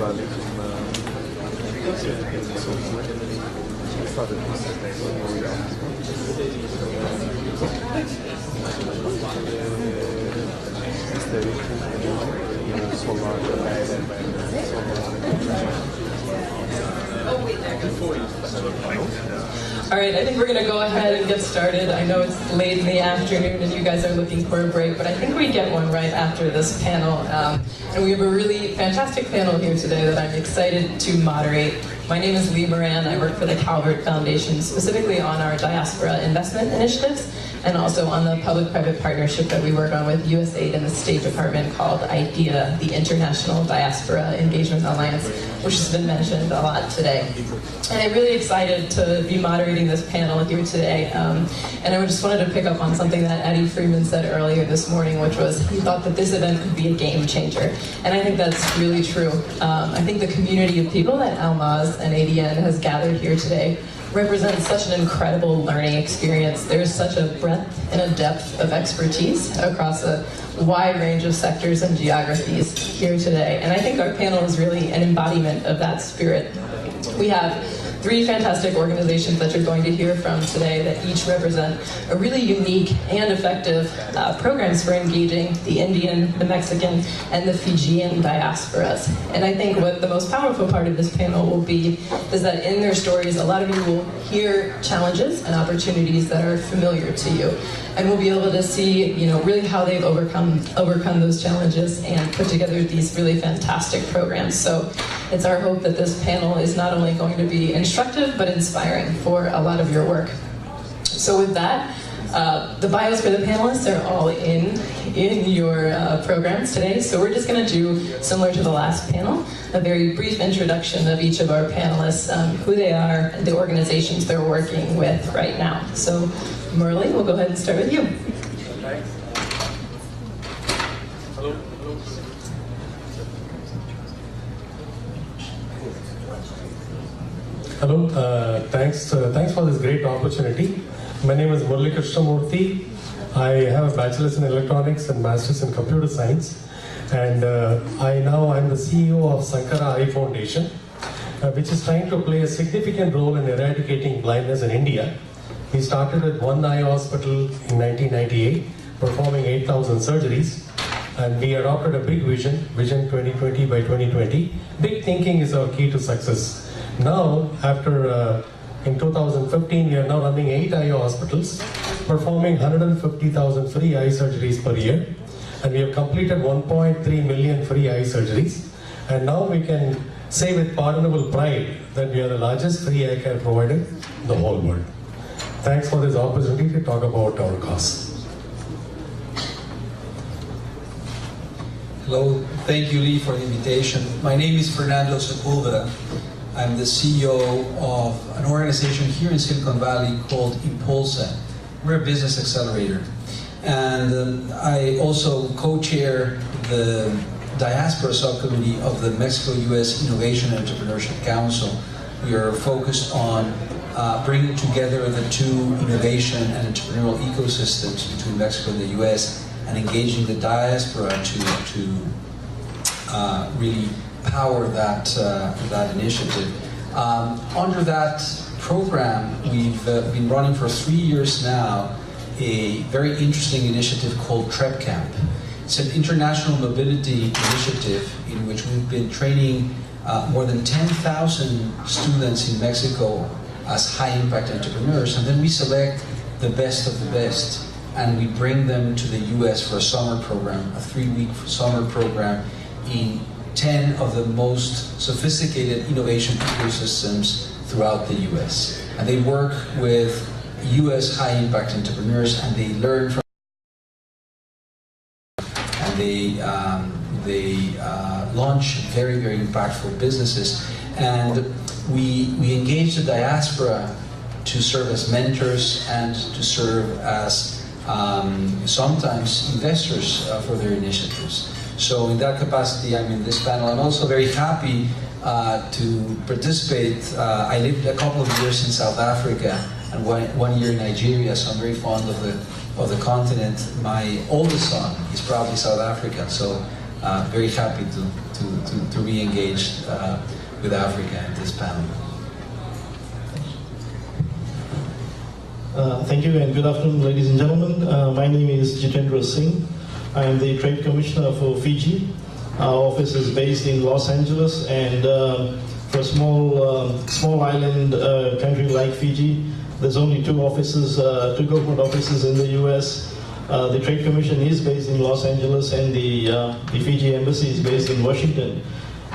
All right, I think we're going to go ahead and get started. I know it's late in the afternoon and you guys are looking for a break, but I think we get one right after this panel. And we have a really fantastic panel here today that I'm excited to moderate. My name is Lee Moran. I work for the Calvert Foundation, specifically on our Diaspora investment initiatives, and also on the public-private partnership that we work on with USAID and the State Department called IDEA, the International Diaspora Engagement Alliance, which has been mentioned a lot today. And I'm really excited to be moderating this panel here today. And I just wanted to pick up on something that Eddie Freeman said earlier this morning, which was he thought that this event could be a game changer. And I think that's really true. I think the community of people that Almaz and ADN has gathered here today represents such an incredible learning experience. There's such a breadth and a depth of expertise across a wide range of sectors and geographies here today. And I think our panel is really an embodiment of that spirit. We have three fantastic organizations that you're going to hear from today that each represent a really unique and effective programs for engaging the Indian, the Mexican, and the Fijian diasporas. And I think what the most powerful part of this panel will be is that in their stories, a lot of you will hear challenges and opportunities that are familiar to you. And we'll be able to see, really how they've overcome those challenges and put together these really fantastic programs. So it's our hope that this panel is not only going to be instructive, but inspiring for a lot of your work. So with that, the bios for the panelists are all in your programs today. So we're just going to do, similar to the last panel, a very brief introduction of each of our panelists, who they are, and the organizations they're working with right now. So Murli, we'll go ahead and start with you. Thanks. Hello. Hello, thanks for this great opportunity. My name is Murli Krishnamurthy. I have a bachelor's in electronics and master's in computer science. And I'm the CEO of Sankara Eye Foundation, which is trying to play a significant role in eradicating blindness in India. We started with one eye hospital in 1998, performing 8,000 surgeries. And we adopted a big vision 2020 by 2020. Big thinking is our key to success. Now, in 2015, we are now running 8 eye hospitals, performing 150,000 free eye surgeries per year. And we have completed 1.3 million free eye surgeries. And now we can say with pardonable pride that we are the largest free eye care provider in the whole world. Thanks for this opportunity to talk about our cause. Hello, thank you, Lee, for the invitation. My name is Fernando Sepulveda. I'm the CEO of an organization here in Silicon Valley called Impulsa. We're a business accelerator. And I also co-chair the Diaspora subcommittee of the Mexico-US Innovation and Entrepreneurship Council. We are focused on bringing together the two innovation and entrepreneurial ecosystems between Mexico and the US and engaging the diaspora to really power that initiative. Under that program, we've been running for 3 years now a very interesting initiative called TrepCamp. It's an international mobility initiative in which we've been training more than 10,000 students in Mexico as high-impact entrepreneurs, and then we select the best of the best and we bring them to the US for a summer program, a 3-week summer program in 10 of the most sophisticated innovation ecosystems throughout the US. And they work with US high-impact entrepreneurs and they learn from and they launch very, very impactful businesses. And we engage the diaspora to serve as mentors and to serve as sometimes investors for their initiatives. So in that capacity, I'm in this panel. I'm also very happy to participate. I lived a couple of years in South Africa and one year in Nigeria, so I'm very fond of the continent. My oldest son is probably South African, so very happy to re-engage with Africa in this panel. Thank you and good afternoon, ladies and gentlemen. My name is Jitendra Singh. I am the Trade Commissioner for Fiji. Our office is based in Los Angeles, and for a small island country like Fiji, there's only two government offices in the U.S. The Trade Commission is based in Los Angeles, and the Fiji Embassy is based in Washington.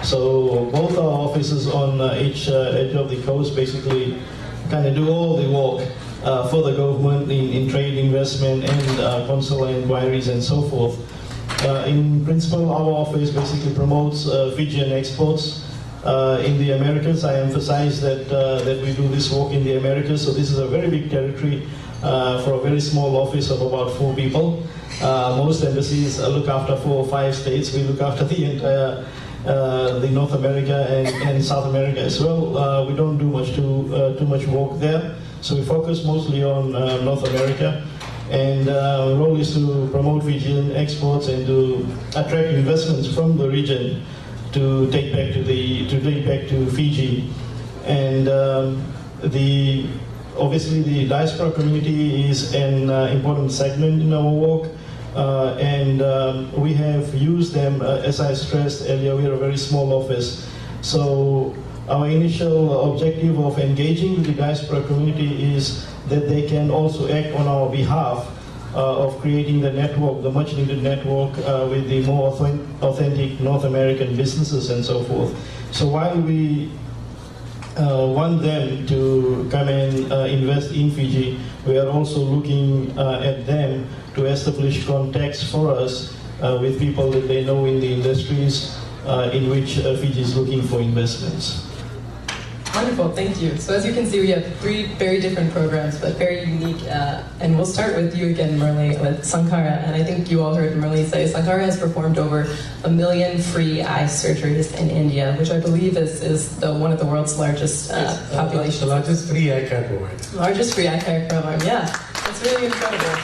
So both our offices on each edge of the coast basically kind of do all the work for the government in trade, investment, and consular inquiries and so forth. In principle, our office basically promotes Fijian exports in the Americas. I emphasize that we do this work in the Americas, so this is a very big territory for a very small office of about 4 people. Most embassies look after 4 or 5 states. We look after the entire the North America and South America as well. We don't do too much work there, so we focus mostly on North America. And our role is to promote Fijian exports and to attract investments from the region to take back to Fiji. And obviously the diaspora community is an important segment in our work. We have used them, as I stressed earlier, we are a very small office. So our initial objective of engaging with the diaspora community is that they can also act on our behalf of creating the network, the much needed network with the more authentic North American businesses and so forth. So while we want them to come and invest in Fiji, we are also looking at them to establish contacts for us with people that they know in the industries in which Fiji is looking for investments. Wonderful, thank you. So as you can see, we have 3 very different programs, but very unique. And we'll start with you again, Murli, with Sankara. And I think you all heard Murli say Sankara has performed over 1 million free eye surgeries in India, which I believe is one of the world's largest populations. The largest free eye care provider. Largest free eye care program, yeah. That's really incredible.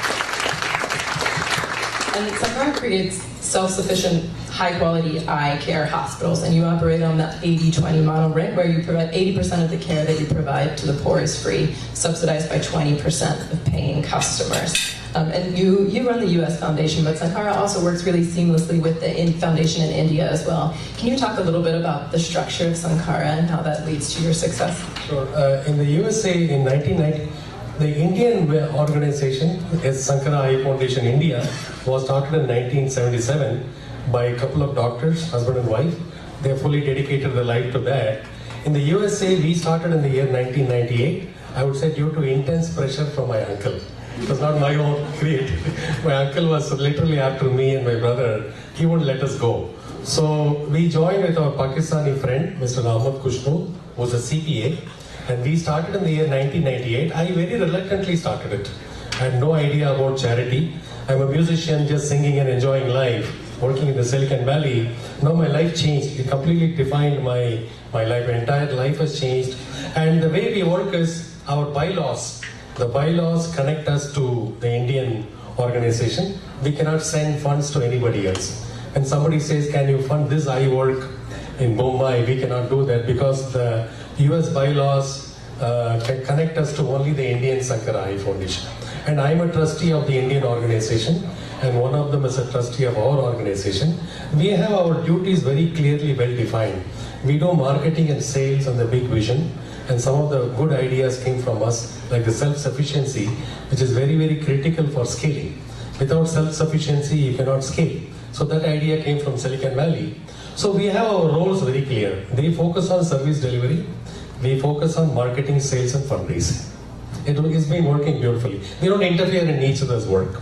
And Sankara creates self-sufficient, high-quality eye care hospitals, and you operate on the 80-20 model, right, where you provide 80% of the care that you provide to the poor is free, subsidized by 20% of paying customers. And you run the U.S. Foundation, but Sankara also works really seamlessly with the foundation in India as well. Can you talk a little bit about the structure of Sankara and how that leads to your success? Sure. In the USA in 1990, the Indian organization, Sankara Eye Foundation India, was started in 1977 by a couple of doctors, husband and wife. They fully dedicated their life to that. In the USA, we started in the year 1998, I would say due to intense pressure from my uncle. It was not my own creativity. My uncle was literally after me and my brother. He wouldn't let us go. So we joined with our Pakistani friend, Mr. Ahmad Kushnu, who was a CPA. And we started in the year 1998. I very reluctantly started it. I had no idea about charity. I'm a musician just singing and enjoying life, working in the Silicon Valley. Now my life changed. It completely defined my life. My entire life has changed. And the way we work is our bylaws. The bylaws connect us to the Indian organization. We cannot send funds to anybody else. And somebody says, can you fund this eye work in Mumbai? We cannot do that because the US bylaws can connect us to only the Indian Sankara Eye Foundation. And I'm a trustee of the Indian organization, and one of them is a trustee of our organization. We have our duties very clearly well defined. We do marketing and sales and the big vision, and some of the good ideas came from us, like the self-sufficiency, which is very, very critical for scaling. Without self-sufficiency, you cannot scale. So that idea came from Silicon Valley. So we have our roles very clear. They focus on service delivery. We focus on marketing, sales, and fundraising. It's been working beautifully. We don't interfere in each other's work.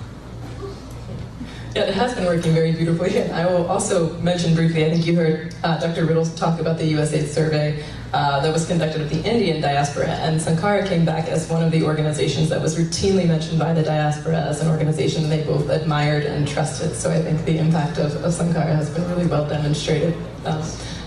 Yeah, it has been working very beautifully. And I will also mention briefly, I think you heard Dr. Riddle talk about the USAID survey that was conducted of the Indian diaspora. And Sankara came back as one of the organizations that was routinely mentioned by the diaspora as an organization they both admired and trusted. So I think the impact of Sankara has been really well demonstrated.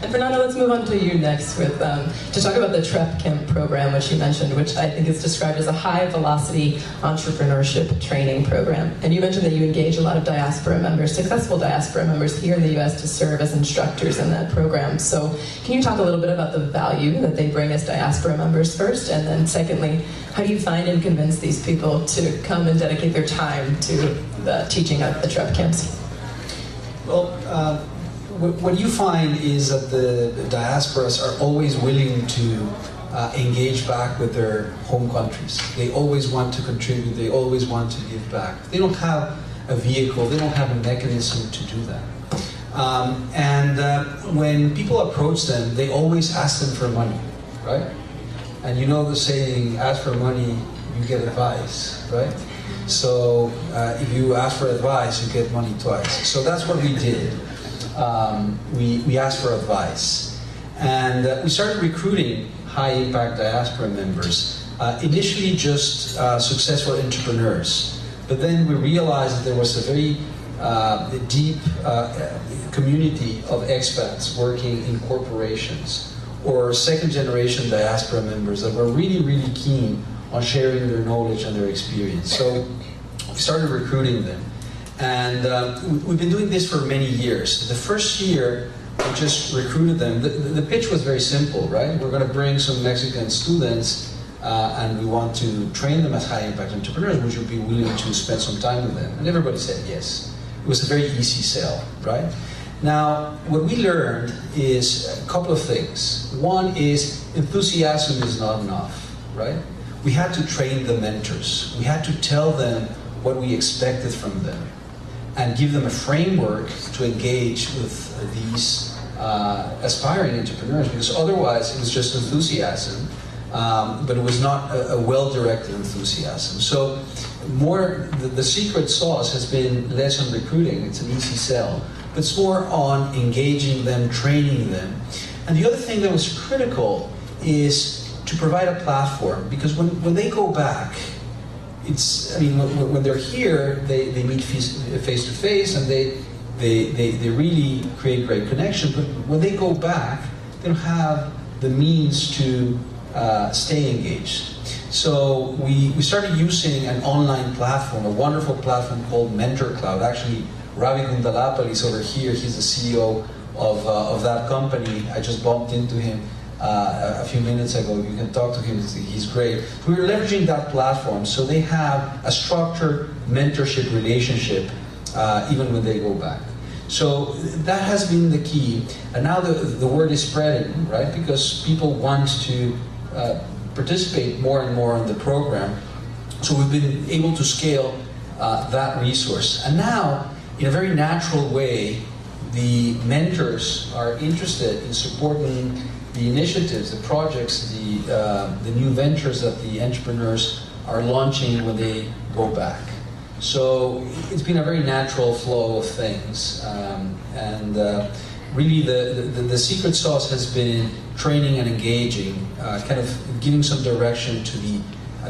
And Fernando, let's move on to you next with to talk about the TREP Camp program, which you mentioned, which I think is described as a high-velocity entrepreneurship training program. And you mentioned that you engage a lot of diaspora members, successful diaspora members here in the U.S. to serve as instructors in that program. So can you talk a little bit about the value that they bring as diaspora members first, and then secondly, how do you find and convince these people to come and dedicate their time to the teaching at the TREP camps? Well, what you find is that the diasporas are always willing to engage back with their home countries. They always want to contribute, they always want to give back. They don't have a vehicle, they don't have a mechanism to do that. When people approach them, they always ask them for money, right? And you know the saying, ask for money, you get advice, right? So if you ask for advice, you get money twice. So that's what we did. We asked for advice. And we started recruiting high-impact diaspora members. Initially just successful entrepreneurs. But then we realized that there was a very deep community of expats working in corporations or second-generation diaspora members that were really, really keen on sharing their knowledge and their experience. So we started recruiting them. And we've been doing this for many years. The first year, we just recruited them. The pitch was very simple, right? We're going to bring some Mexican students and we want to train them as high-impact entrepreneurs. Would you be willing to spend some time with them? And everybody said yes. It was a very easy sell, right? Now, what we learned is a couple of things. One is enthusiasm is not enough, right? We had to train the mentors. We had to tell them what we expected from them and give them a framework to engage with these aspiring entrepreneurs, because otherwise it was just enthusiasm, but it was not a well-directed enthusiasm. So the secret sauce has been less on recruiting, it's an easy sell, but it's more on engaging them, training them. And the other thing that was critical is to provide a platform, because when they go back, when they're here, they meet face to face and they really create great connection. But when they go back, they don't have the means to stay engaged. So we started using an online platform, a wonderful platform called Mentor Cloud. Actually, Ravi Gundalapalli is over here. He's the CEO of that company. I just bumped into him a few minutes ago. You can talk to him, he's great. We're leveraging that platform so they have a structured mentorship relationship even when they go back. So that has been the key. And now the word is spreading, right? Because people want to participate more and more in the program. So we've been able to scale that resource. And now, in a very natural way, the mentors are interested in supporting the initiatives, the projects, the new ventures that the entrepreneurs are launching when they go back. So it's been a very natural flow of things, really the secret sauce has been training and engaging, kind of giving some direction to the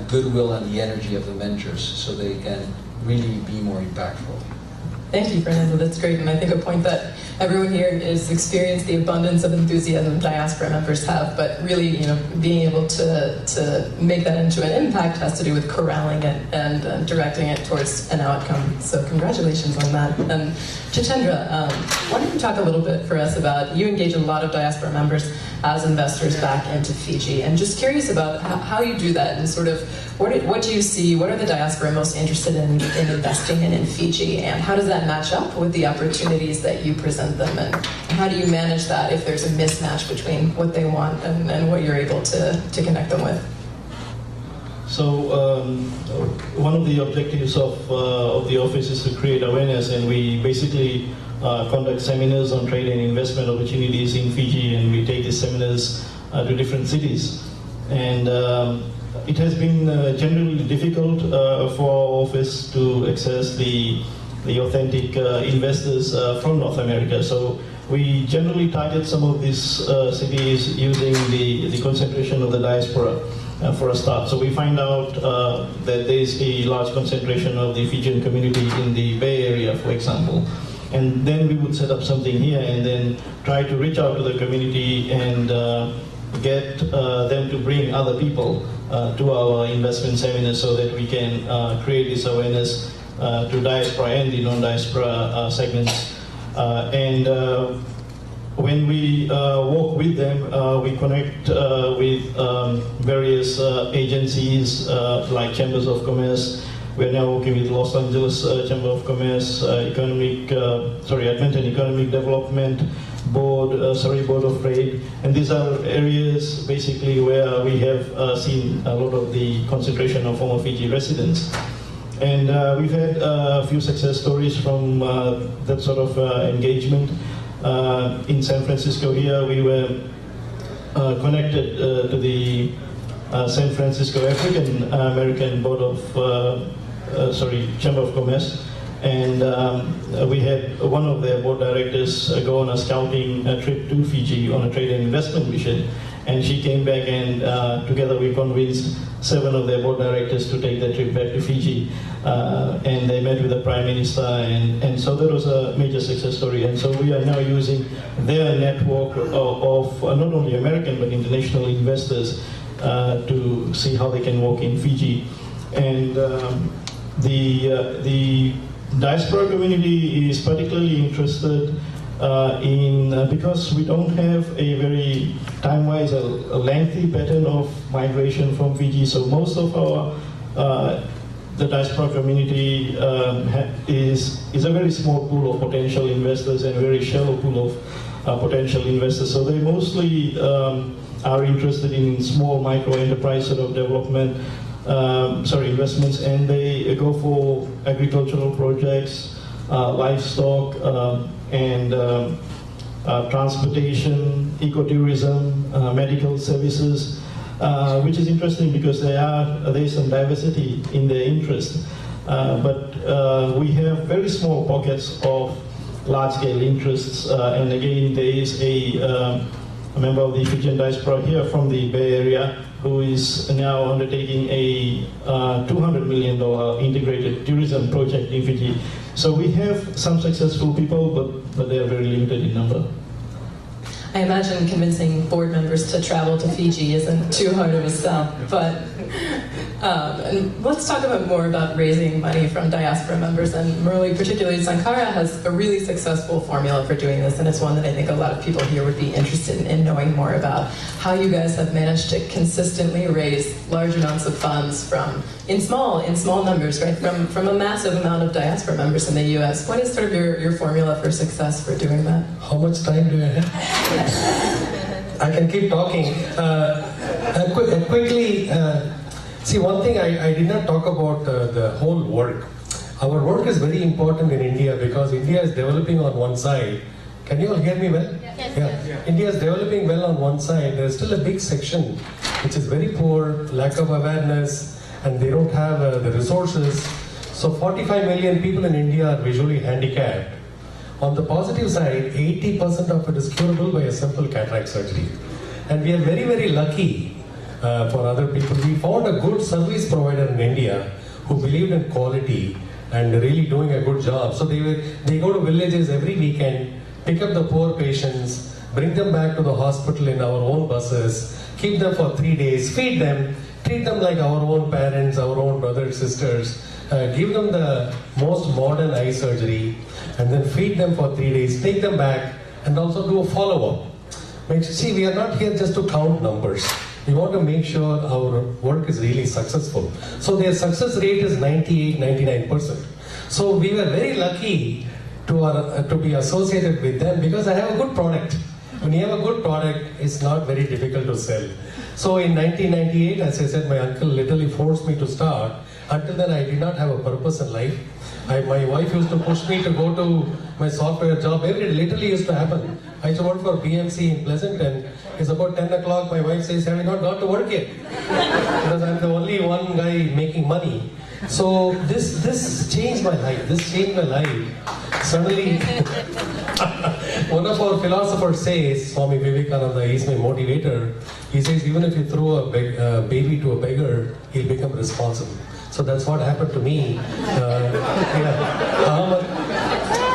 goodwill and the energy of the mentors so they can really be more impactful. Thank you, Fernando. That's great. And I think a point that everyone here is experienced the abundance of enthusiasm diaspora members have, but really, being able to make that into an impact has to do with corralling it and directing it towards an outcome. So congratulations on that. And Jitendra, why don't you talk a little bit for us about, you engage a lot of diaspora members as investors back into Fiji, and just curious about how you do that and sort of what do you see, what are the diaspora most interested in investing in Fiji, and how does that match up with the opportunities that you present them, and how do you manage that if there's a mismatch between what they want and what you're able to connect them with? So one of the objectives of the office is to create awareness, and we basically conduct seminars on trade and investment opportunities in Fiji, and we take these seminars to different cities. And it has been generally difficult for our office to access the authentic investors from North America. So we generally target some of these cities using the concentration of the diaspora for a start. So we find out that there is a large concentration of the Fijian community in the Bay Area, for example. and then we would set up something here and then try to reach out to the community and get them to bring other people to our investment seminars so that we can create this awareness to diaspora and the non-diaspora segments. And when we work with them, we connect with various agencies like Chambers of Commerce. We're now working with Los Angeles Chamber of Commerce, Edmonton Economic Development Board, Board of Trade, and these are areas basically where we have seen a lot of the concentration of former Fiji residents. And we've had a few success stories from that sort of engagement. In San Francisco here, we were connected to the San Francisco African American Board of Chamber of Commerce, and we had one of their board directors go on a scouting trip to Fiji on a trade and investment mission, and she came back and together we convinced 7 of their board directors to take that trip back to Fiji, and they met with the Prime Minister, and so that was a major success story. And so we are now using their network of not only American but international investors to see how they can work in Fiji. And the diaspora community is particularly interested because we don't have a very time-wise, a lengthy pattern of migration from Fiji. So most of our the diaspora community is a very small pool of potential investors and a very shallow pool of potential investors. So they mostly are interested in small micro enterprise sort of development, investments, and they go for agricultural projects, livestock, and transportation, ecotourism, medical services, which is interesting because there is some diversity in their interest. But we have very small pockets of large-scale interests, and again, there is a member of the Fijian diaspora here from the Bay Area who is now undertaking a $200 million integrated tourism project in Fiji. So we have some successful people, but they are very limited in number. I imagine convincing board members to travel to Fiji isn't too hard of a sell, but and let's talk more about raising money from diaspora members. And Murali, particularly Sankara, has a really successful formula for doing this, and it's one that I think a lot of people here would be interested in knowing more about. How you guys have managed to consistently raise large amounts of funds in small numbers, right? From a massive amount of diaspora members in the U.S. What is sort of your formula for success for doing that? How much time do I have? I can keep talking. Quickly, see, one thing I did not talk about the whole work. Our work is very important in India because India is developing on one side. Can you all hear me well? Yes. Yeah. India is developing well on one side. There is still a big section which is very poor, lack of awareness, and they don't have the resources. So 45 million people in India are visually handicapped. On the positive side, 80% of it is curable by a simple cataract surgery. And we are very, very lucky for other people. We found a good service provider in India who believed in quality and really doing a good job. So they go to villages every weekend, pick up the poor patients, bring them back to the hospital in our own buses, keep them for 3 days, feed them, treat them like our own parents, our own brothers, sisters, give them the most modern eye surgery, and then feed them for 3 days, take them back, and also do a follow-up. See, we are not here just to count numbers. We want to make sure our work is really successful. So their success rate is 98, 99%. So we were very lucky to be associated with them because I have a good product. When you have a good product, it's not very difficult to sell. So in 1998, as I said, my uncle literally forced me to start. Until then, I did not have a purpose in life. My wife used to push me to go to my software job. It literally used to happen. I used to work for BMC in Pleasanton. It's about 10 o'clock. My wife says, "Have you not got to work yet?" Because I'm the only one guy making money. So this changed my life. This changed my life. Suddenly, one of our philosophers says, Swami Vivekananda, he's my motivator. He says, even if you throw a baby to a beggar, he'll become responsible. So that's what happened to me.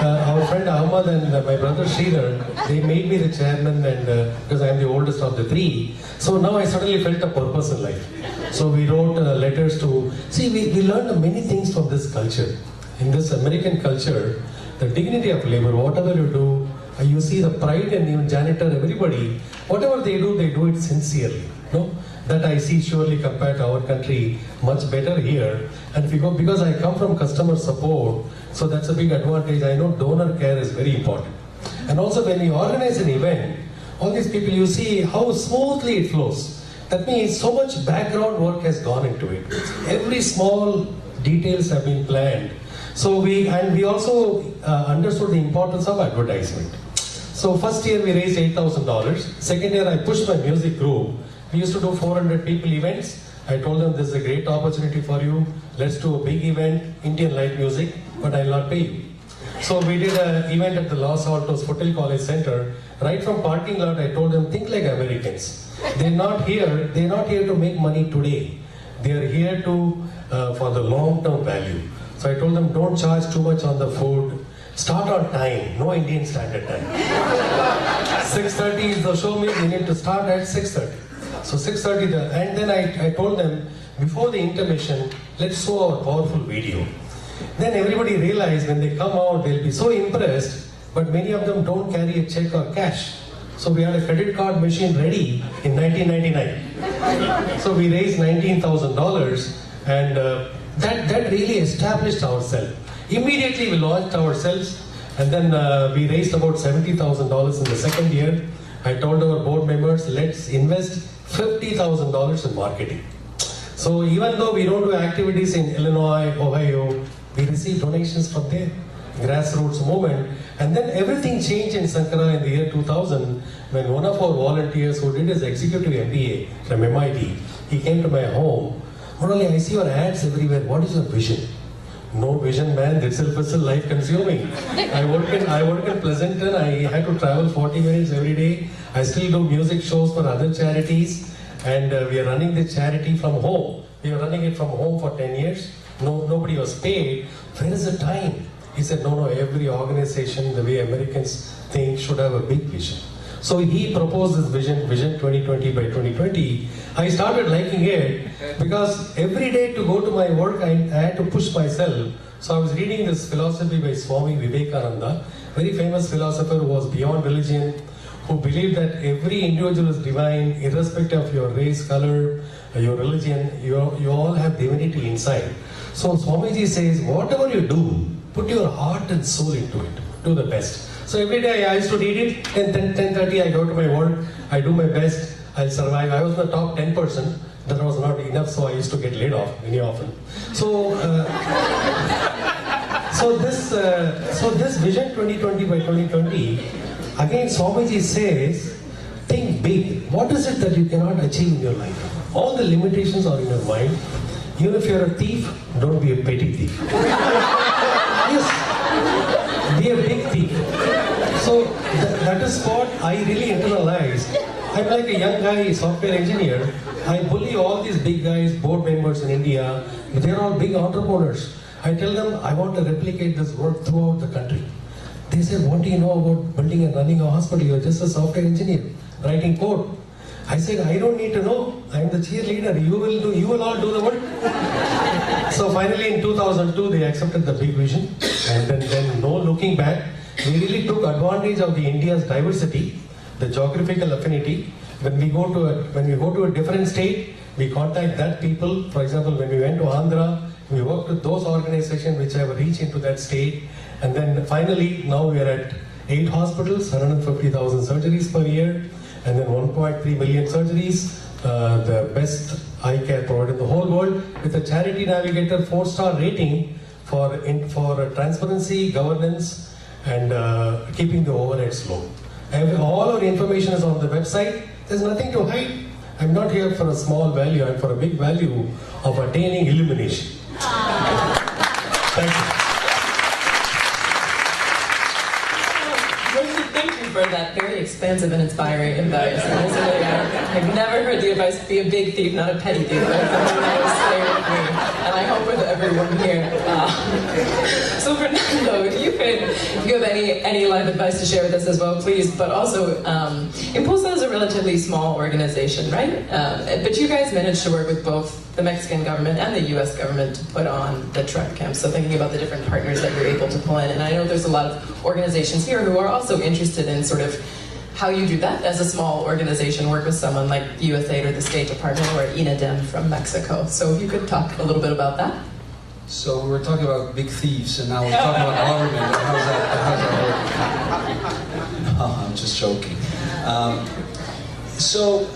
Our friend Ahmad and my brother Sridhar, they made me the chairman, and because I am the oldest of the three, so now I suddenly felt a purpose in life. So we wrote letters to, we learned many things from this culture. In this American culture, the dignity of labor, whatever you do, you see the pride, and even janitor, everybody, whatever they do it sincerely. No? That I see surely compared to our country much better here. And if you go, because I come from customer support, so that's a big advantage. I know donor care is very important. And also when you organize an event, all these people, you see how smoothly it flows. That means so much background work has gone into it. Every small details have been planned. So we also understood the importance of advertisement. So first year we raised $8,000. Second year I pushed my music group. We used to do 400 people events. I told them this is a great opportunity for you. Let's do a big event, Indian light music, but I'll not pay you. So we did an event at the Los Altos Hotel College Center. Right from parking lot, I told them, think like Americans. They're not here to make money today. They are here for the long-term value. So I told them, don't charge too much on the food. Start on time, no Indian standard time. 6:30 is the show means we need to start at 6:30. So 6:30, and then I told them, before the intermission, let's show our powerful video. Then everybody realized when they come out, they'll be so impressed, but many of them don't carry a check or cash. So we had a credit card machine ready in 1999. So we raised $19,000, and that really established ourselves. Immediately we launched ourselves, and then we raised about $70,000 in the second year. I told our board members, let's invest $50,000 in marketing. So even though we don't do activities in Illinois, Ohio, we receive donations from there, grassroots movement. And then everything changed in Sankara in the year 2000 when one of our volunteers who did his executive MBA from MIT, he came to my home. Murali, I see your ads everywhere. What is your vision? No vision, man. This itself is life consuming. I work in Pleasanton. I had to travel 40 minutes every day. I still do music shows for other charities, and we are running the charity from home. We are running it from home for 10 years. Nobody was paid. Where is the time? He said, no, every organization, the way Americans think, should have a big vision. So he proposed this vision 2020 by 2020. I started liking it because every day to go to my work, I had to push myself. So I was reading this philosophy by Swami Vivekananda, very famous philosopher who was beyond religion, who believed that every individual is divine, irrespective of your race, color, your religion, you all have divinity inside. So Swamiji says, whatever you do, put your heart and soul into it. Do the best. So every day I used to read it, and then 10:30 I go to my work, I do my best, I'll survive. I was in the top 10%. That was not enough, so I used to get laid off very often. So this vision 2020 by 2020, again Swamiji says, think big. What is it that you cannot achieve in your life? All the limitations are in your mind. Even if you're a thief, don't be a petty thief. Yes, be a big thief. So that is what I really internalized. I'm like a young guy, software engineer. I bully all these big guys, board members in India. They're all big entrepreneurs. I tell them, I want to replicate this work throughout the country. They say, what do you know about building and running a hospital? You're just a software engineer, writing code. I said, I don't need to know. I'm the cheerleader. You will all do the work. So finally in 2002, they accepted the big vision. And then no looking back. We really took advantage of the India's diversity, the geographical affinity. When we go to a different state, we contact that people. For example, when we went to Andhra, we worked with those organizations which have reached into that state. And then finally, now we are at 8 hospitals, 150,000 surgeries per year, and then 1.3 million surgeries, the best eye care provider in the whole world, with a Charity Navigator 4-star rating for transparency, governance, and keeping the overheads low. All our information is on the website. There's nothing to hide. I'm not here for a small value, I'm for a big value of attaining illumination. Thank you. Thank you for that very expansive and inspiring advice. I've never heard the advice to be a big thief, not a petty thief. That's something that will stay with me. And I hope with everyone here. So Fernando, if you have any life advice to share with us as well, please. But also, Impulsa is a relatively small organization, right? But you guys managed to work with both the Mexican government and the U.S. government to put on the truck camp. So thinking about the different partners that you're able to pull in, and I know there's a lot of organizations here who are also interested in sort of how you do that as a small organization, work with someone like USAID or the State Department or INADEM from Mexico. So if you could talk a little bit about that. So we were talking about big thieves, and now we're talking about government. And how's that work? No, I'm just joking. So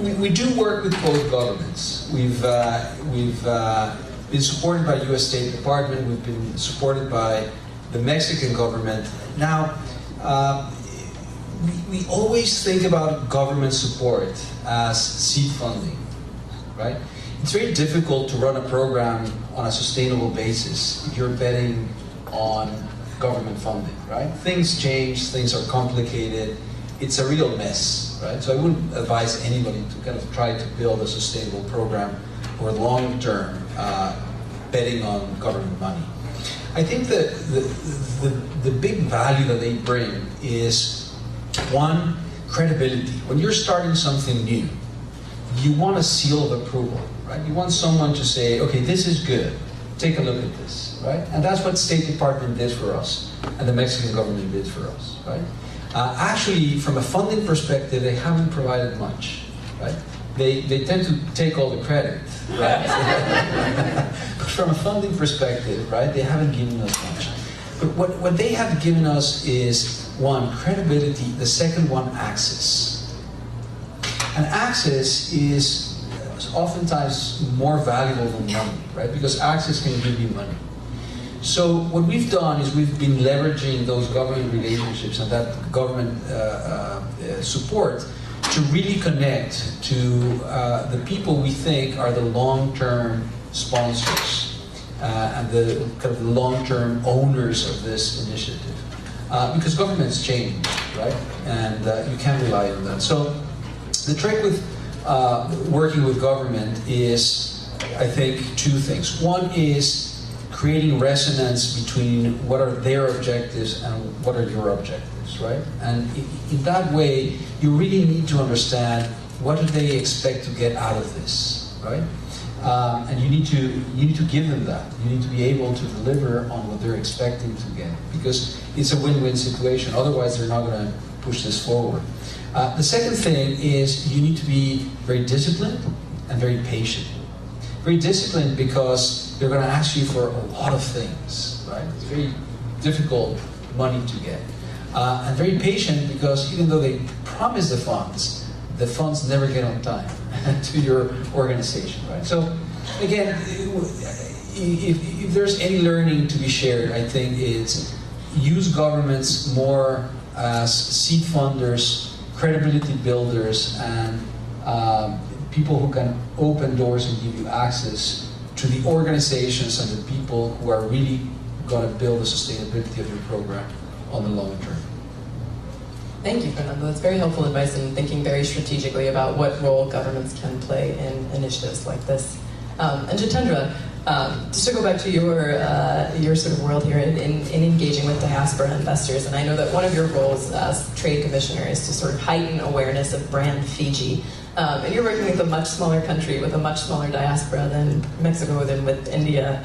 we do work with both governments. We've been supported by U.S. State Department. We've been supported by the Mexican government. Now, we always think about government support as seed funding, right? It's very difficult to run a program on a sustainable basis if you're betting on government funding, right? Things change, things are complicated, it's a real mess, right? So I wouldn't advise anybody to kind of try to build a sustainable program or long term betting on government money. I think that the big value that they bring is, one, credibility. When you're starting something new, you want a seal of approval, right? You want someone to say, okay, this is good, take a look at this, right? And that's what State Department did for us, and the Mexican government did for us, right? Actually, from a funding perspective, they haven't provided much, right? They tend to take all the credit, right? But from a funding perspective, right, they haven't given us much. But what they have given us is, one, credibility, the second one, access. And access is oftentimes more valuable than money, right? Because access can give you money. So what we've done is we've been leveraging those government relationships and that government support to really connect to the people we think are the long-term sponsors and the kind of long-term owners of this initiative. Because governments change, right? And you can't rely on that. So the trick with working with government is, I think, two things. One is creating resonance between what are their objectives and what are your objectives, right? And in that way, you really need to understand what do they expect to get out of this, right? And you need to give them that. You need to be able to deliver on what they're expecting to get, because it's a win-win situation. Otherwise, they're not going to push this forward. The second thing is you need to be very disciplined and very patient. Very disciplined because they're going to ask you for a lot of things, right? It's very difficult money to get. And very patient because even though they promise the funds never get on time to your organization, right? So again, if there's any learning to be shared, I think it's use governments more as seed funders, credibility builders, and people who can open doors and give you access to the organizations and the people who are really going to build the sustainability of your program on the long term. Thank you, Fernando. That's very helpful advice in thinking very strategically about what role governments can play in initiatives like this. And Jitendra, just to go back to your sort of world here in engaging with diaspora investors, and I know that one of your roles as trade commissioner is to sort of heighten awareness of brand Fiji. And you're working with a much smaller country with a much smaller diaspora than Mexico, than with India.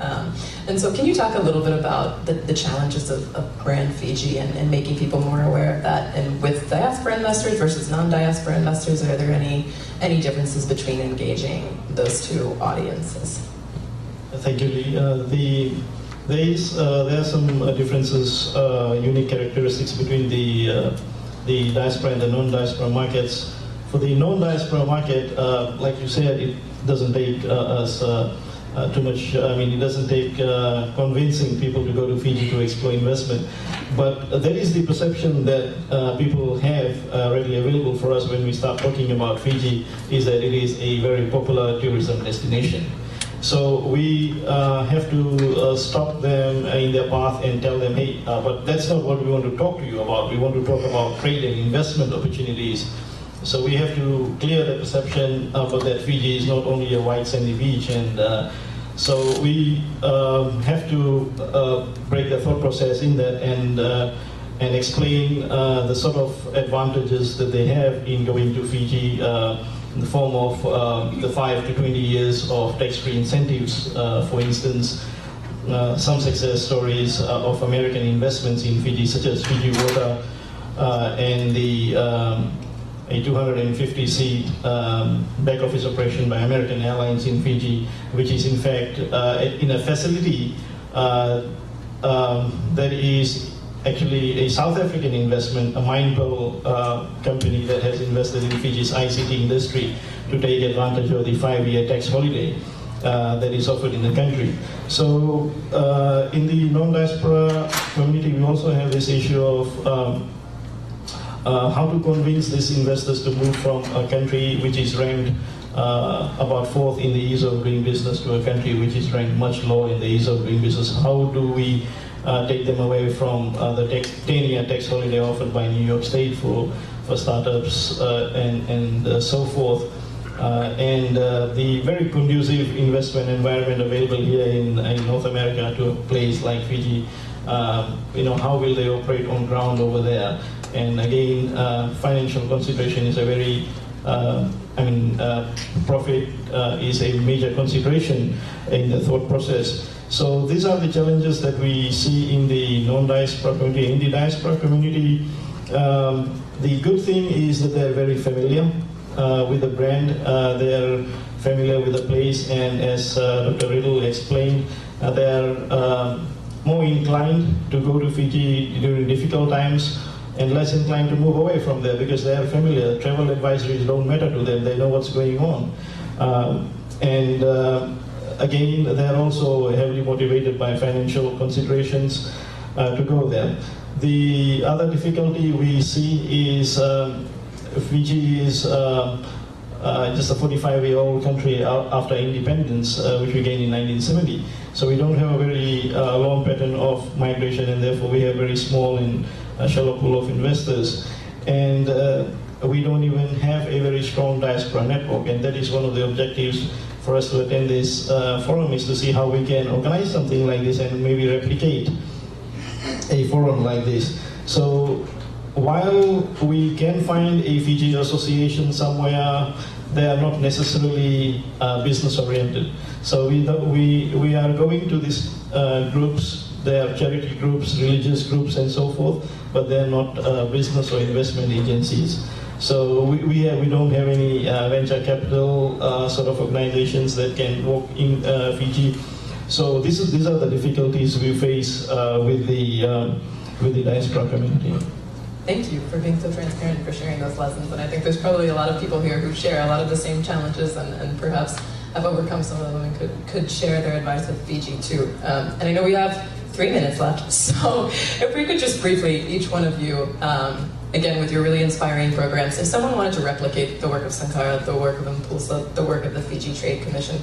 And so can you talk a little bit about the challenges of brand Fiji and making people more aware of that? And with diaspora investors versus non-diaspora investors, are there any differences between engaging those two audiences? Thank you, Lee. There are some differences, unique characteristics between the diaspora and the non-diaspora markets. For the non-diaspora market, like you said, it doesn't take us too much. I mean, it doesn't take convincing people to go to Fiji to explore investment. But there is the perception that people have readily available for us when we start talking about Fiji, is that it is a very popular tourism destination. So we have to stop them in their path and tell them, hey, but that's not what we want to talk to you about. We want to talk about trade and investment opportunities. So we have to clear the perception that Fiji is not only a white sandy beach and So we have to break the thought process in that and explain the sort of advantages that they have in going to Fiji in the form of the 5 to 20 years of tax-free incentives, for instance. Some success stories of American investments in Fiji, such as Fiji Water and the a 250-seat back office operation by American Airlines in Fiji, which is in fact in a facility that is actually a South African investment, a Mindpearl company that has invested in Fiji's ICT industry to take advantage of the 5-year tax holiday that is offered in the country. So in the non-diaspora community, we also have this issue of how to convince these investors to move from a country which is ranked about 4th in the ease of doing business to a country which is ranked much lower in the ease of doing business. How do we take them away from the 10-year tax holiday offered by New York State for startups and so forth? And the very conducive investment environment available here in North America to a place like Fiji, how will they operate on ground over there? And again, financial consideration is a very, profit is a major consideration in the thought process. So these are the challenges that we see in the non-diaspora community. In the diaspora community, the good thing is that they're very familiar with the brand, they're familiar with the place, and as Dr. Riddle explained, they're more inclined to go to Fiji during difficult times and less inclined to move away from there because they are familiar. Travel advisories don't matter to them, they know what's going on. Again, they're also heavily motivated by financial considerations to go there. The other difficulty we see is Fiji is just a 45-year-old country after independence, which we gained in 1970. So we don't have a very long pattern of migration, and therefore we have very small and shallow pool of investors. And we don't even have a very strong diaspora network, and that is one of the objectives for us to attend this forum, is to see how we can organize something like this and maybe replicate a forum like this. So while we can find a Fiji association somewhere, they are not necessarily business oriented. So we are going to these groups. They are charity groups, religious groups, and so forth, but they are not business or investment agencies. So we don't have any venture capital sort of organizations that can work in Fiji. So these are the difficulties we face with the diaspora community. Thank you for being so transparent and for sharing those lessons. And I think there's probably a lot of people here who share a lot of the same challenges and perhaps have overcome some of them and could share their advice with Fiji too. And I know we have 3 minutes left, so if we could just briefly, each one of you, again with your really inspiring programs, if someone wanted to replicate the work of Sankara, the work of Impulsa, the work of the Fiji Trade Commission,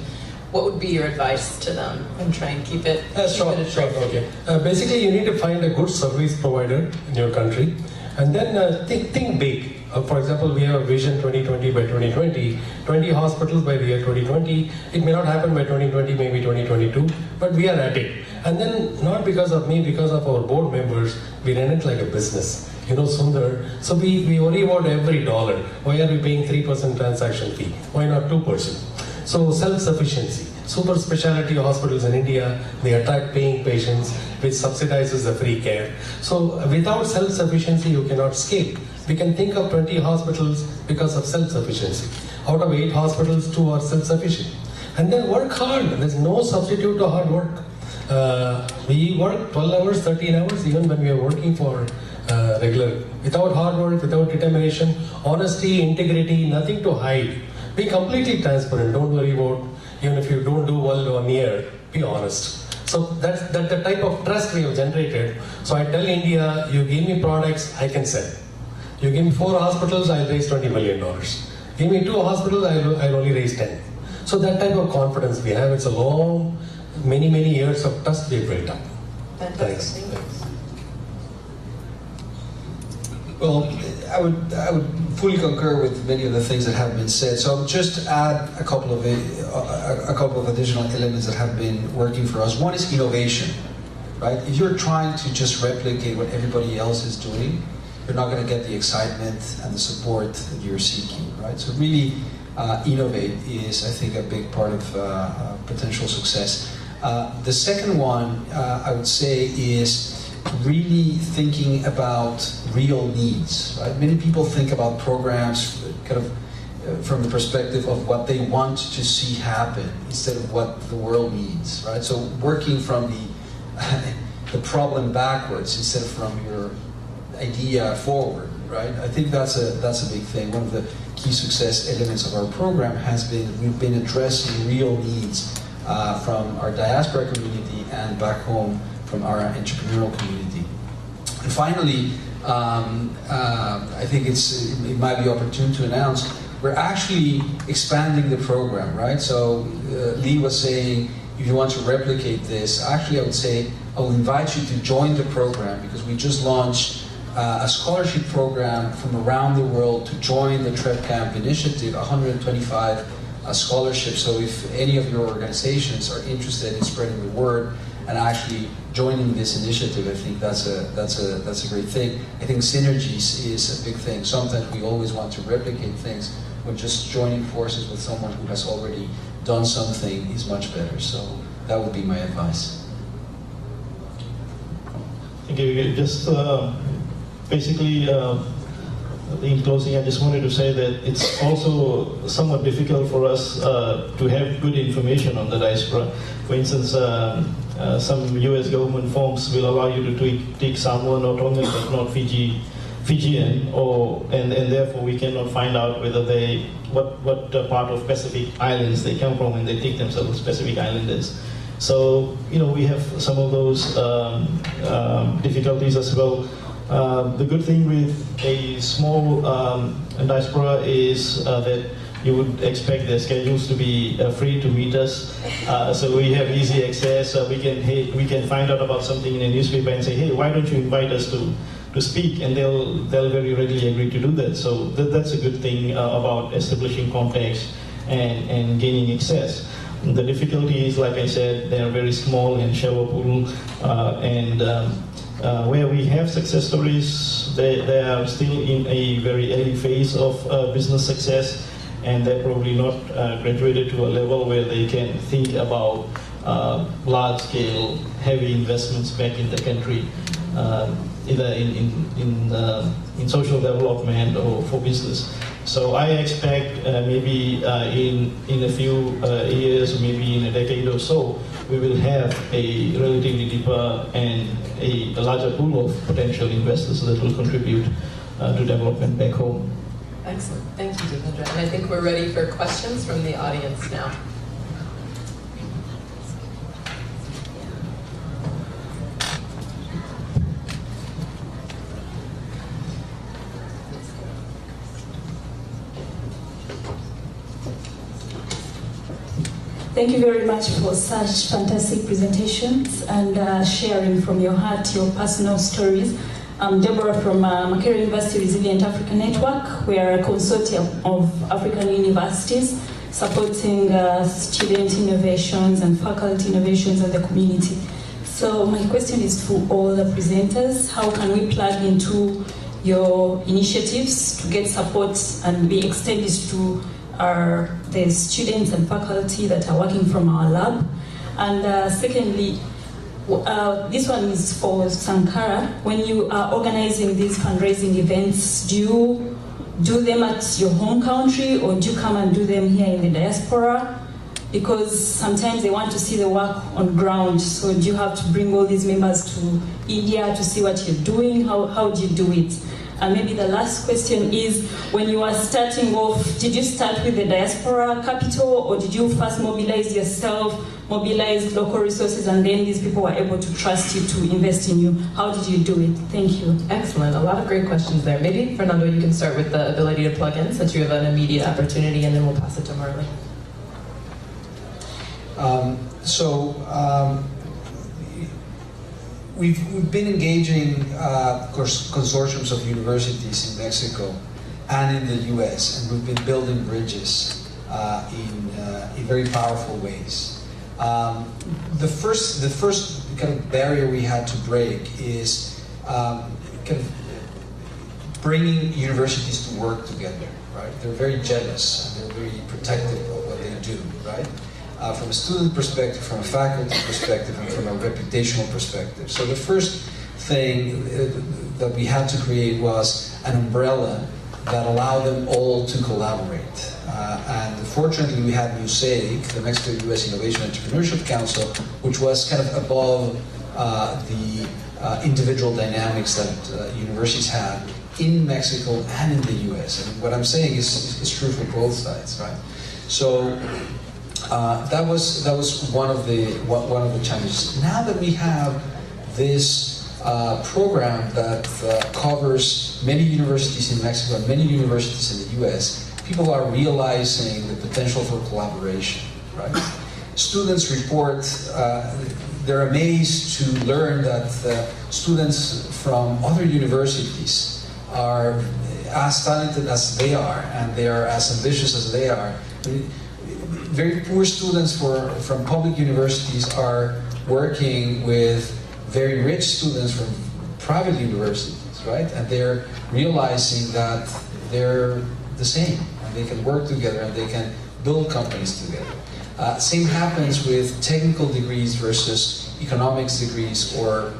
what would be your advice to them and try and keep it Sure. Okay. Basically, you need to find a good service provider in your country, and then think big. For example, we have a vision 2020 by 2020, 20 hospitals by the year 2020. It may not happen by 2020, maybe 2022, but we are at it. And then, not because of me, because of our board members, we run it like a business. Sundar. So we worry about every dollar. Why are we paying 3% transaction fee? Why not 2%? So self-sufficiency. Super specialty hospitals in India, they attract paying patients, which subsidizes the free care. So without self-sufficiency, you cannot scale. We can think of 20 hospitals because of self-sufficiency. Out of 8 hospitals, 2 are self-sufficient. And then work hard. There's no substitute to hard work. We work 12 hours, 13 hours, even when we are working for regular. Without hard work, without determination, honesty, integrity, nothing to hide. Be completely transparent. Don't worry about, even if you don't do well 1 year, be honest. So that's the type of trust we have generated. So I tell India, you give me products, I can sell. You give me 4 hospitals, I'll raise $20 million. Give me 2 hospitals, I'll only raise 10. So that type of confidence we have, it's a long, many years of trust we have built up. Fantastic. Thanks. Well, I would fully concur with many of the things that have been said. So I'll just add a couple of additional elements that have been working for us. One is innovation, right? If you're trying to just replicate what everybody else is doing, you're not going to get the excitement and the support that you're seeking, right? So really, innovate is, I think, a big part of potential success. The second one, I would say, is really thinking about real needs, right? Many people think about programs kind of from the perspective of what they want to see happen instead of what the world needs, right? So working from the problem backwards instead of from your idea forward, right? I think that's a big thing. One of the key success elements of our program has been we've been addressing real needs from our diaspora community and back home from our entrepreneurial community. And finally, I think it might be opportune to announce we're actually expanding the program, right? So Lee was saying, if you want to replicate this, actually I would say I will invite you to join the program because we just launched a scholarship program from around the world to join the Trev Camp initiative, 125 scholarships. So if any of your organizations are interested in spreading the word and actually joining this initiative, I think that's a great thing. I think synergies is a big thing. Sometimes we always want to replicate things, but just joining forces with someone who has already done something is much better. So that would be my advice. Thank you. Just basically, in closing, I just wanted to say that it's also somewhat difficult for us to have good information on the diaspora. For instance, some US government forms will allow you to take someone not only but not Fijian, and therefore we cannot find out whether what part of Pacific Islands they come from, and they take themselves Pacific Islanders. So we have some of those difficulties as well. The good thing with a small diaspora is that you would expect their schedules to be free to meet us. So we have easy access. We can find out about something in a newspaper and say, hey, why don't you invite us to speak? And they'll very readily agree to do that. So that's a good thing about establishing contacts and gaining access. The difficulty is, like I said, they are very small and shallow pool, where we have success stories, they are still in a very early phase of business success, and they're probably not graduated to a level where they can think about large-scale, heavy investments back in the country, either in social development or for business. So I expect maybe in a few years, maybe in a decade or so, we will have a relatively deeper and a larger pool of potential investors that will contribute to development back home. Excellent. Thank you, Jitendra. And I think we're ready for questions from the audience now. Thank you very much for such fantastic presentations and sharing from your heart your personal stories. I'm Deborah from Makerere University Resilient Africa Network. We are a consortium of African universities supporting student innovations and faculty innovations in the community. So my question is to all the presenters: how can we plug into your initiatives to get support and be extended to the students and faculty that are working from our lab? And secondly, this one is for Sankara. When you are organizing these fundraising events, do you do them at your home country, or do you come and do them here in the diaspora? Because sometimes they want to see the work on ground, so do you have to bring all these members to India to see what you're doing? How do you do it? And maybe the last question is, when you are starting off, did you start with the diaspora capital, or did you first mobilize yourself, mobilize local resources, and then these people were able to trust you to invest in you? How did you do it? Thank you. Excellent. A lot of great questions there. Maybe, Fernando, you can start with the ability to plug in, since you have an immediate opportunity, and then we'll pass it to Marley. we've been engaging consortiums of universities in Mexico and in the US, and we've been building bridges in very powerful ways. The first kind of barrier we had to break is kind of bringing universities to work together, right? They're very jealous and they're very protective of what they do, right? From a student perspective, from a faculty perspective, and from a reputational perspective. So the first thing that we had to create was an umbrella that allowed them all to collaborate. And fortunately we had MUSEIC, the Mexico-US Innovation Entrepreneurship Council, which was kind of above the individual dynamics that universities have in Mexico and in the US. And what I'm saying is true for both sides, right? So that was one of the challenges. Now that we have this program that covers many universities in Mexico and many universities in the US, people are realizing the potential for collaboration, right? Students report, they're amazed to learn that students from other universities are as talented as they are, and they are as ambitious as they are. Very poor students from public universities are working with very rich students from private universities, right? And they're realizing that they're the same, and they can work together, and they can build companies together. Same happens with technical degrees versus economics degrees or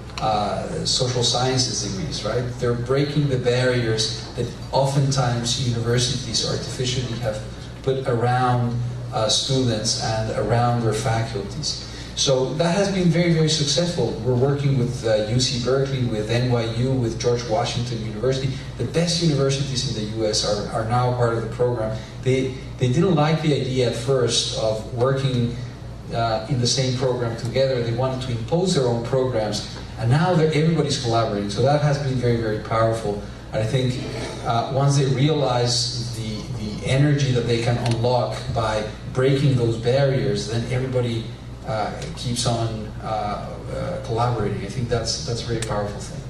social sciences degrees, right? They're breaking the barriers that oftentimes universities artificially have put around students and around their faculties. So that has been very, very successful. We're working with UC Berkeley, with NYU, with George Washington University. The best universities in the US are now part of the program. They didn't like the idea at first of working in the same program together. They wanted to impose their own programs, and now everybody's collaborating. So that has been very, very powerful. And I think once they realize the energy that they can unlock by breaking those barriers, then everybody keeps on collaborating. I think that's a very powerful thing.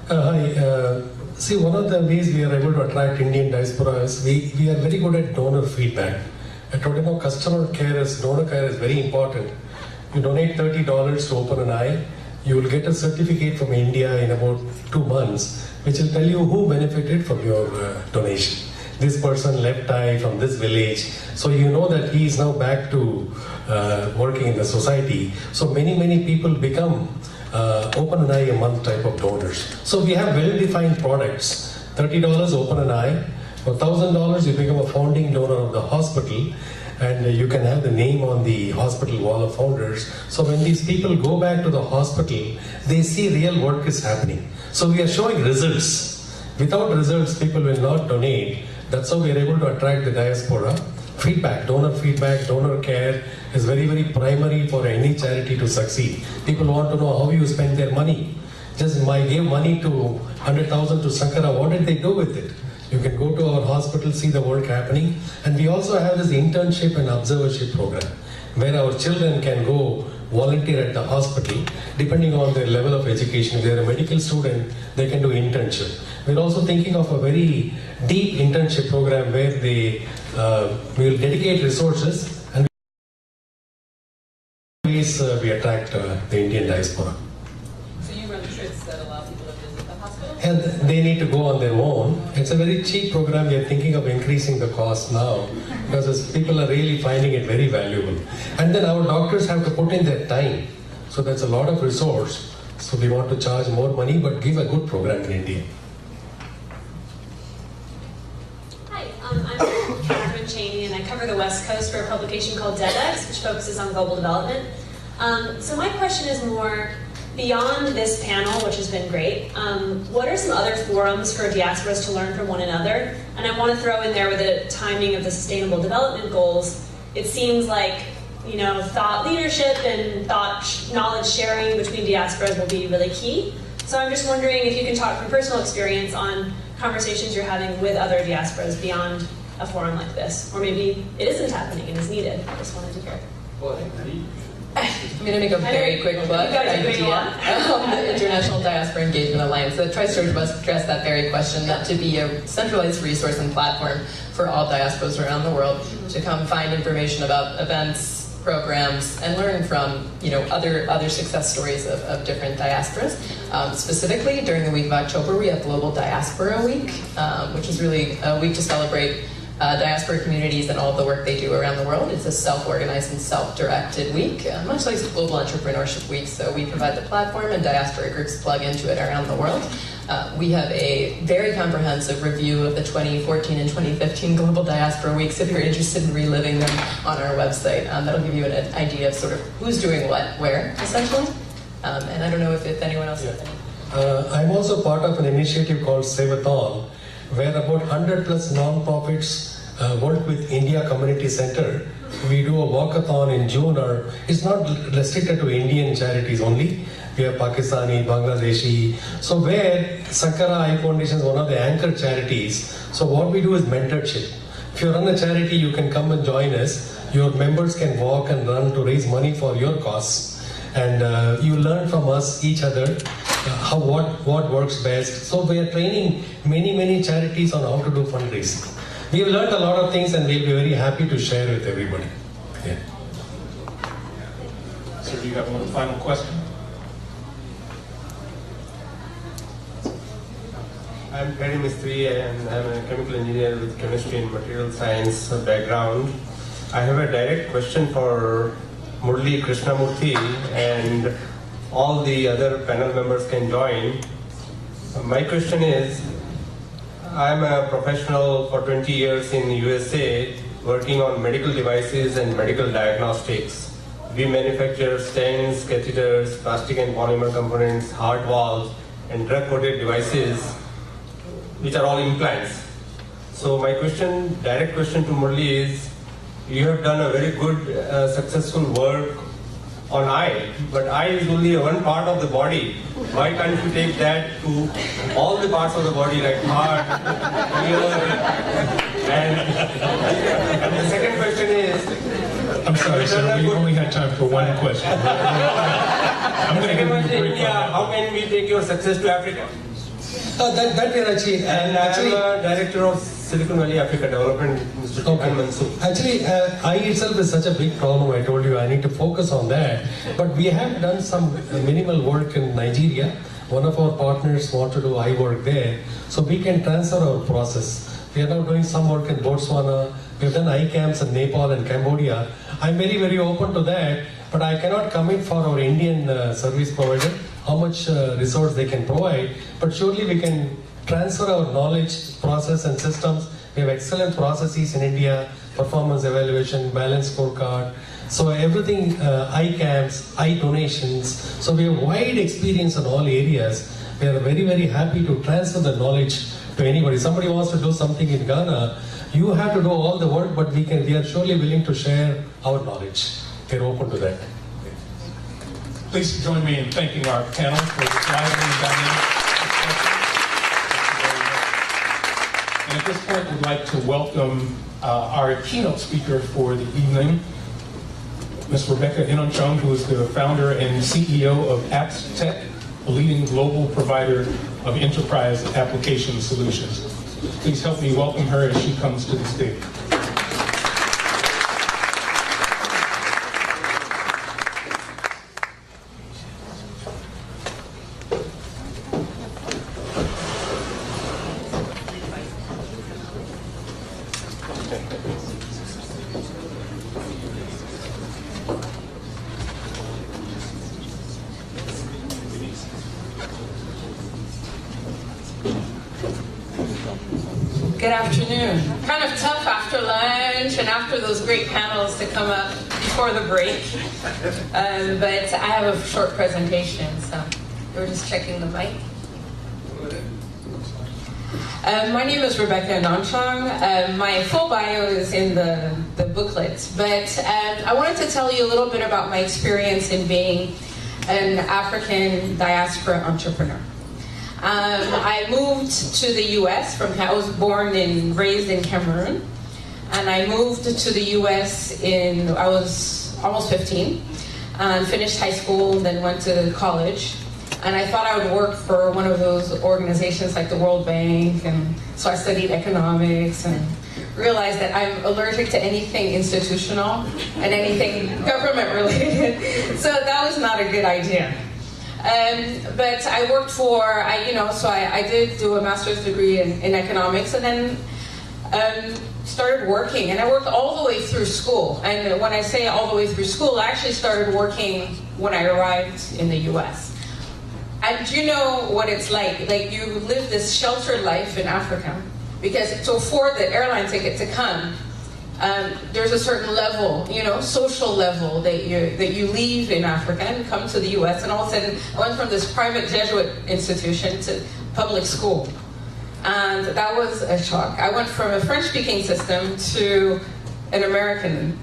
Hi. See, one of the ways we are able to attract Indian diaspora is we are very good at donor feedback. I told you, customer care donor care is very important. You donate $30 to open an eye, you will get a certificate from India in about 2 months, which will tell you who benefited from your donation. This person left eye from this village, so you know that he is now back to working in the society. So many people become open an eye a month type of donors. So we have well-defined products. $30 open an eye. For $1,000 you become a founding donor of the hospital, and you can have the name on the hospital wall of founders. So when these people go back to the hospital, they see real work is happening. So we are showing results. Without results, people will not donate. That's how we are able to attract the diaspora. Feedback, donor care is very, very primary for any charity to succeed. People want to know how you spend their money. Just gave money to 100,000 to Sankara, what did they do with it? You can go to our hospital, see the work happening. And we also have this internship and observership program, where our children can go volunteer at the hospital, depending on their level of education. If they're a medical student, they can do internship. We're also thinking of a very deep internship program where they will dedicate resources, and ways we attract the Indian diaspora. So you run trips that allow people to visit the hospital? And they need to go on their own. It's a very cheap program. We are thinking of increasing the cost now because people are really finding it very valuable. And then our doctors have to put in their time. So that's a lot of resource. So we want to charge more money but give a good program in India. I'm Catherine Cheney, and I cover the West Coast for a publication called DevX, which focuses on global development. So my question is more, beyond this panel, which has been great, what are some other forums for diasporas to learn from one another? And I want to throw in there with the timing of the Sustainable Development Goals. It seems like, thought leadership and knowledge sharing between diasporas will be really key. So I'm just wondering if you can talk from personal experience on conversations you're having with other diasporas beyond a forum like this, or maybe it isn't happening and is needed. I just wanted to hear. I'm going to make a very quick plug. The International Diaspora Engagement Alliance that tries to address that very question, that to be a centralized resource and platform for all diasporas around the world to come find information about events, programs, and learn from other success stories of different diasporas. Specifically, during the week of October, we have Global Diaspora Week, which is really a week to celebrate diaspora communities and all of the work they do around the world. It's a self-organized and self-directed week, much like Global Entrepreneurship Week. So we provide the platform and diaspora groups plug into it around the world. We have a very comprehensive review of the 2014 and 2015 Global Diaspora Weeks if you're interested in reliving them on our website. That'll give you an idea of sort of who's doing what, where, essentially. And I don't know if anyone else has any. I'm also part of an initiative called Save-a-thon, where about 100 plus non-profits work with India Community Center. We do a walkathon in June, or it's not restricted to Indian charities only. We have Pakistani, Bangladeshi. So where Sankara Eye Foundation is one of the anchor charities. So what we do is mentorship. If you run a charity, you can come and join us. Your members can walk and run to raise money for your cause. And you learn from us, each other, what works best. So we are training many charities on how to do fundraising. We have learned a lot of things and we'll be very happy to share with everybody. Yeah. Sir, do you have one final question? I'm Gary Mistry and I'm a chemical engineer with chemistry and material science background. I have a direct question for Murli Krishnamurthy, and all the other panel members can join. My question is, I'm a professional for 20 years in the USA working on medical devices and medical diagnostics. We manufacture stents, catheters, plastic and polymer components, heart valves, and drug-coated devices, which are all implants. So my direct question to Murli is, you have done a very good, successful work on eye, but eye is only one part of the body. Why can't you take that to all the parts of the body, like heart, ear, and the second question is... I'm sorry, sir, we only had time for one question. I'm going to give you a break. India, how can we take your success to Africa? That we are actually... And actually, I'm a director of Silicon Valley Africa Development Institute. Okay. Actually, eye itself is such a big problem. I told you I need to focus on that. But we have done some minimal work in Nigeria. One of our partners want to do eye work there, so we can transfer our process. We are now doing some work in Botswana. We have done eye camps in Nepal and Cambodia. I'm very open to that, but I cannot commit for our Indian service provider how much resource they can provide. But surely we can transfer our knowledge, process and systems. We have excellent processes in India, performance evaluation, balance scorecard. So everything, eye camps, eye donations. So we have wide experience in all areas. We are very happy to transfer the knowledge to anybody. Somebody wants to do something in Ghana, you have to do all the work, but we are surely willing to share our knowledge. We're open to that. Please join me in thanking our panel for this lively and dynamic discussion. And at this point, we'd like to welcome our keynote speaker for the evening, Ms. Rebecca Inonchong, who is the founder and CEO of Apps Tech, a leading global provider of enterprise application solutions. Please help me welcome her as she comes to the stage. Good afternoon. Kind of tough after lunch and after those great panels to come up before the break. But I have a short presentation, so we're just checking the mic. My name is Rebecca Inonchong. My full bio is in the booklet, but I wanted to tell you a little bit about my experience in being an African diaspora entrepreneur. I moved to the U.S. I was born and raised in Cameroon, and I moved to the U.S. I was almost 15. and finished high school, then went to college. And I thought I would work for one of those organizations like the World Bank, and so I studied economics and realized that I'm allergic to anything institutional and anything government related. So that was not a good idea. But I worked for, I did do a master's degree in economics, and then started working. And I worked all the way through school. And when I say all the way through school, I actually started working when I arrived in the US. And you know what it's like you live this sheltered life in Africa, because to afford the airline ticket to come, there's a certain level, social level that you leave in Africa and come to the US, and all of a sudden I went from this private Jesuit institution to public school. And that was a shock. I went from a French-speaking system to an American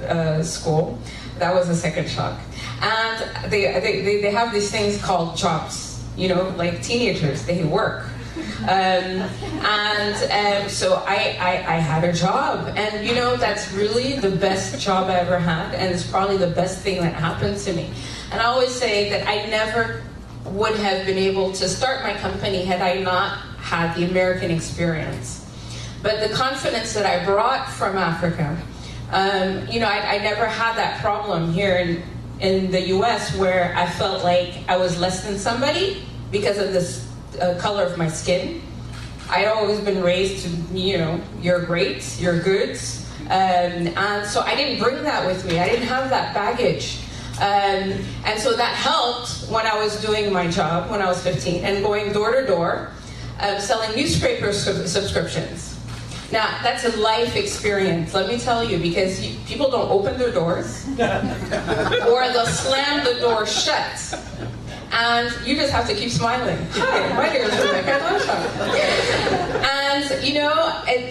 school. That was a second shock. And they have these things called jobs. Like teenagers, they work. So I had a job, and that's really the best job I ever had, and it's probably the best thing that happened to me. And I always say that I never would have been able to start my company had I not had the American experience. But the confidence that I brought from Africa, I never had that problem here in the US where I felt like I was less than somebody because of this color of my skin. I'd always been raised to, you're great, you're good. And so I didn't bring that with me. I didn't have that baggage. And so that helped when I was doing my job when I was 15 and going door to door, selling newspaper subscriptions. Now, that's a life experience, let me tell you, because people don't open their doors, or they'll slam the door shut, and you just have to keep smiling. Hi, my name is Rebecca And,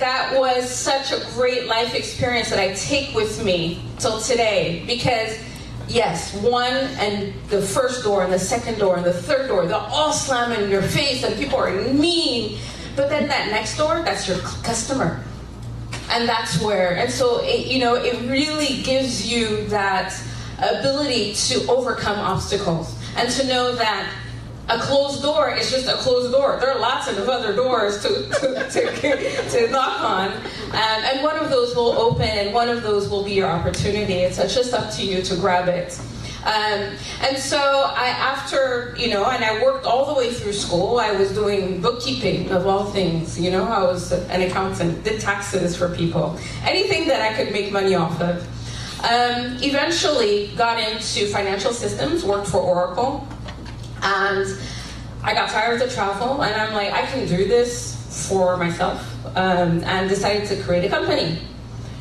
that was such a great life experience that I take with me till today, because, yes, one and the first door and the second door and the third door, they'll all slam in your face and people are mean. But then that next door, that's your customer. And that's where, and so, it really gives you that ability to overcome obstacles and to know that a closed door is just a closed door. There are lots of other doors to knock on. And one of those will open and one of those will be your opportunity. It's just up to you to grab it. And so after, and I worked all the way through school. I was doing bookkeeping of all things, I was an accountant, did taxes for people, anything that I could make money off of. Eventually got into financial systems, worked for Oracle, and I got tired of the travel, and I'm like, I can do this for myself, and decided to create a company.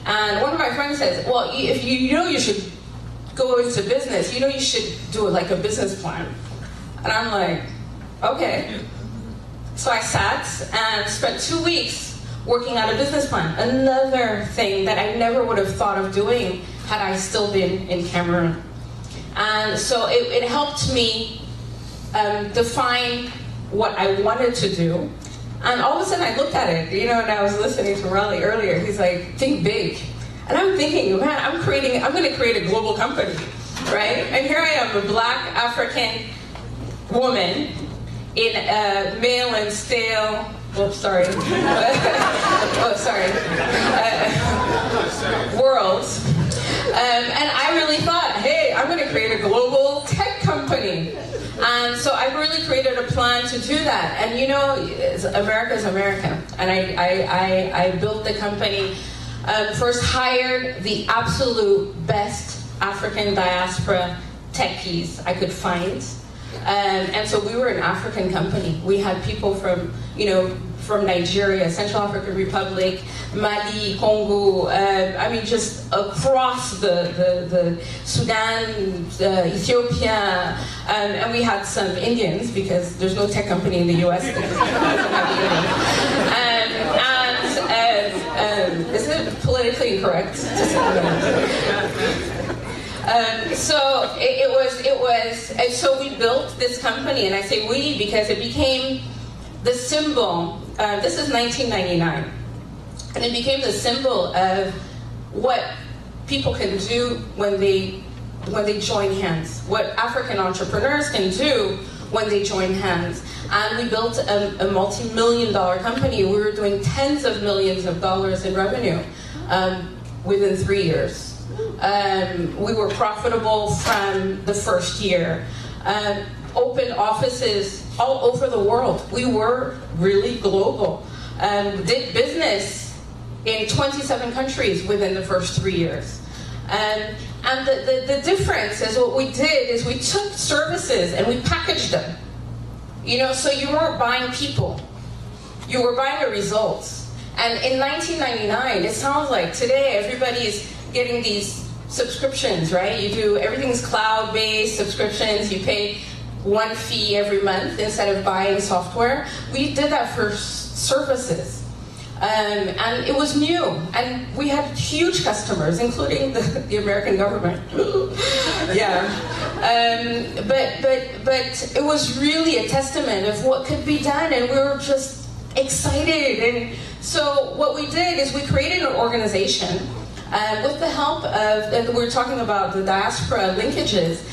And one of my friends says, well, if you should go into business, you should do like a business plan. And I'm like, okay. So I sat and spent 2 weeks working out a business plan. Another thing that I never would have thought of doing had I still been in Cameroon. And so it helped me define what I wanted to do. And all of a sudden I looked at it, and I was listening to Raleigh earlier. He's like, think big. And I'm thinking, man, I'm going to create a global company, right? And here I am, a Black African woman in a male and stale, world. And I really thought, hey, I'm going to create a global tech company. And so I really created a plan to do that. And America's America. And I built the company. First hired the absolute best African diaspora techies I could find. And so we were an African company. We had people from Nigeria, Central African Republic, Mali, Congo, just across the Sudan, Ethiopia, and we had some Indians because there's no tech company in the US that doesn't have Indians. Is it politically incorrect to say that? So it was, and so we built this company, and I say we because it became the symbol. This is 1999, and it became the symbol of what people can do when they when they join hands, what African entrepreneurs can do when they join hands. And we built a multi-million-dollar company. We were doing tens of millions of dollars in revenue within 3 years. We were profitable from the first year. Opened offices all over the world. We were really global. Did business in 27 countries within the first 3 years. And the difference is what we did is we took services and we packaged them. You know, so you weren't buying people. You were buying a result. And in 1999, it sounds like today everybody's getting these subscriptions, right? You do, everything's cloud-based subscriptions. You pay one fee every month instead of buying software. We did that for services. And it was new, and we had huge customers, including the American government. Yeah, but it was really a testament of what could be done, and we were just excited. And so what we did is we created an organization with the help of, and we're talking about the diaspora linkages.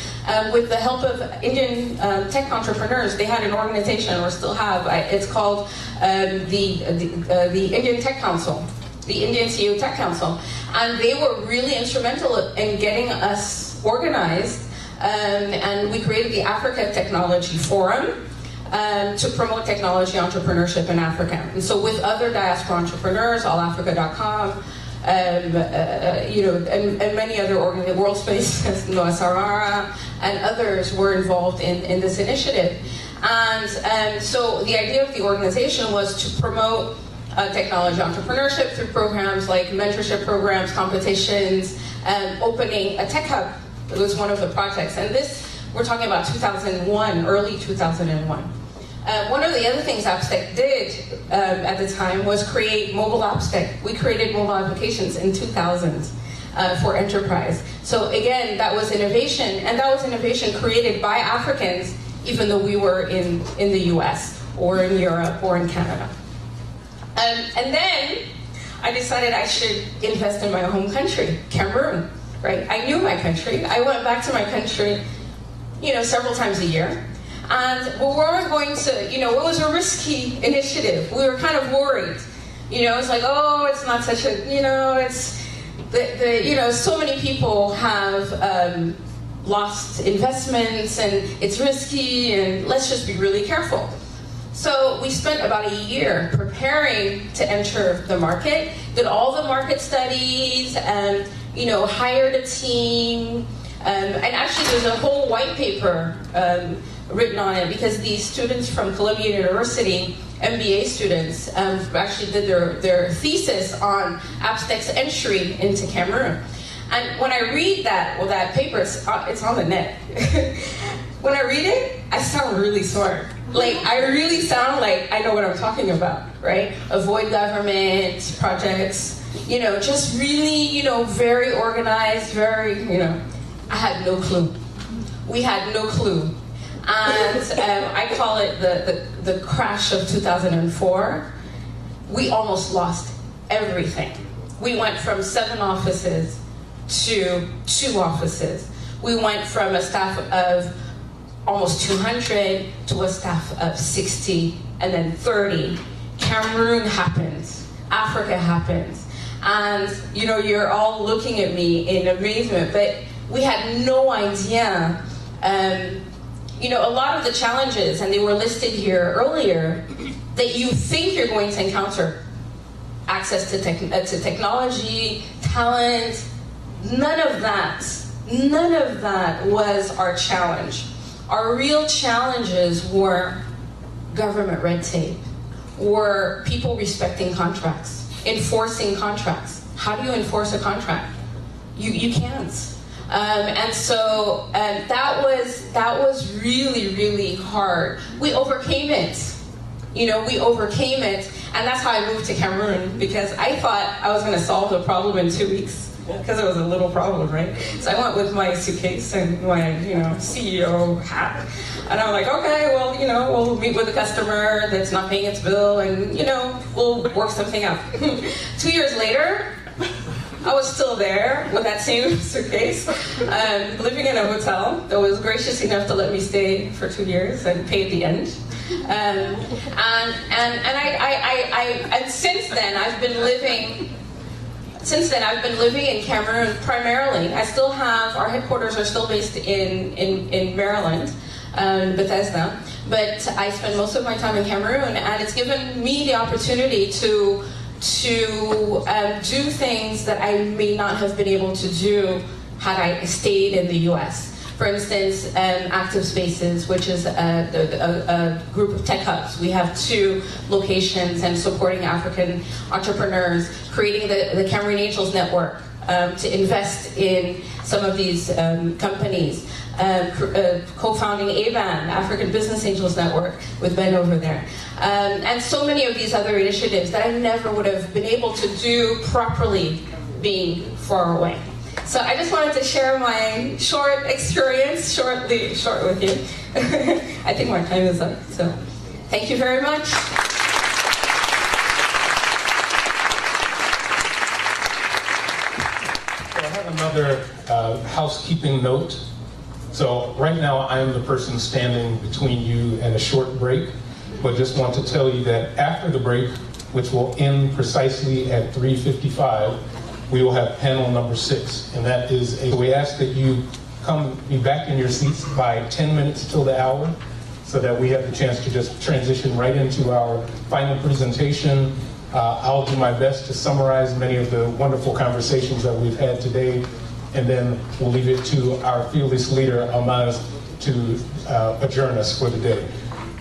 With the help of Indian tech entrepreneurs, they had an organization, or still have. It's called the Indian Tech Council, the Indian CEO Tech Council, and they were really instrumental in getting us organized. And we created the Africa Technology Forum to promote technology entrepreneurship in Africa. And so, with other diaspora entrepreneurs, allafrica.com. You know, and many other organizations, World Space, Noah Sarara, and others were involved in this initiative. And so the idea of the organization was to promote technology entrepreneurship through programs like mentorship programs, competitions, and opening a tech hub. It was one of the projects. And this, we're talking about 2001, early 2001. One of the other things AppStec did at the time was create mobile AppStec. We created mobile applications in 2000 for enterprise. So again, that was innovation, and that was innovation created by Africans, even though we were in the US or in Europe or in Canada. And then I decided I should invest in my home country, Cameroon, right? I knew my country. I went back to my country, you know, several times a year. And we weren't going to, you know, it was a risky initiative. We were kind of worried. You know, it's like, oh, it's not such a, you know, it's, you know, so many people have lost investments and it's risky and let's just be really careful. So we spent about a year preparing to enter the market, did all the market studies, and, you know, hired a team. And actually there's a whole white paper written on it because these students from Columbia University, MBA students, actually did their thesis on AppStec's entry into Cameroon. And when I read that, well, that paper, it's on the net. When I read it, I sound really smart. Like, I really sound like I know what I'm talking about, right? Avoid government projects, you know, just really, you know, very organized, very, you know, I had no clue. We had no clue. And I call it the crash of 2004. We almost lost everything. We went from 7 offices to 2 offices. We went from a staff of almost 200 to a staff of 60 and then 30. Cameroon happens. Africa happens. And, you know, you're all looking at me in amazement, but we had no idea. You know, a lot of the challenges, and they were listed here earlier, that you think you're going to encounter, access to technology, talent, none of that was our challenge. Our real challenges were government red tape, were people respecting contracts, enforcing contracts. How do you enforce a contract? You can't. And so that was really, really hard. We overcame it. You know, we overcame it, and that's how I moved to Cameroon, because I thought I was going to solve the problem in 2 weeks, because it was a little problem, right? So I went with my suitcase and my, you know, CEO hat, and I'm like, okay, well, you know, we'll meet with a customer that's not paying its bill, and, you know, we'll work something out. 2 years later, I was still there with that same suitcase, living in a hotel that was gracious enough to let me stay for 2 years and pay at the end. And since then I've been living in Cameroon primarily. I still have, our headquarters are still based in Maryland, Bethesda, but I spend most of my time in Cameroon, and it's given me the opportunity to do things that I may not have been able to do had I stayed in the US. For instance, Active Spaces, which is a group of tech hubs. We have 2 locations and supporting African entrepreneurs, creating the Cameroon Angels Network to invest in some of these companies, co-founding ABAN, African Business Angels Network, with Ben over there. And so many of these other initiatives that I never would have been able to do properly being far away. So I just wanted to share my short experience, short with you. I think my time is up, so thank you very much. So I have another housekeeping note. So right now I am the person standing between you and a short break, but just want to tell you that after the break, which will end precisely at 3:55, we will have panel number 6, and that is we ask that you be back in your seats by 10 minutes till the hour, so that we have the chance to just transition right into our final presentation. I'll do my best to summarize many of the wonderful conversations that we've had today, and then we'll leave it to our fearless leader, Almaz, to adjourn us for the day.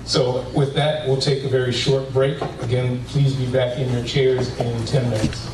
So with that, we'll take a very short break. Again, please be back in your chairs in 10 minutes.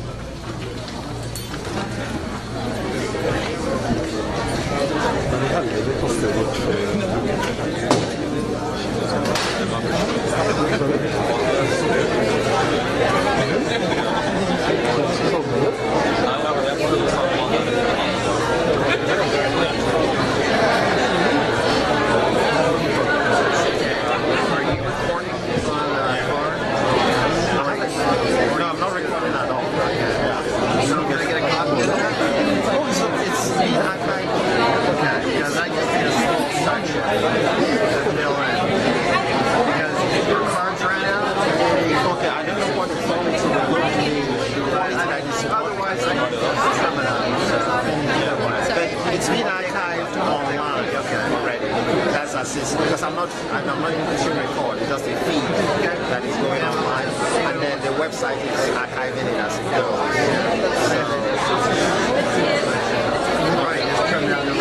Because I'm not pushing record, it's just a feed that is going online, and then the website is archiving it as it goes. So, right, let's turn down the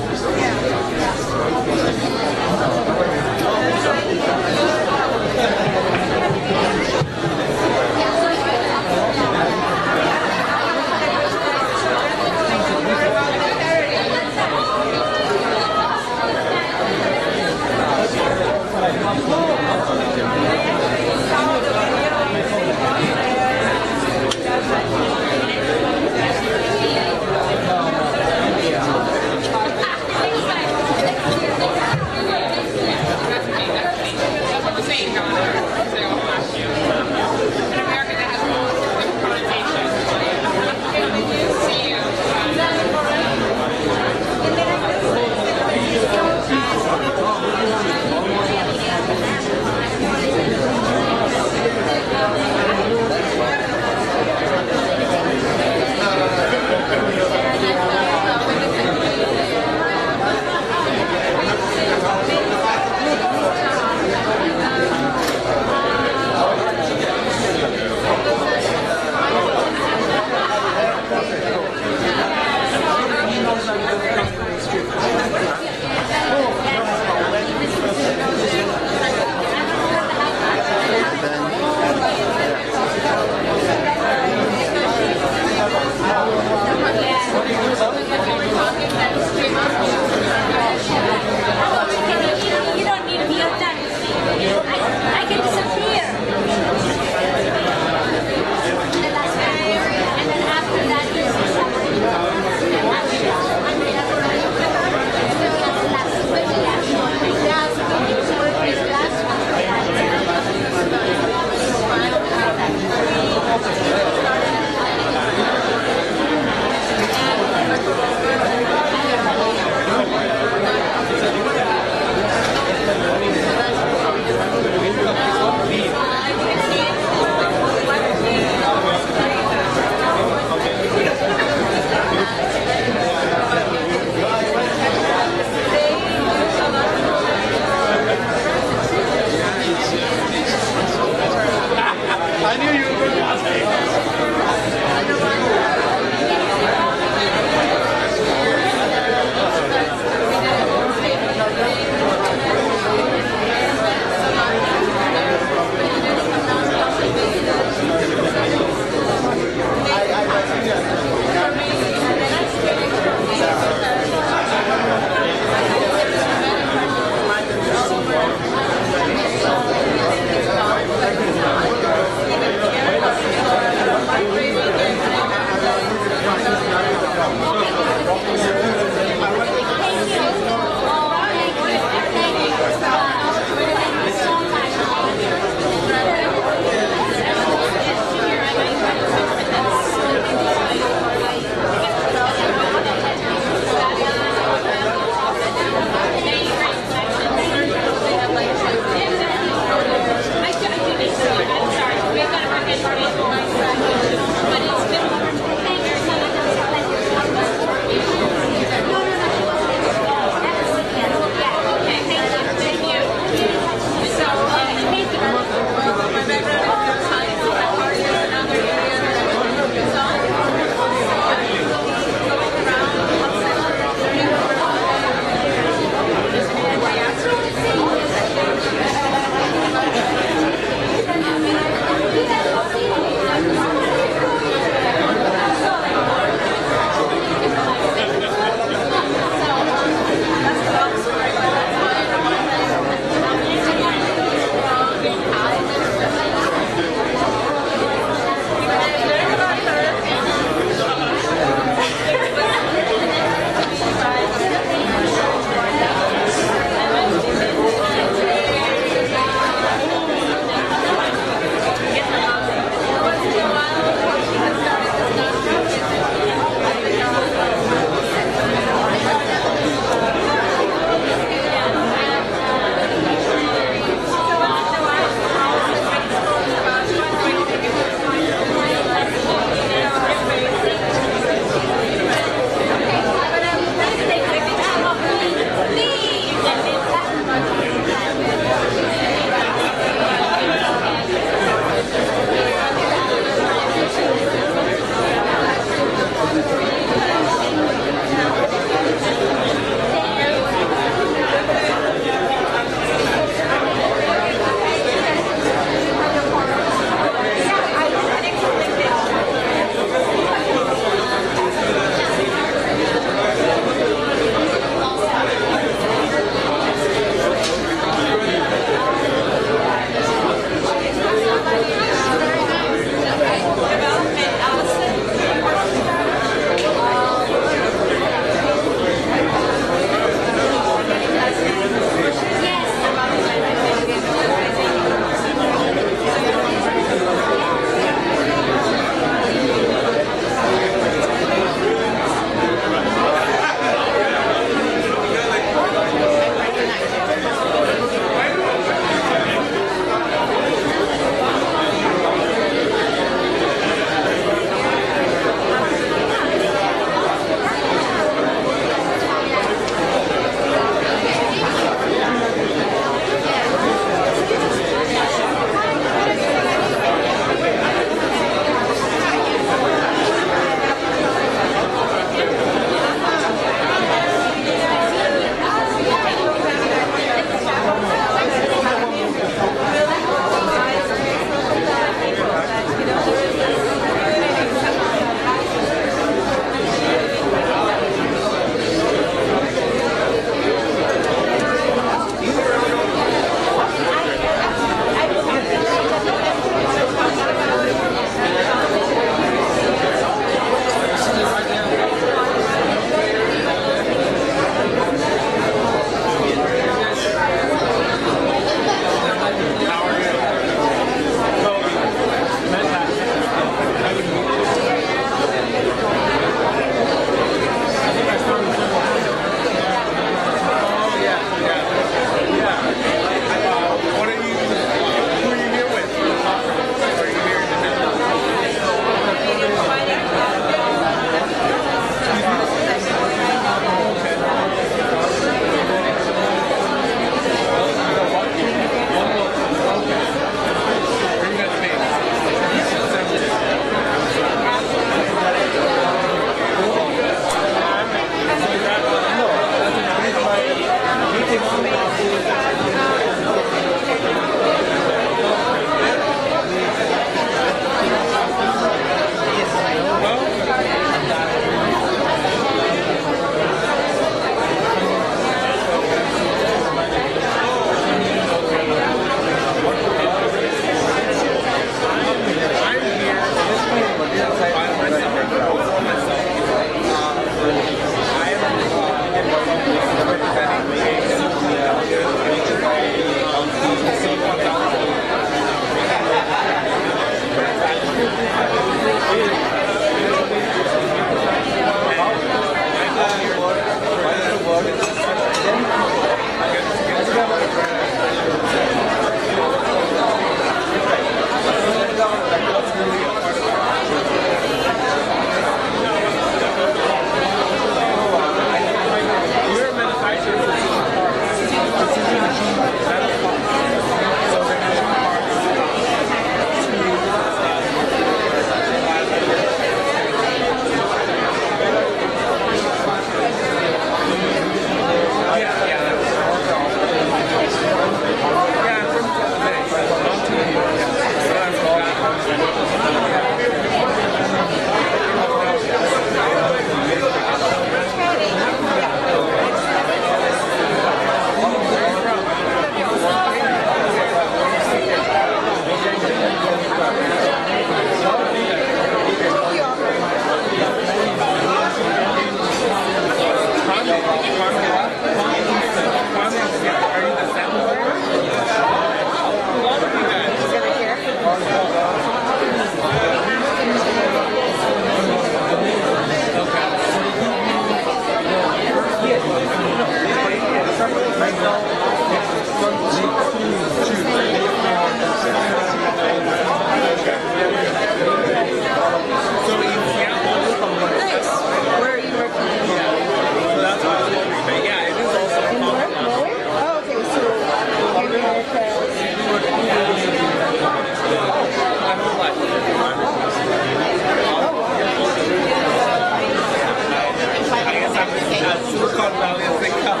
Silicon Valley as they come.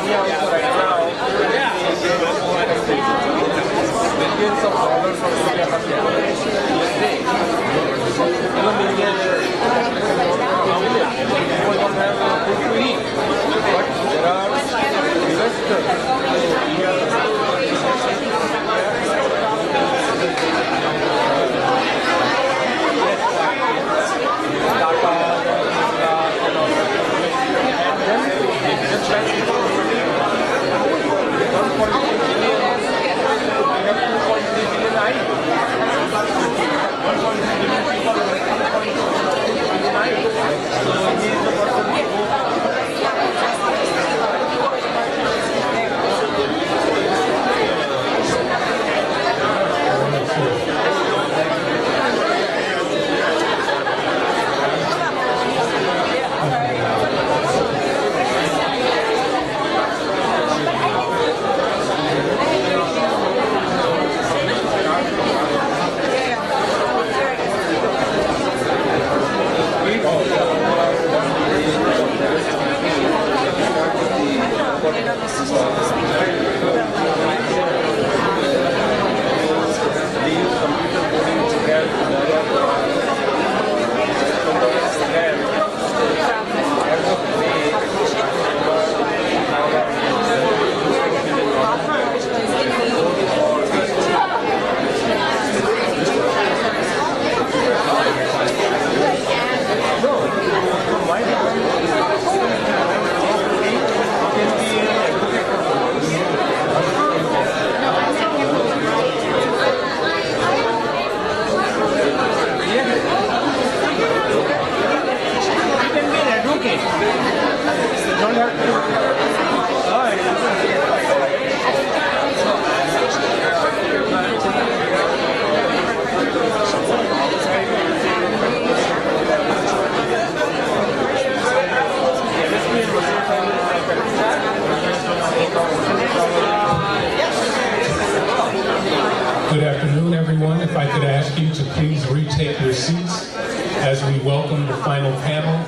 Yeah, right now. Yeah. Millions of dollars from India per day. People don't have food to eat. But there are investors. Good afternoon, everyone. If I could ask you to please retake your seats as we welcome the final panel.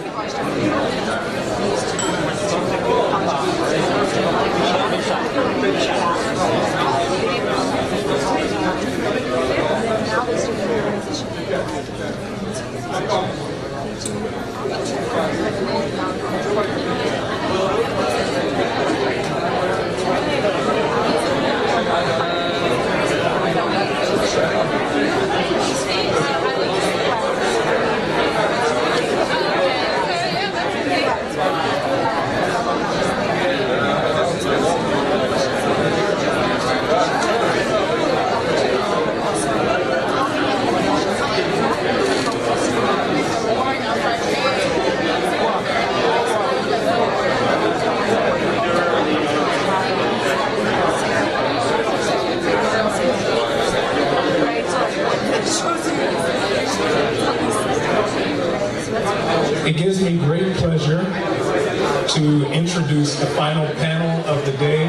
It gives me great pleasure to introduce the final panel of the day.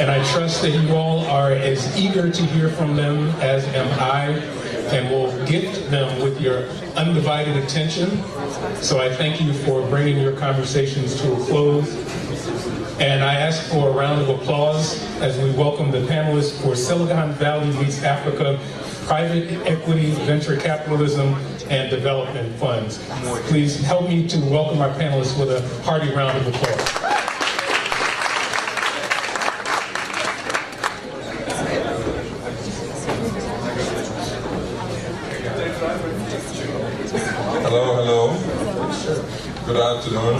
And I trust that you all are as eager to hear from them as am I, and will gift them with your undivided attention. So I thank you for bringing your conversations to a close. And I ask for a round of applause as we welcome the panelists for Silicon Valley Meets Africa Private Equity, Venture Capitalism, and Development Funds. Please help me to welcome our panelists with a hearty round of applause. Hello. Good afternoon.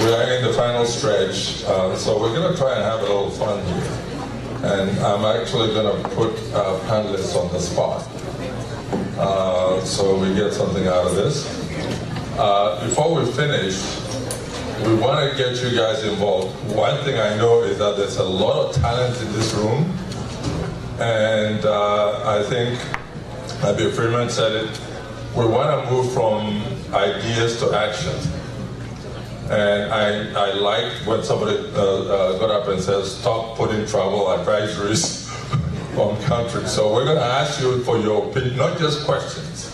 We are in the final stretch, so we're going to try and have a little fun here. And I'm actually going to put panelists on the spot, so we get something out of this. Before we finish, we want to get you guys involved. One thing I know is that there's a lot of talent in this room, and I think Abby Freeman said it. We want to move from ideas to action. And I liked when somebody got up and says, stop putting travel advisories on countries. So we're going to ask you for your opinion, not just questions,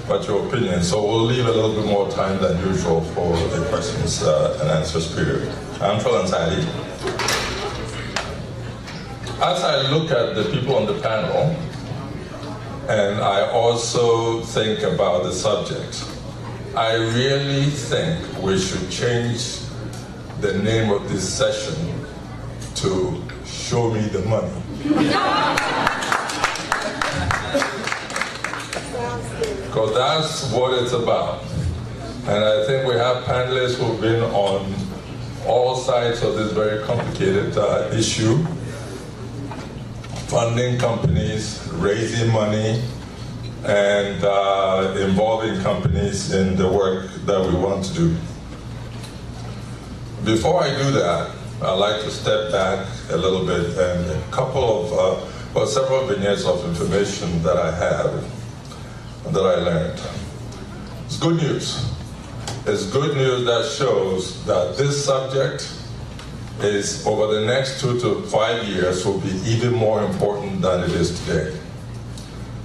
but your opinion. So we'll leave a little bit more time than usual for the questions and answers period. I'm Sally. As I look at the people on the panel, and I also think about the subject, I really think we should change the name of this session to Show Me the Money. Because that's what it's about. And I think we have panelists who've been on all sides of this very complicated issue. Funding companies, raising money, and involving companies in the work that we want to do. Before I do that, I'd like to step back a little bit and a couple of, several vignettes of information that I have, that I learned. It's good news. It's good news that shows that this subject is, over the next 2 to 5 years, will be even more important than it is today.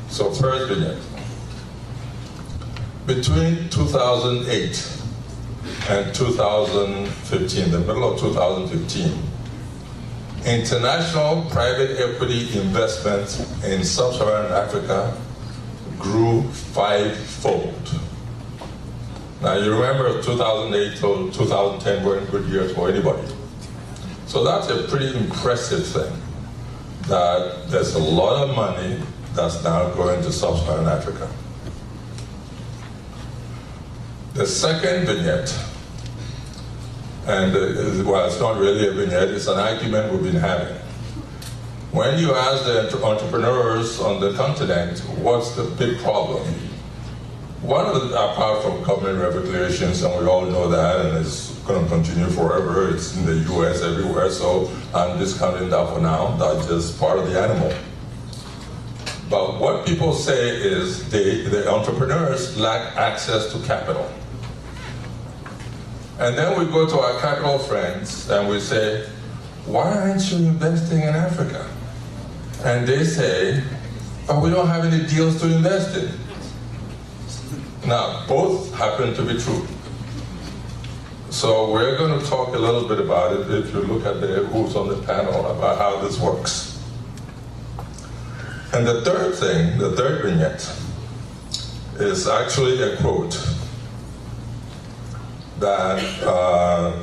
So first vignette. Between 2008 and 2015, the middle of 2015, international private equity investments in sub-Saharan Africa grew 5-fold. Now you remember 2008 to 2010 weren't good years for anybody. So that's a pretty impressive thing, that there's a lot of money that's now going to sub-Saharan Africa. The second vignette, and well, it's not really a vignette, it's an argument we've been having. When you ask the entrepreneurs on the continent, what's the big problem? One of the, apart from government regulations, and we all know that, and it's going to continue forever, it's in the US everywhere, so I'm discounting that for now, that's just part of the animal. But what people say is the entrepreneurs lack access to capital. And then we go to our capital friends and we say, why aren't you investing in Africa? And they say, but we don't have any deals to invest in. Now, both happen to be true. So we're going to talk a little bit about it, if you look at who's on the panel, about how this works. And the third thing, the third vignette, is actually a quote that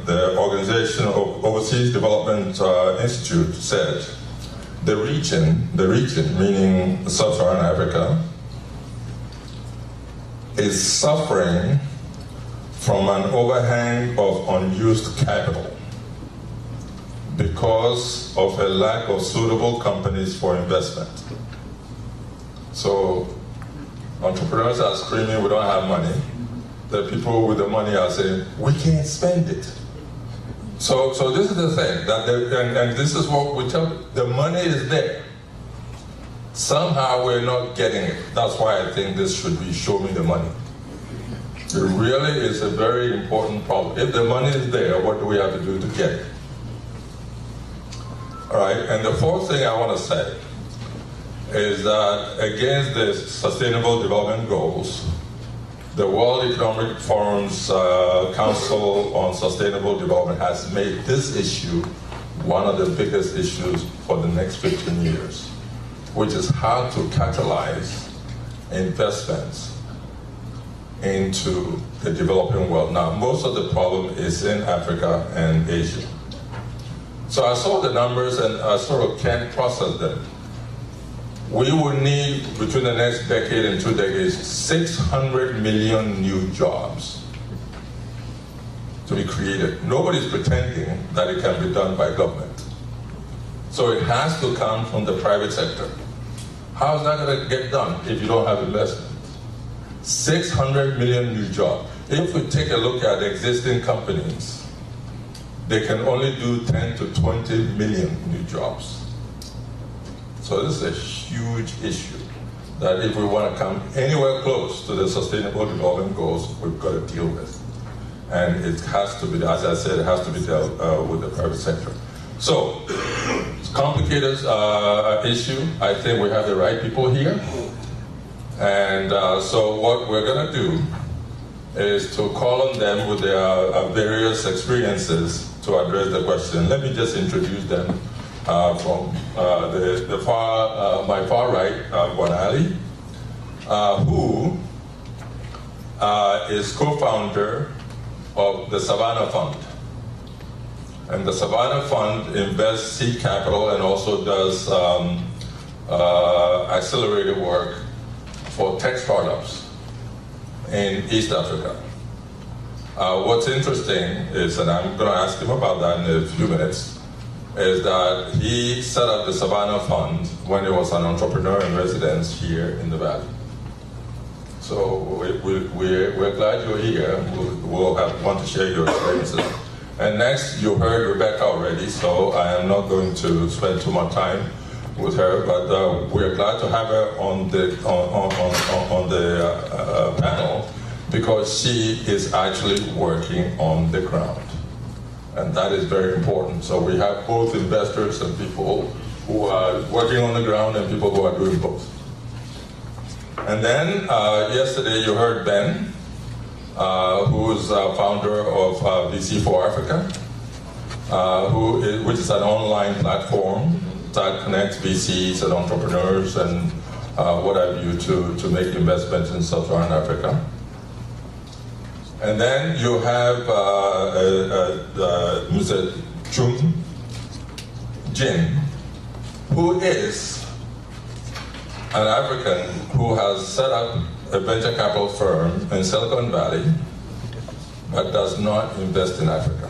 the organization of Overseas Development Institute said. The region, meaning Sub-Saharan Africa, is suffering from an overhang of unused capital because of a lack of suitable companies for investment. So entrepreneurs are screaming, we don't have money. The people with the money are saying, we can't spend it. So this is the thing, that and this is what we tell, the money is there. Somehow we're not getting it. That's why I think this should be Show Me the Money. It really is a very important problem. If the money is there, what do we have to do to get it? All right, and the fourth thing I want to say is that against the Sustainable Development Goals, the World Economic Forum's Council on Sustainable Development has made this issue one of the biggest issues for the next 15 years, which is how to catalyze investments into the developing world. Now, most of the problem is in Africa and Asia. So I saw the numbers and I sort of can't process them. We will need, between the next decade and 2 decades, 600 million new jobs to be created. Nobody's pretending that it can be done by government. So it has to come from the private sector. How is that going to get done if you don't have investment? 600 million new jobs. If we take a look at existing companies, they can only do 10 to 20 million new jobs. So this is a huge issue that if we want to come anywhere close to the Sustainable Development Goals, we've got to deal with. And it has to be, as I said, it has to be dealt with the private sector. So, it's a complicated issue. I think we have the right people here. And so what we're going to do is to call on them with their various experiences to address the question. Let me just introduce them from my far right, Gwanali, who is co-founder of the Savannah Fund. And the Savannah Fund invests seed capital and also does accelerated work for tech startups in East Africa. What's interesting is, and I'm going to ask him about that in a few minutes, is that he set up the Savannah Fund when he was an entrepreneur in residence here in the Valley. So we're glad you're here. We'll want to share your experiences. And next, you heard Rebecca already, so I am not going to spend too much time with her, but we're glad to have her on the panel because she is actually working on the ground. And that is very important. So we have both investors and people who are working on the ground and people who are doing both. And then yesterday you heard Ben, who is founder of VC for Africa, which is an online platform that connects VCs and entrepreneurs and what have you to make investments in Sub-Saharan Africa. And then you have Mr. Jin, who is an African who has set up a venture capital firm in Silicon Valley, but does not invest in Africa.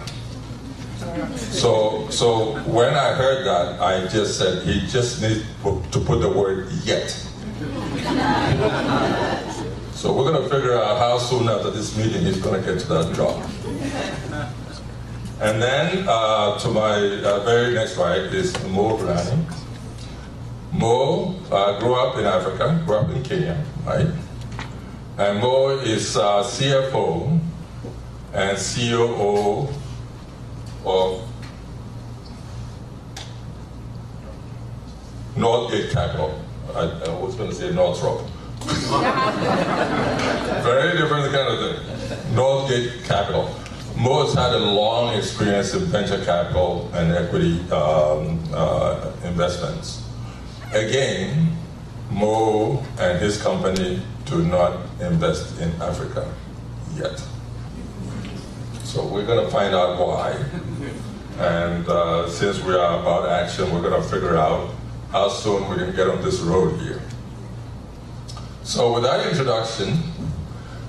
So when I heard that, I just said he just needs to put the word "yet." So we're going to figure out how soon after this meeting he's going to get to that job. And then to my very next right is Mo Brani. Mo grew up in Africa, grew up in Kenya, right? And Mo is CFO and COO of Northgate Capital. I was going to say Northrop. Very different kind of thing. Northgate Capital. Mo has had a long experience in venture capital and equity investments. Again, Mo and his company do not invest in Africa yet. So we're going to find out why. And since we are about action, we're going to figure out how soon we can get on this road here. So with that introduction,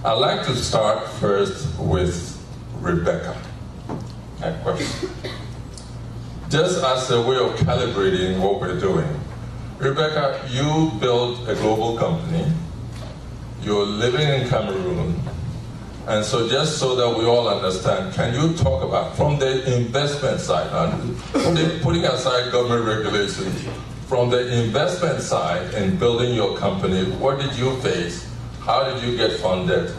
I'd like to start first with Rebecca. That question. Just as a way of calibrating what we're doing, Rebecca, you built a global company. You're living in Cameroon. And so just so that we all understand, can you talk about, from the investment side, putting aside government regulations, from the investment side in building your company, what did you face? How did you get funded?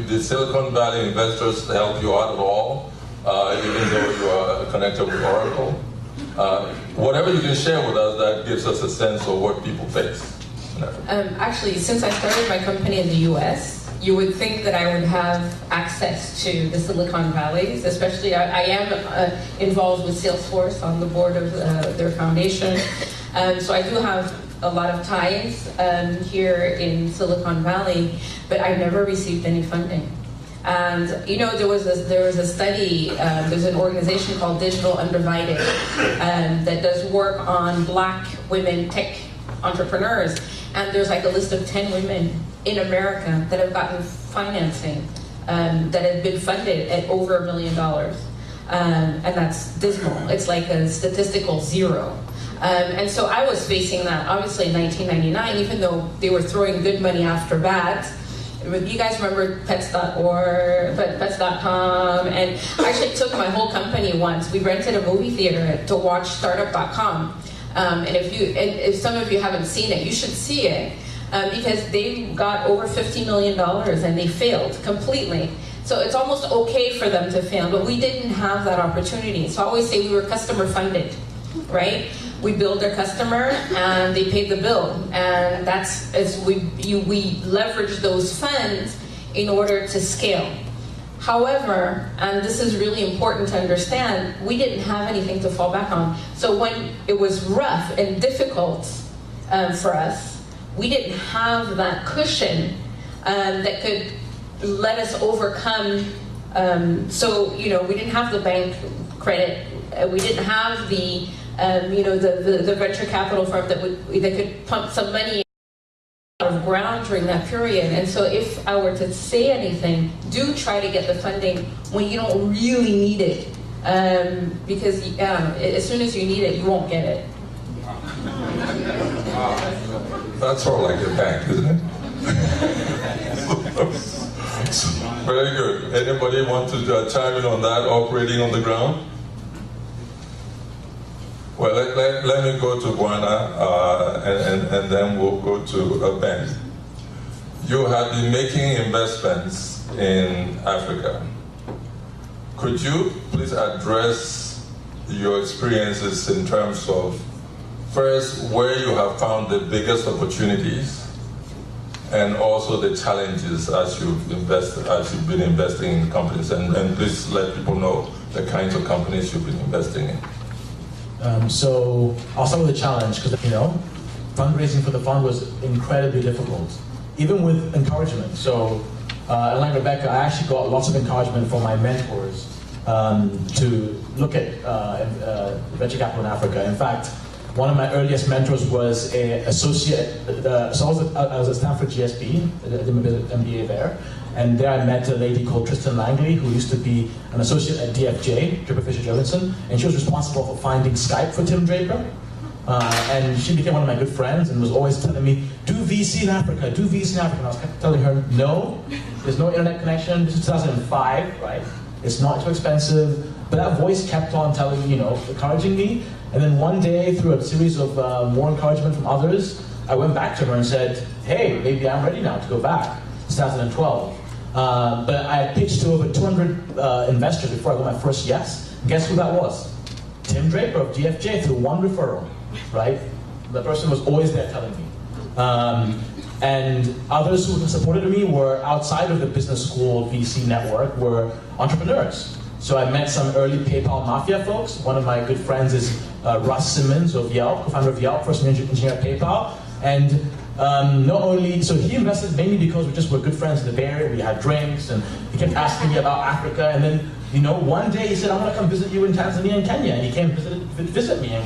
Did Silicon Valley investors help you out at all, even though you are connected with Oracle? Whatever you can share with us that gives us a sense of what people face. Actually, since I started my company in the US, you would think that I would have access to the Silicon Valleys, especially I am involved with Salesforce on the board of their foundation. So I do have a lot of ties here in Silicon Valley, but I never received any funding. And you know, there was a study, there's an organization called Digital Undivided that does work on Black women tech entrepreneurs. And there's like a list of 10 women in America that have gotten financing that have been funded at over $1 million. And that's dismal. It's like a statistical zero. And so I was facing that, obviously, in 1999, even though they were throwing good money after bad. You guys remember pets.org, pets.com, and I actually took my whole company once. We rented a movie theater to watch startup.com. And if some of you haven't seen it, you should see it, because they got over $50 million and they failed completely. So it's almost okay for them to fail, but we didn't have that opportunity. So I always say we were customer funded. right? We billed their customer and they paid the bill, and that's as we leverage those funds in order to scale. However, and this is really important to understand, we didn't have anything to fall back on. So when it was rough and difficult for us, we didn't have that cushion that could let us overcome. So we didn't have the bank credit, we didn't have the the venture capital firm that could pump some money out of ground during that period. And so if I were to say anything, do try to get the funding when you don't really need it, because as soon as you need it, you won't get it. That's sort of like a bank, isn't it? Very good. Anybody want to chime in on that, operating on the ground? Well, let me go to Buana, and then we'll go to Ben. You have been making investments in Africa. Could you please address your experiences in terms of, first, where you have found the biggest opportunities, and also the challenges as you've been investing in companies, and please let people know the kinds of companies you've been investing in. So I'll start with the challenge, because fundraising for the fund was incredibly difficult, even with encouragement. So like Rebecca, I actually got lots of encouragement from my mentors to look at venture capital in Africa. In fact, one of my earliest mentors was an associate. So I was at Stanford GSB, I did my MBA there. And there I met a lady called Tristan Langley, who used to be an associate at DFJ, Draper Fisher Johnson, and she was responsible for finding Skype for Tim Draper. And she became one of my good friends and was always telling me, do VC in Africa, do VC in Africa. And I was kept telling her, no, there's no internet connection. This is 2005, right? It's not too expensive. But that voice kept on telling me, encouraging me. And then one day, through a series of more encouragement from others, I went back to her and said, hey, maybe I'm ready now to go back. 2012. But I had pitched to over 200 investors before I got my first yes. Guess who that was? Tim Draper of DFJ, through one referral, right? The person was always there telling me. And others who supported me were outside of the business school VC network, were entrepreneurs. So I met some early PayPal Mafia folks. One of my good friends is Russ Simmons of Yelp, co-founder of Yelp, first engineer at PayPal. And not only, so he invested mainly because we just were good friends in the Bay Area, we had drinks, and he kept asking me about Africa, and then, one day he said, I want to come visit you in Tanzania and Kenya, and he came visit me,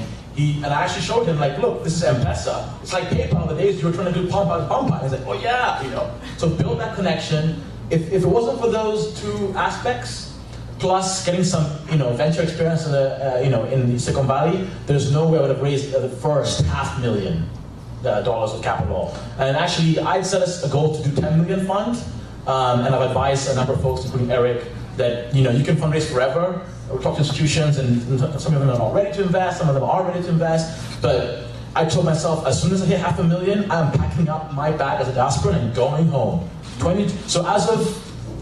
and I actually showed him, like, look, this is M-Pesa, it's like PayPal, the days you were trying to do pump out, and he's like, oh yeah, So build that connection. If it wasn't for those two aspects, plus getting some, venture experience in Silicon Valley, there's no way I would have raised the first $500,000 of capital. And actually, I'd set us a goal to do 10 million fund, and I've advised a number of folks, including Eric, that you can fundraise forever. We talk to institutions, and some of them are not ready to invest, some of them are ready to invest. But I told myself, as soon as I hit $500,000, I'm packing up my bag as a diaspora and going home. So as of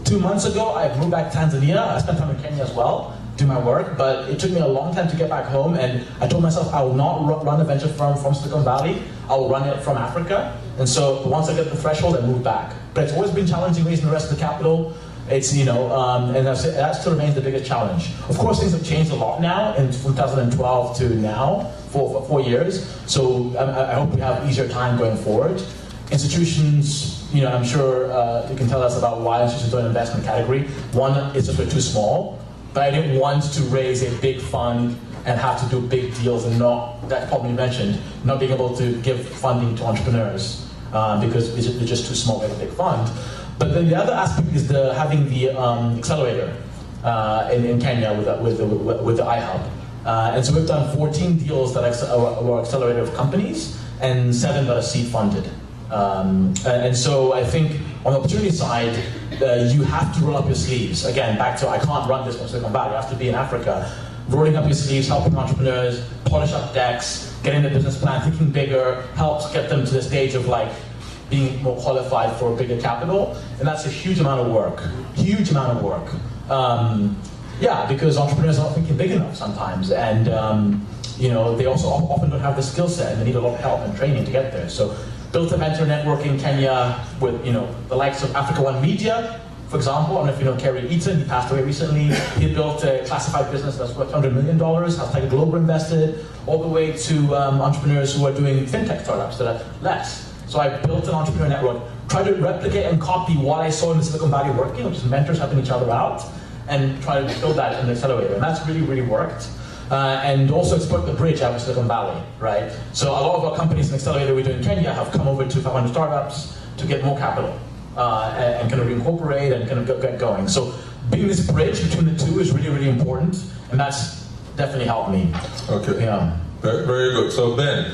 2 months ago, I moved back to Tanzania. I spent time in Kenya as well, do my work, but it took me a long time to get back home, and I told myself I will not run a venture firm from Silicon Valley, I will run it from Africa. And so once I get the threshold, I move back. But it's always been challenging raising the rest of the capital. It's, and that still remains the biggest challenge. Of course, things have changed a lot now, from 2012 to now, for 4 years. So I hope we have easier time going forward. Institutions, I'm sure you can tell us about why institutions don't invest in the category. One, it's just we're too small. But I didn't want to raise a big fund and have to do big deals and that probably mentioned, not being able to give funding to entrepreneurs because we're just too small to have a big fund. But then the other aspect is having the accelerator in Kenya with the iHub. And so we've done 14 deals that were accelerator of companies and 7 that are seed funded. And so I think on the opportunity side, you have to roll up your sleeves. Again, back to I can't run this from Silicon Valley. I have to be in Africa. Rolling up your sleeves, helping entrepreneurs, polish up decks, getting the business plan, thinking bigger, helps get them to the stage of being more qualified for bigger capital. And that's a huge amount of work. Huge amount of work. Because entrepreneurs aren't thinking big enough sometimes. And they also often don't have the skill set and they need a lot of help and training to get there. So built a venture network in Kenya with the likes of Africa One Media, for example. I don't know if you know Kerry Eaton, he passed away recently. He built a classified business that's worth $100 million, has Tiger Global invested, all the way to entrepreneurs who are doing fintech startups that are less. So I built an entrepreneur network, tried to replicate and copy what I saw in the Silicon Valley working, which is mentors helping each other out, and try to build that in the accelerator. And that's really, really worked. And also exploit the bridge out of Silicon Valley, right? So a lot of our companies in the accelerator we do in Kenya have come over to 500 startups to get more capital and kind of reincorporate and kind of get going. So being this bridge between the two is really, really important, and that's definitely helped me. Okay. Yeah. Very, very good. So Ben,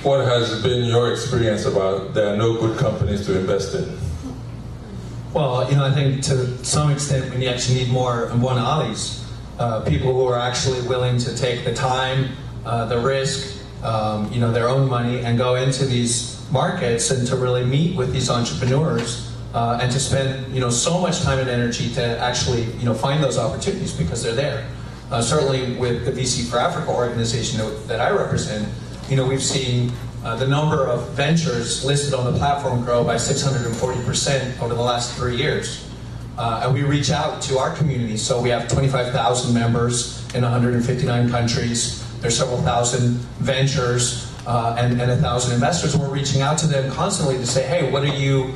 what has been your experience about there are no good companies to invest in? Well, I think to some extent we actually need more Mbwana-Alis. People who are actually willing to take the time, the risk, their own money, and go into these markets and to really meet with these entrepreneurs and to spend so much time and energy to actually find those opportunities because they're there. Certainly with the VC for Africa organization that I represent, we've seen the number of ventures listed on the platform grow by 640% over the last 3 years. And we reach out to our community. So we have 25,000 members in 159 countries. There's several thousand ventures and 1,000 investors. We're reaching out to them constantly to say, hey, what are you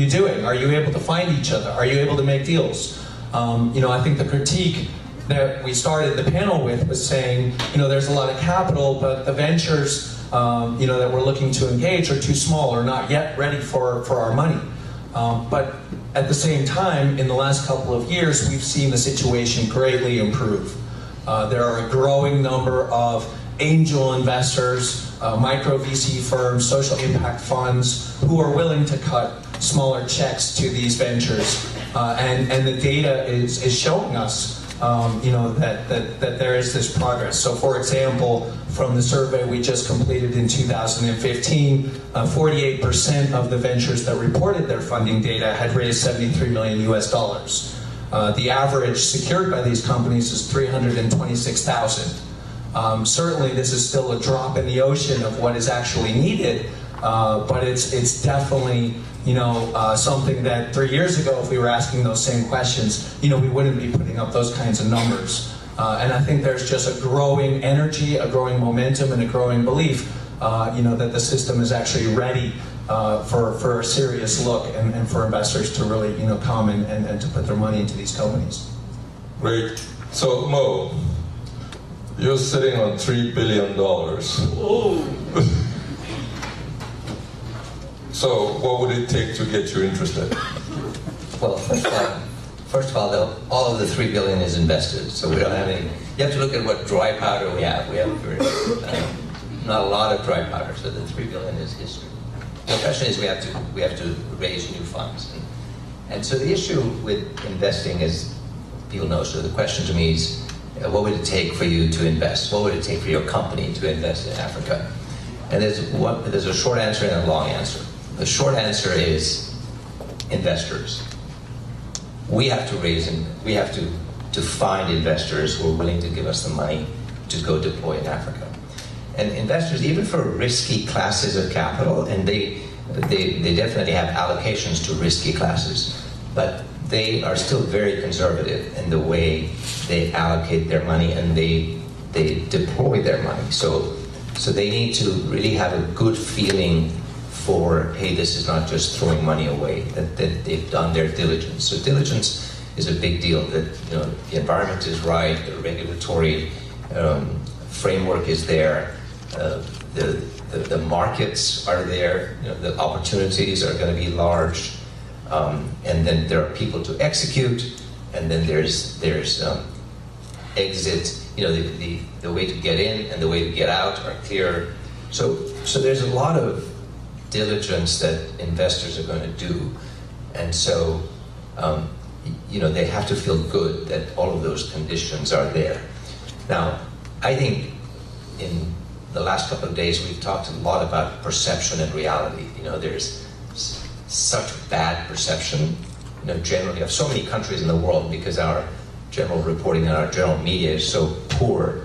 doing? Are you able to find each other? Are you able to make deals? I think the critique that we started the panel with was saying, there's a lot of capital, but the ventures that we're looking to engage are too small or not yet ready for our money. But at the same time, in the last couple of years, we've seen the situation greatly improve. There are a growing number of angel investors, micro VC firms, social impact funds who are willing to cut smaller checks to these ventures. And the data is showing us that there is this progress. So for example, from the survey we just completed in 2015, 48% of the ventures that reported their funding data had raised $73 million US. The average secured by these companies is $326,000. Certainly this is still a drop in the ocean of what is actually needed, but it's definitely something that 3 years ago, if we were asking those same questions, we wouldn't be putting up those kinds of numbers. And I think there's just a growing energy, a growing momentum, and a growing belief, that the system is actually ready for a serious look and for investors to really, come and to put their money into these companies. Great. So Mo, you're sitting on $3 billion. So what would it take to get you interested? Well, first of all of the $3 billion is invested, so we don't have any. You have to look at what dry powder we have. We have not a lot of dry powder, so the $3 billion is history. The question is we have to raise new funds, and so the issue with investing is people know. So the question to me is, what would it take for you to invest? What would it take for your company to invest in Africa? And there's a short answer and a long answer. The short answer is investors. We have to we have to find investors who are willing to give us the money to go deploy in Africa. And investors, even for risky classes of capital, and they definitely have allocations to risky classes, but they are still very conservative in the way they allocate their money and they deploy their money. So they need to really have a good feeling for, hey, this is not just throwing money away, that they've done their diligence. So diligence is a big deal, that the environment is right, the regulatory framework is there, the markets are there, the opportunities are going to be large, and then there are people to execute, and then there's exit, the way to get in and the way to get out are clear. So there's a lot of diligence that investors are going to do, and so they have to feel good that all of those conditions are there. Now, I think in the last couple of days we've talked a lot about perception and reality. There's such bad perception, generally of so many countries in the world because our general reporting and our general media is so poor.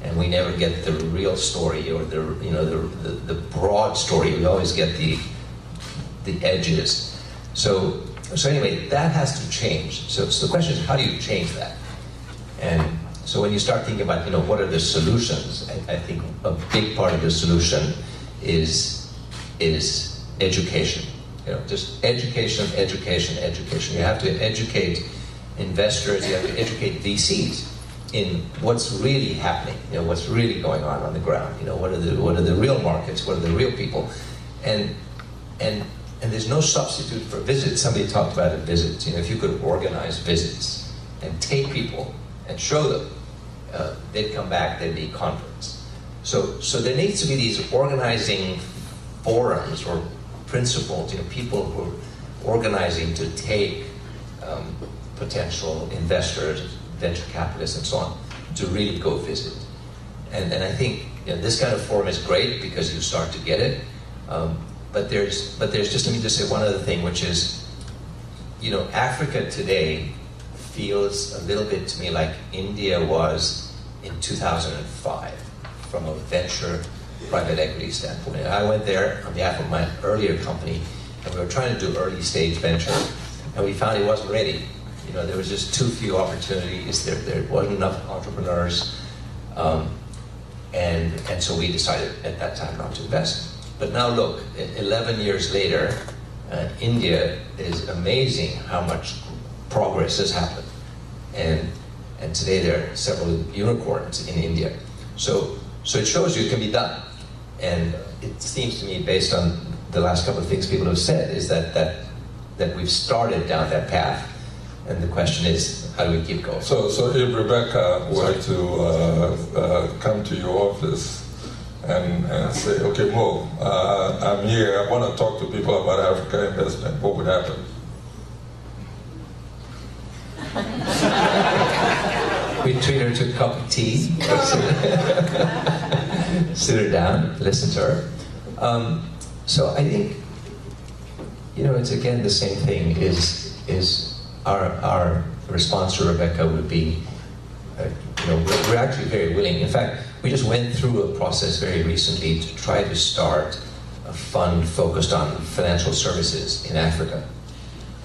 and we never get the real story or the broad story. We always get the edges. So anyway, that has to change. So the question is, how do you change that? And so when you start thinking about, what are the solutions, I think a big part of the solution is education. Just education. You have to educate investors, you have to educate VCs in what's really happening, what's really going on the ground. What are the real markets, what are the real people, and there's no substitute for visits. Somebody talked about visits. If you could organize visits and take people and show them, they'd come back, there'd be conference. So there needs to be these organizing forums or principles, people who are organizing to take potential investors, venture capitalists, and so on, to really go visit. And I think this kind of forum is great because you start to get it. But there's just, let me just say one other thing, which is, Africa today feels a little bit to me like India was in 2005 from a venture private equity standpoint. I went there on behalf of my earlier company, and we were trying to do early stage venture, and we found it wasn't ready. There was just too few opportunities. There wasn't enough entrepreneurs, and so we decided at that time not to invest. But now look, 11 years later, India is amazing how much progress has happened, and today there are several unicorns in India. So it shows you it can be done. And it seems to me, based on the last couple of things people have said, is that we've started down that path. And the question is, how do we keep going? So if Rebecca were to come to your office and say, okay, Mo, I'm here, I want to talk to people about Africa investment, what would happen? We treat her to a cup of tea, sit her down, listen to her. So I think, it's again the same thing, is our response to Rebecca would be, we're actually very willing. In fact, we just went through a process very recently to try to start a fund focused on financial services in Africa.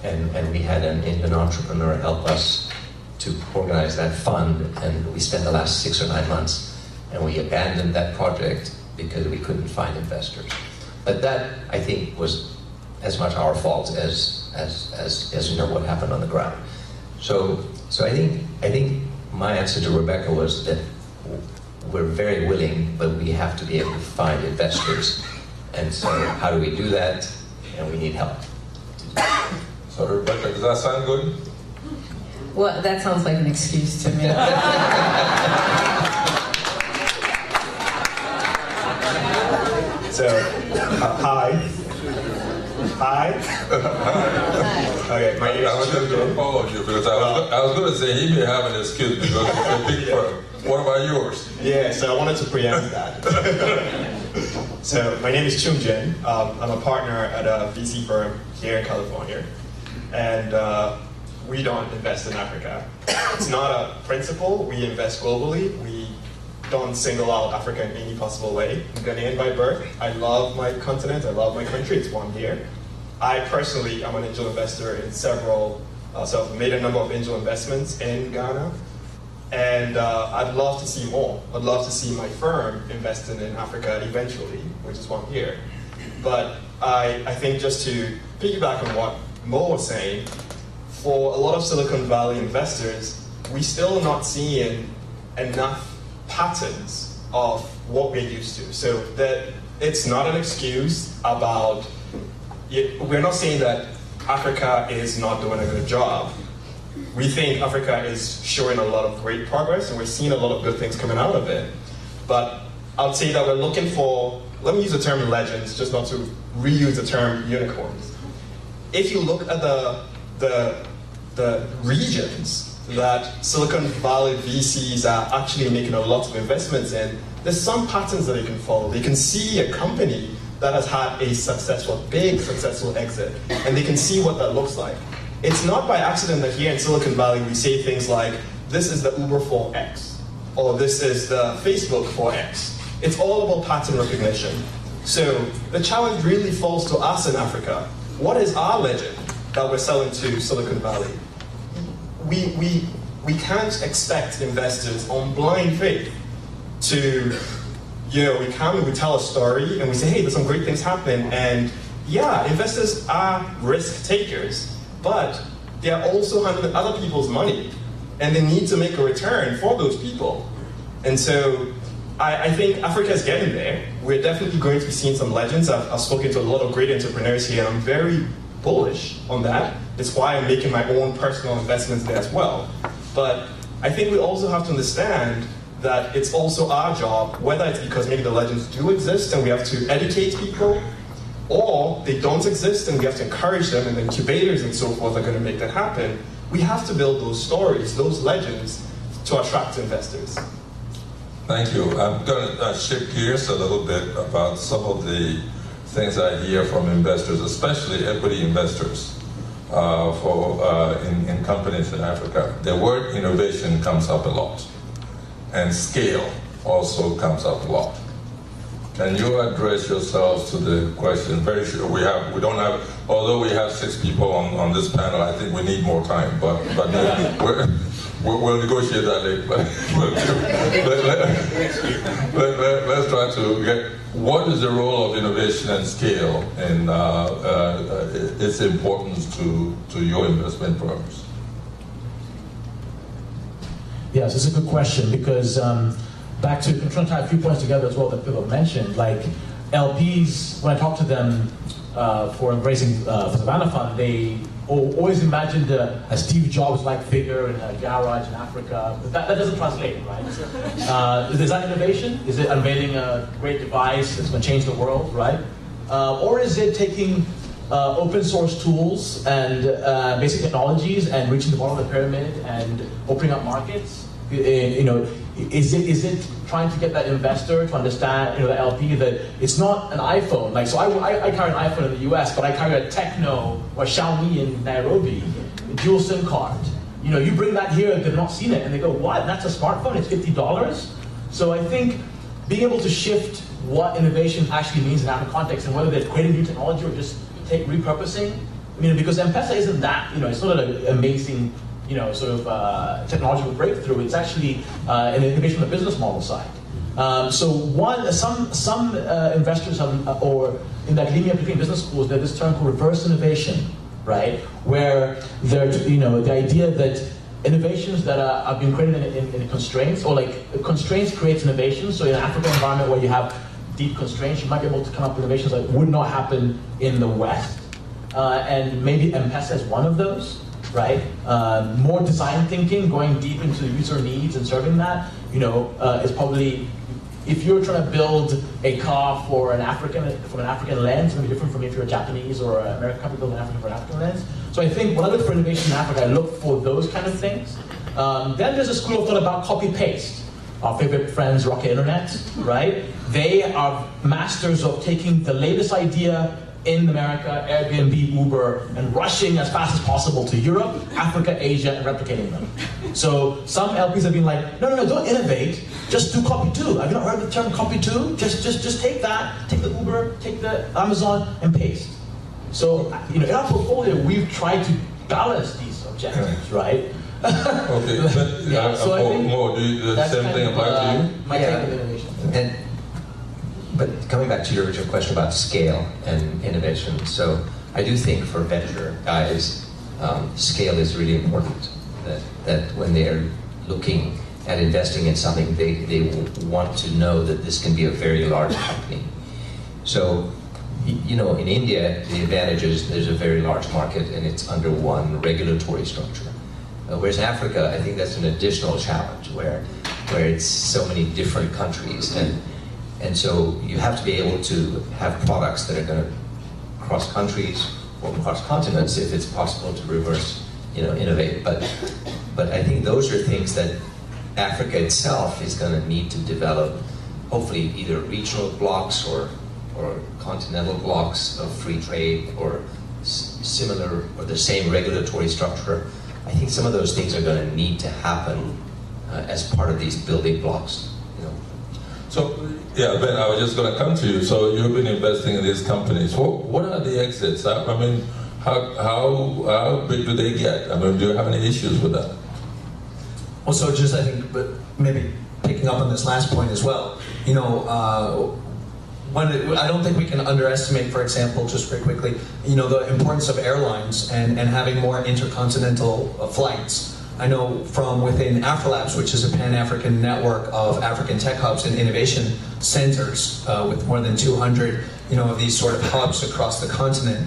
And we had an Indian entrepreneur help us to organize that fund, and we spent the last 6 or 9 months, and we abandoned that project because we couldn't find investors. But that, I think, was as much our fault as what happened on the ground. So I think my answer to Rebecca was that we're very willing, but we have to be able to find investors. And so how do we do that? And we need help. So Rebecca, does that sound good? Well, that sounds like an excuse to me. So, hi. Okay, my name is I was just going to follow you because I was going to say he may have an excuse because it's a big firm. What about yours? Yeah, so I wanted to preempt that. So, my name is Chung Jin. I'm a partner at a VC firm here in California. And we don't invest in Africa. It's not a principle. We invest globally. We don't single out Africa in any possible way. I'm Ghanaian by birth. I love my continent. I love my country. It's why I'm here. I personally am an angel investor in several, so I've made a number of angel investments in Ghana. And I'd love to see more. I'd love to see my firm investing in Africa eventually, which is why I'm here. But I think just to piggyback on what Mo was saying, for a lot of Silicon Valley investors, we still not seeing enough patterns of what we're used to. So that it's not an excuse about, we're not saying that Africa is not doing a good job. We think Africa is showing a lot of great progress and we're seeing a lot of good things coming out of it. But I'll say that we're looking for, let me use the term legends, just not to reuse the term unicorns. If you look at the regions that Silicon Valley VCs are actually making a lot of investments in, there's some patterns that they can follow. They can see a company that has had a big successful exit, and they can see what that looks like. It's not by accident that here in Silicon Valley we say things like, this is the Uber for X. or this is the Facebook for X. It's all about pattern recognition. So the challenge really falls to us in Africa. What is our legend that we're selling to Silicon Valley? We can't expect investors on blind faith to, we come and we tell a story and we say, hey, there's some great things happening. And yeah, investors are risk takers, but they are also handling other people's money and they need to make a return for those people. And so I think Africa is getting there. We're definitely going to be seeing some legends. I've spoken to a lot of great entrepreneurs here. I'm very bullish on that. It's why I'm making my own personal investments there as well. But I think we also have to understand that it's also our job, whether it's because maybe the legends do exist and we have to educate people, or they don't exist and we have to encourage them, and incubators and so forth are going to make that happen. We have to build those stories, those legends, to attract investors. Thank you. I'm going to shift gears a little bit about some of the things I hear from investors, especially equity investors in companies in Africa. The word innovation comes up a lot, and scale also comes up a lot. Can you address yourselves to the question? Very sure we don't have, although we have 6 people on this panel, I think we need more time, but we'll negotiate that later. Let's try to get, what is the role of innovation and scale in its importance to your investment firms? Yes, it's a good question because back to, I'm trying to tie a few points together as well that Philip mentioned. Like LPs, when I talk to them for raising for Savannah Fund, they always imagined a Steve Jobs-like figure in a garage in Africa. That doesn't translate, right? Is that innovation? Is it unveiling a great device that's going to change the world, right? Or is it taking open source tools and basic technologies and reaching the bottom of the pyramid and opening up markets? Is it trying to get that investor to understand, the LP, that it's not an iPhone? Like, so I carry an iPhone in the US, but I carry a Tecno or Xiaomi in Nairobi, a dual SIM card. You bring that here, they've not seen it, and they go, what? That's a smartphone? It's $50? So I think being able to shift what innovation actually means in African context, and whether they're creating new technology or just repurposing, because M-Pesa isn't that, it's not an amazing technological breakthrough. It's actually an innovation on the business model side. Some investors have, or in the academia, particularly in business schools, there's this term called reverse innovation, right? Where the idea that innovations that are being created in constraints, or like constraints creates innovation. So in an African environment where you have deep constraints, you might be able to come up with innovations that would not happen in the West. And maybe M-Pesa is one of those. Right? More design thinking, going deep into user needs and serving that, is probably, if you're trying to build a car from an African lens, it's going to be different from if you're a Japanese or an American company building an African lens. So I think when I look for innovation in Africa, I look for those kind of things. Then there's a school of thought about copy-paste. Our favorite friends, Rocket Internet, right? They are masters of taking the latest idea in America, Airbnb, Uber, and rushing as fast as possible to Europe, Africa, Asia, and replicating them. So some LPs have been like, no, don't innovate, just do copy two. Have you not heard the term copy two? Just take that, take the Uber, take the Amazon, and paste. So, in our portfolio, we've tried to balance these objectives, right? Okay, so I think the same thing apply to you? My take on innovation. But coming back to your original question about scale and innovation, so I do think for venture guys, scale is really important. That when they're looking at investing in something, they want to know that this can be a very large company. So, in India, the advantage is there's a very large market and it's under one regulatory structure. Whereas in Africa, I think that's an additional challenge where it's so many different countries, and so you have to be able to have products that are going to cross countries or cross continents if it's possible to reverse, innovate. But I think those are things that Africa itself is going to need to develop, hopefully either regional blocks or continental blocks of free trade or similar or the same regulatory structure. I think some of those things are going to need to happen as part of these building blocks. So, yeah, Ben, I was just going to come to you. So you've been investing in these companies. What are the exits? I mean, how big do they get? I mean, do you have any issues with that? Well, so just I think, but maybe picking up on this last point as well, I don't think we can underestimate, for example, just very quickly, the importance of airlines and having more intercontinental flights. I know from within AfriLabs, which is a Pan-African network of African tech hubs and innovation centers with more than 200, of these sort of hubs across the continent.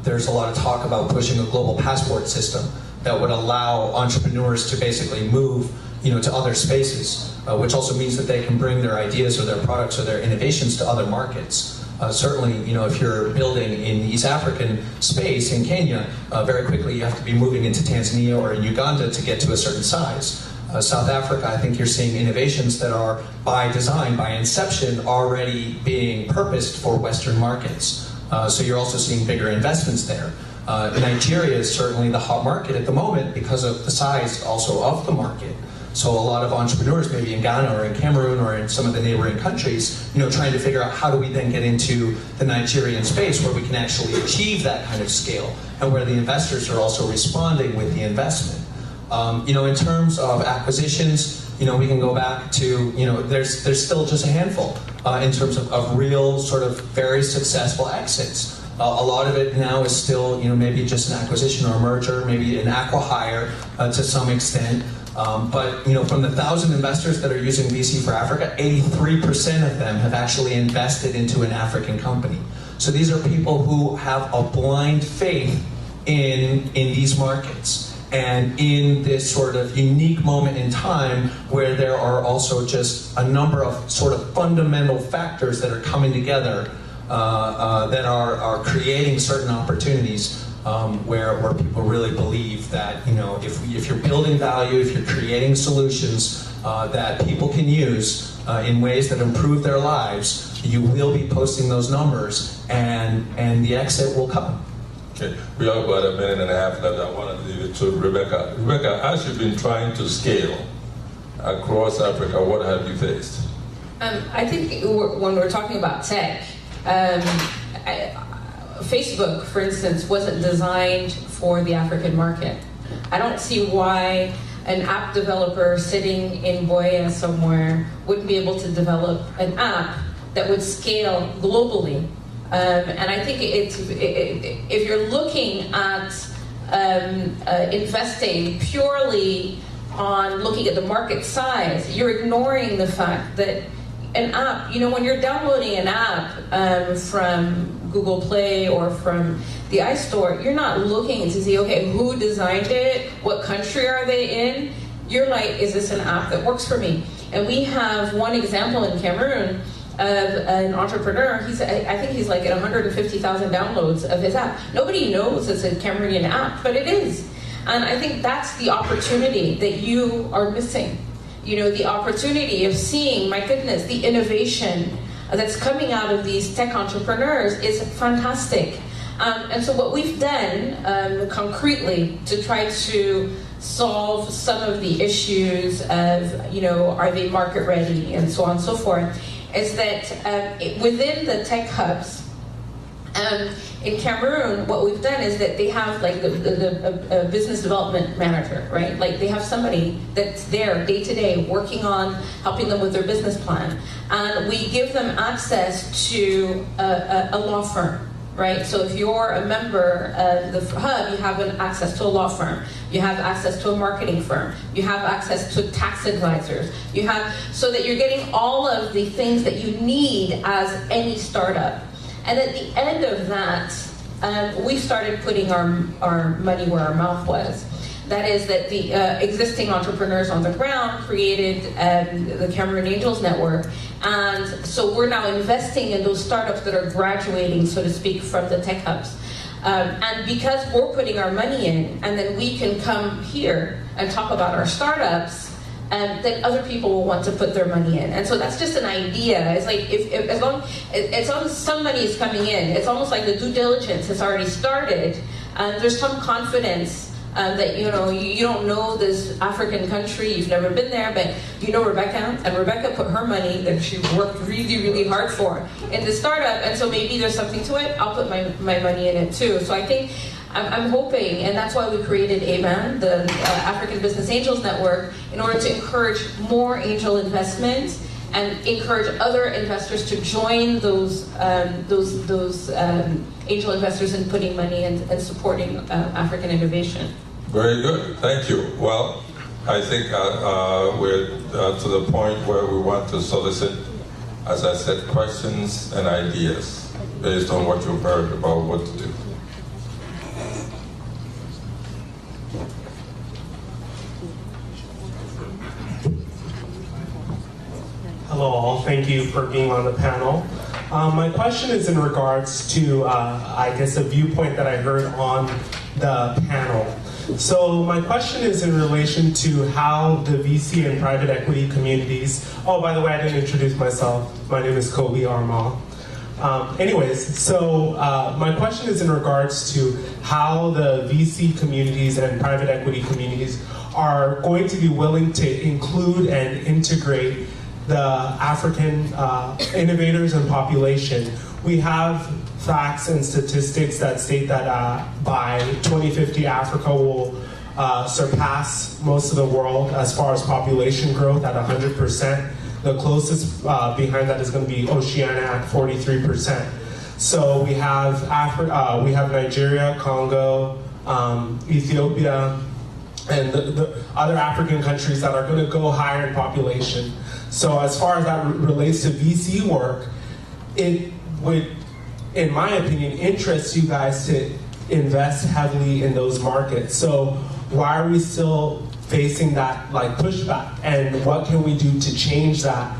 There's a lot of talk about pushing a global passport system that would allow entrepreneurs to basically move, to other spaces, which also means that they can bring their ideas or their products or their innovations to other markets. Certainly, if you're building in East African space in Kenya, very quickly you have to be moving into Tanzania or in Uganda to get to a certain size. South Africa, I think you're seeing innovations that are by design, by inception, already being purposed for Western markets. So you're also seeing bigger investments there. Nigeria is certainly the hot market at the moment because of the size also of the market. So a lot of entrepreneurs, maybe in Ghana or in Cameroon or in some of the neighboring countries, trying to figure out how do we then get into the Nigerian space where we can actually achieve that kind of scale and where the investors are also responding with the investment. In terms of acquisitions, we can go back to, there's still just a handful in terms of real sort of very successful exits. A lot of it now is still, maybe just an acquisition or a merger, maybe an acqui-hire to some extent. But from the 1,000 investors that are using VC for Africa, 83% of them have actually invested into an African company. So these are people who have a blind faith in these markets and in this sort of unique moment in time where there are also just a number of sort of fundamental factors that are coming together that are creating certain opportunities. Where people really believe that if you're building value, if you're creating solutions that people can use in ways that improve their lives, you will be posting those numbers, and the exit will come. Okay, we have about a minute and a half left. I want to leave it to Rebecca. Rebecca, as you've been trying to scale across Africa, what have you faced? I think when we're talking about tech, Facebook, for instance, wasn't designed for the African market. I don't see why an app developer sitting in Boya somewhere wouldn't be able to develop an app that would scale globally. And I think if you're looking at investing purely on looking at the market size, you're ignoring the fact that an app, when you're downloading an app from Google Play or from the iStore, you're not looking to see, okay, who designed it? What country are they in? You're like, is this an app that works for me? And we have one example in Cameroon of an entrepreneur. I think he's like at 150,000 downloads of his app. Nobody knows it's a Cameroonian app, but it is. And I think that's the opportunity that you are missing. The opportunity of seeing, my goodness, the innovation that's coming out of these tech entrepreneurs is fantastic. And so what we've done concretely to try to solve some of the issues of, are they market ready and so on and so forth, is that within the tech hubs, in Cameroon, what we've done is that they have like the business development manager, right? Like they have somebody that's there day to day working on helping them with their business plan. And we give them access to a law firm, right? So if you're a member of the hub, you have access to a law firm. You have access to a marketing firm. You have access to tax advisors. You have, so that you're getting all of the things that you need as any startup. And at the end of that, we started putting our money where our mouth was. That is that the existing entrepreneurs on the ground created the Cameroon Angels Network. And so we're now investing in those startups that are graduating, so to speak, from the tech hubs. And because we're putting our money in, and then we can come here and talk about our startups, then other people will want to put their money in. And so that's just an idea. It's like, as long as some money is coming in, it's almost like the due diligence has already started. There's some confidence that you don't know this African country, you've never been there, but you know Rebecca, and Rebecca put her money that she worked really, really hard for in the startup, and so maybe there's something to it. I'll put my money in it too. So I think I'm hoping, and that's why we created ABAN, the African Business Angels Network, in order to encourage more angel investment and encourage other investors to join those angel investors in putting money and supporting African innovation. Very good, thank you. Well, I think we're to the point where we want to solicit, as I said, questions and ideas based on what you've heard about what to do. Hello all, thank you for being on the panel. My question is in regards to, I guess, a viewpoint that I heard on the panel. So my question is in relation to how the VC and private equity communities, oh, by the way, I didn't introduce myself. My name is Kobe Armal. My question is in regards to how the VC communities and private equity communities are going to be willing to include and integrate the African innovators and population. We have facts and statistics that state that by 2050, Africa will surpass most of the world as far as population growth at 100%. The closest behind that is going to be Oceania at 43%. So we have we have Nigeria, Congo, Ethiopia, and the other African countries that are going to go higher in population. So as far as that relates to VC work, it would, in my opinion, interest you guys to invest heavily in those markets. So why are we still facing that pushback, and what can we do to change that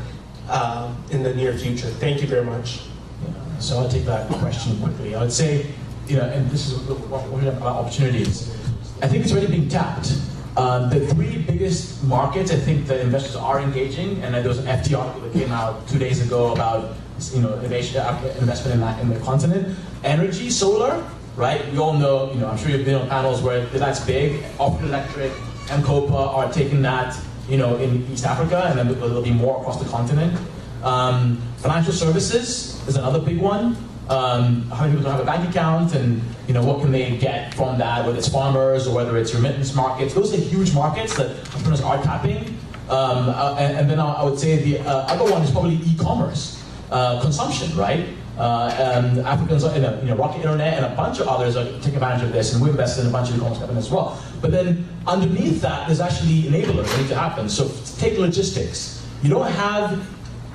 in the near future? Thank you very much. Yeah, so I'll take that question quickly. I would say, and this is what we're about opportunities. I think it's already being tapped. The three biggest markets I think that investors are engaging, and there was an FT article that came out 2 days ago about innovation, investment in the continent. Energy, solar, right? We all know, I'm sure you've been on panels where that's big. African Electric and Copa are taking that, in East Africa, and then there'll be more across the continent. Financial services is another big one. How many people don't have a bank account, and what can they get from that, whether it's farmers or whether it's remittance markets. Those are huge markets that entrepreneurs are tapping. And then I would say the other one is probably e-commerce, consumption, right? Africans, Rocket Internet and a bunch of others are taking advantage of this, and we invested in a bunch of e-commerce companies as well. But then underneath that, there's actually enablers that need to happen. So take logistics. You don't have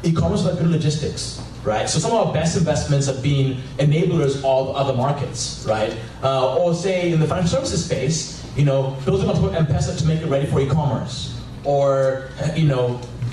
e-commerce without good logistics. Right? So some of our best investments have been enablers of other markets, right? Or say in the financial services space, building up M-Pesa to make it ready for e-commerce. Or,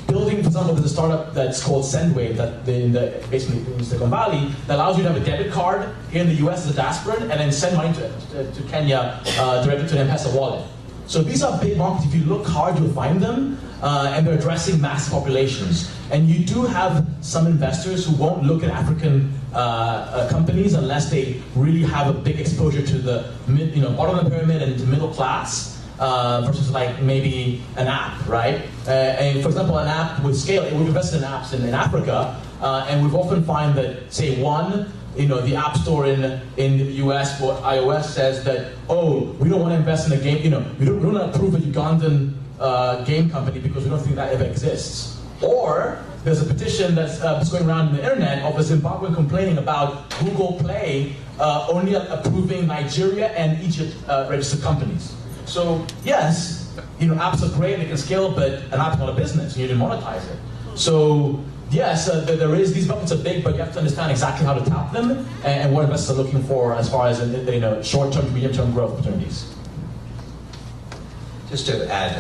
building, for example, there's a startup that's called Sendwave that basically in Silicon Valley that allows you to have a debit card here in the US as a Diaspora and then send money to Kenya directly to an M-Pesa wallet. So these are big markets. If you look hard, you'll find them, and they're addressing mass populations. And you do have some investors who won't look at African companies unless they really have a big exposure to the bottom of the pyramid and to middle class, versus maybe an app, right? And for example, an app with scale, we've invested in apps in Africa, and we've often find that, say, the App Store in the US for iOS says that, we don't want to invest in a game, we don't want to approve a Ugandan game company because we don't think that ever exists. Or there's a petition that's going around the internet of a Zimbabwean complaining about Google Play only approving Nigeria and Egypt registered companies. So yes, apps are great, they can scale, but an app's not a business, and you didn't monetize it. So yes, these buckets are big, but you have to understand exactly how to tap them and what investors are looking for as far as short-term to medium-term growth opportunities. Just to add,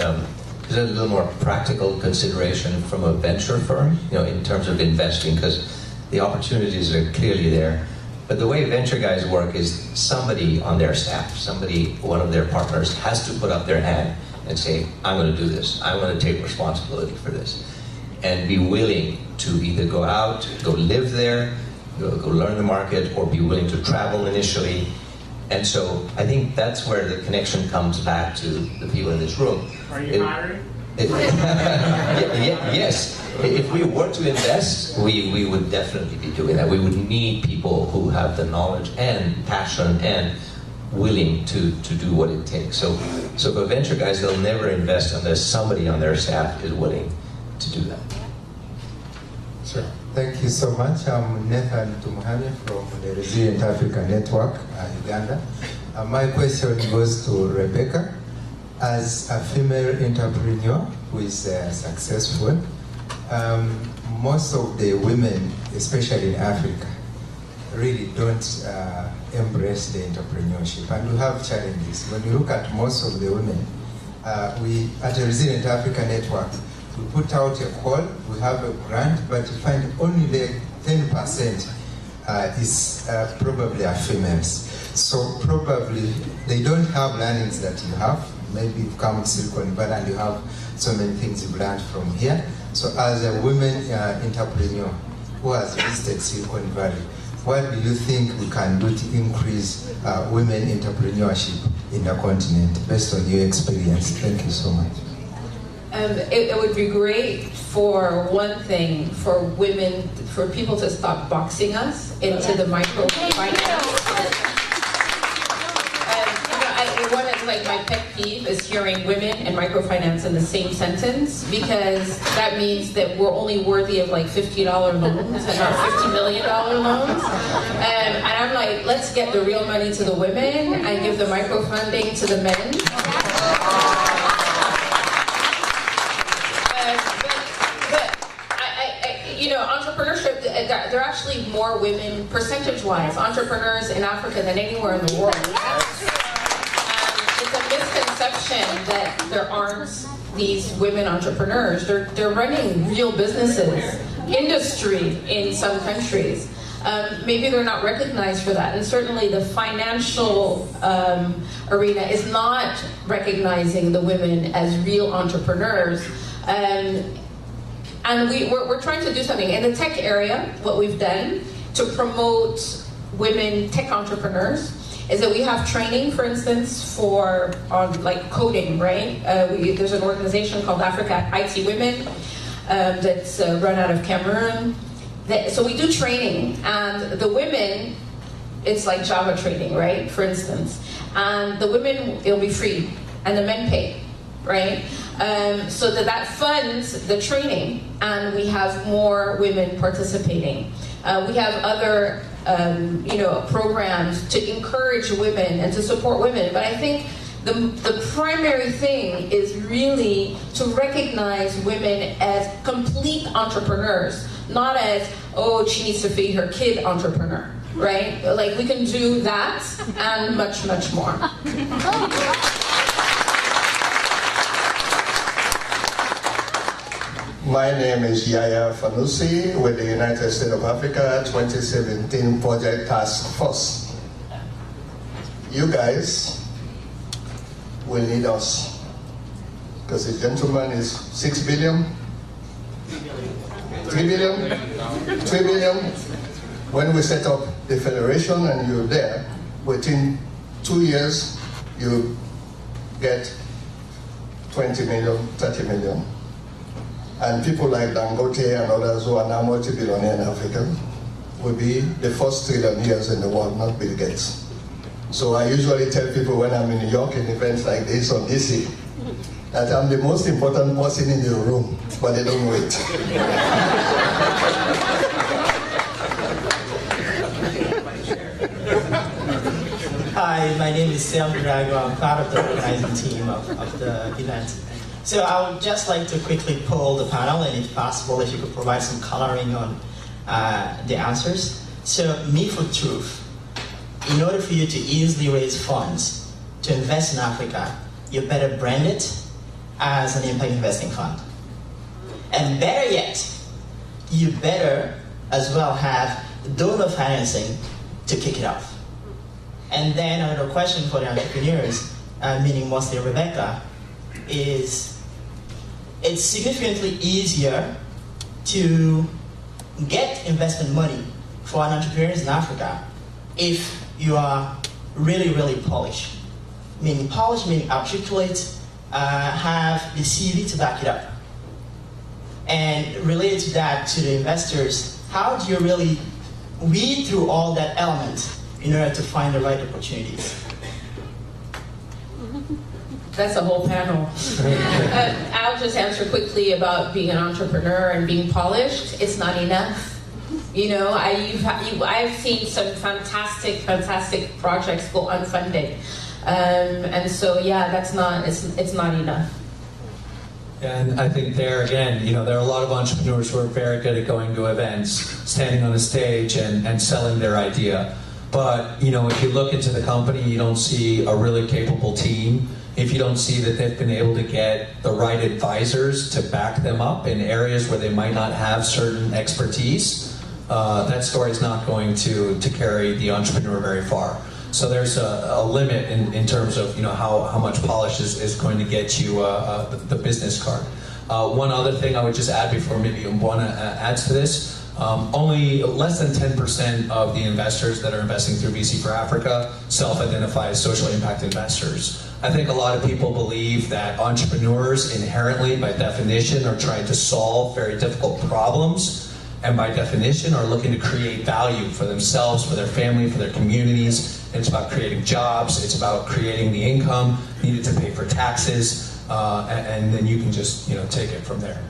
there's a little more practical consideration from a venture firm, in terms of investing, because the opportunities are clearly there. But the way venture guys work is somebody on their staff, one of their partners has to put up their hand and say, I'm going to do this. I'm going to take responsibility for this. And be willing to either go out, go live there, go learn the market, or be willing to travel initially. And so I think that's where the connection comes back to the people in this room. Are you hiring? Yes. If we were to invest, we would definitely be doing that. We would need people who have the knowledge and passion and willing to do what it takes. So for venture guys, they'll never invest unless somebody on their staff is willing to do that. Sure. Thank you so much. I'm Nathan Tumuhani from the Resilient Africa Network, Uganda. My question goes to Rebecca. As a female entrepreneur who is successful, most of the women, especially in Africa, really don't embrace the entrepreneurship, and we have challenges. When you look at most of the women, we at the Resilient Africa Network, we put out a call, we have a grant, but you find only the 10% is probably are females. So probably they don't have learnings that you have. Maybe you've come to Silicon Valley and you have so many things you've learned from here. So as a women entrepreneur who has visited Silicon Valley, what do you think we can do to increase women entrepreneurship in the continent based on your experience? Thank you so much. It would be great for one thing, for women, for people to stop boxing us into the microfinance. One is like my pet peeve is hearing women and microfinance in the same sentence, because that means that we're only worthy of like $50 loans and not $50 million loans. And I'm like, let's get the real money to the women and give the microfunding to the men. Entrepreneurship, there are actually more women, percentage-wise, entrepreneurs in Africa than anywhere in the world. It's a misconception that there aren't these women entrepreneurs. They're running real businesses, industry in some countries. Maybe they're not recognized for that, and certainly the financial arena is not recognizing the women as real entrepreneurs. And we're trying to do something. In the tech area, what we've done to promote women tech entrepreneurs is that we have training, for instance, for like coding, right? There's an organization called Africa IT Women that's run out of Cameroon. So we do training, and the women, it's like Java training, right? For instance. And the women, it'll be free, and the men pay, right? So that funds the training, and we have more women participating. We have other programs to encourage women and to support women, but I think the primary thing is really to recognize women as complete entrepreneurs, not as, oh, she needs to feed her kid entrepreneur, right? Like, we can do that and much, much more. My name is Yaya Fanusi with the United States of Africa 2017 Project Task Force. You guys will need us, because the gentleman is 6 billion, 3 billion, 3 billion. When we set up the federation and you're there, within 2 years, you get 20 million, 30 million. And people like Dangote and others who are now multi-billionaire in Africa will be the first trillionaires in the world, not Bill Gates. So I usually tell people when I'm in New York in events like this on DC that I'm the most important person in the room, but they don't know it. Hi, my name is Sam Drago. I'm part of the organizing team of the event. So I would just like to quickly poll the panel, and if possible, if you could provide some coloring on the answers. So, Me for Truth. In order for you to easily raise funds to invest in Africa, you better brand it as an impact investing fund. And better yet, you better as well have donor financing to kick it off. And then another question for the entrepreneurs, meaning mostly Rebecca, is it's significantly easier to get investment money for an entrepreneur in Africa if you are really, really polished. Meaning polished, meaning articulate, have the CV to back it up. And related to that, to the investors, how do you really weed through all that element in order to find the right opportunities? That's a whole panel. I'll just answer quickly about being an entrepreneur and being polished. It's not enough. You know, I've seen some fantastic projects go unfunded, and so yeah, it's not enough. And I think there again, you know, there are a lot of entrepreneurs who are very good at going to events, standing on a stage and selling their idea. But, you know, if you look into the company, you don't see a really capable team. If you don't see that they've been able to get the right advisors to back them up in areas where they might not have certain expertise, that story is not going to carry the entrepreneur very far. So there's a limit in terms of, you know, how much polish is going to get you the business card. One other thing I would just add before maybe Mbwana adds to this, only less than 10% of the investors that are investing through VC for Africa self-identify as social impact investors. I think a lot of people believe that entrepreneurs inherently, by definition, are trying to solve very difficult problems, and by definition are looking to create value for themselves, for their family, for their communities. It's about creating jobs, it's about creating the income needed to pay for taxes, and then you can just, you know, take it from there.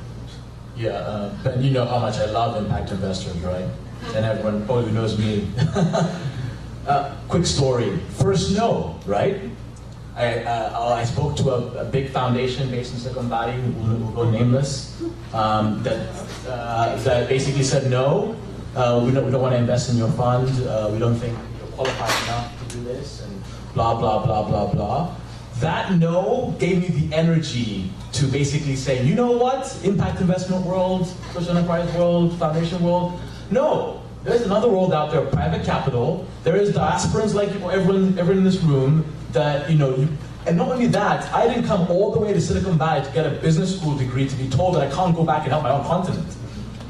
Yeah, Ben, you know how much I love impact investors, right? And everyone probably knows me. Quick story. First no, right? I spoke to a big foundation based in Silicon Valley, who will go nameless, that basically said no, we don't want to invest in your fund, we don't think you're qualified enough to do this, and blah, blah, blah, blah, blah. That no gave me the energy to basically say, you know what, impact investment world, social enterprise world, foundation world, no. There's another world out there, private capital. There is diasporans like everyone in this room that, you know, and not only that, I didn't come all the way to Silicon Valley to get a business school degree to be told that I can't go back and help my own continent.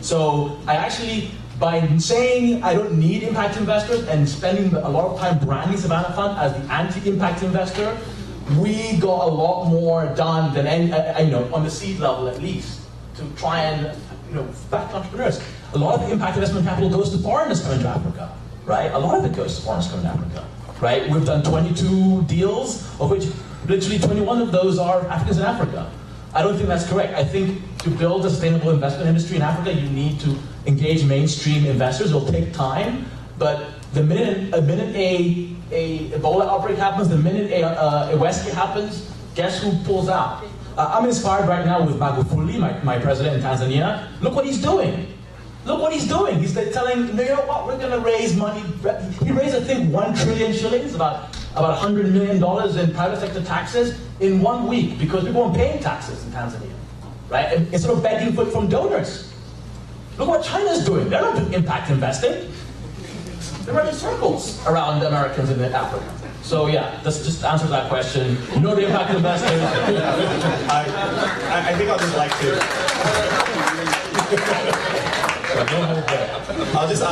So I actually, by saying I don't need impact investors and spending a lot of time branding Savannah Fund as the anti-impact investor, we got a lot more done than any, you know, on the seed level at least, to try and, you know, back entrepreneurs. A lot of the impact investment capital goes to foreigners coming to Africa, right? A lot of it goes to foreigners coming to Africa, right? We've done 22 deals, of which literally 21 of those are Africans in Africa. I don't think that's correct. I think to build a sustainable investment industry in Africa, you need to engage mainstream investors. It'll take time, but the minute a Ebola outbreak happens, the minute a Westgate happens, guess who pulls out? I'm inspired right now with Magufuli, my president in Tanzania. Look what he's doing. Look what he's doing. He's telling, you know what, we're going to raise money. He raised, I think, 1 trillion shillings, about $100 million in private sector taxes in 1 week because people weren't paying taxes in Tanzania, right? And instead of begging from donors. Look what China's doing. They're not doing impact investing. They're running circles around Americans in Africa. So yeah, this just answers that question. You know the impact investors. I think I'll just like to. I'll just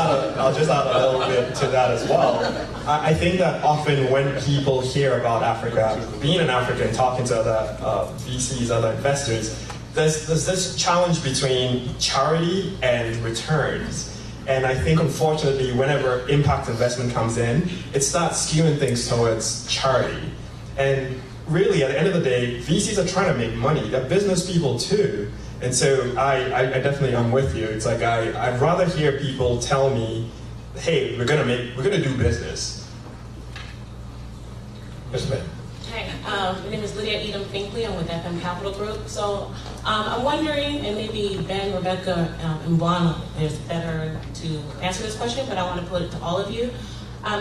add a little bit to that as well. I think that often when people hear about Africa, being an African, talking to other VCs, other investors, there's this challenge between charity and returns. And I think, unfortunately, whenever impact investment comes in, it starts skewing things towards charity. And really, at the end of the day, VCs are trying to make money. They're business people too. And so I definitely am with you. It's like I'd rather hear people tell me, hey, we're gonna do business. Yes, ma'am. Hi, my name is Lydia Edom Finkley. I'm with FM Capital Group. So I'm wondering, and maybe Ben, Rebecca, and Mbwana is better to answer this question, but I want to put it to all of you.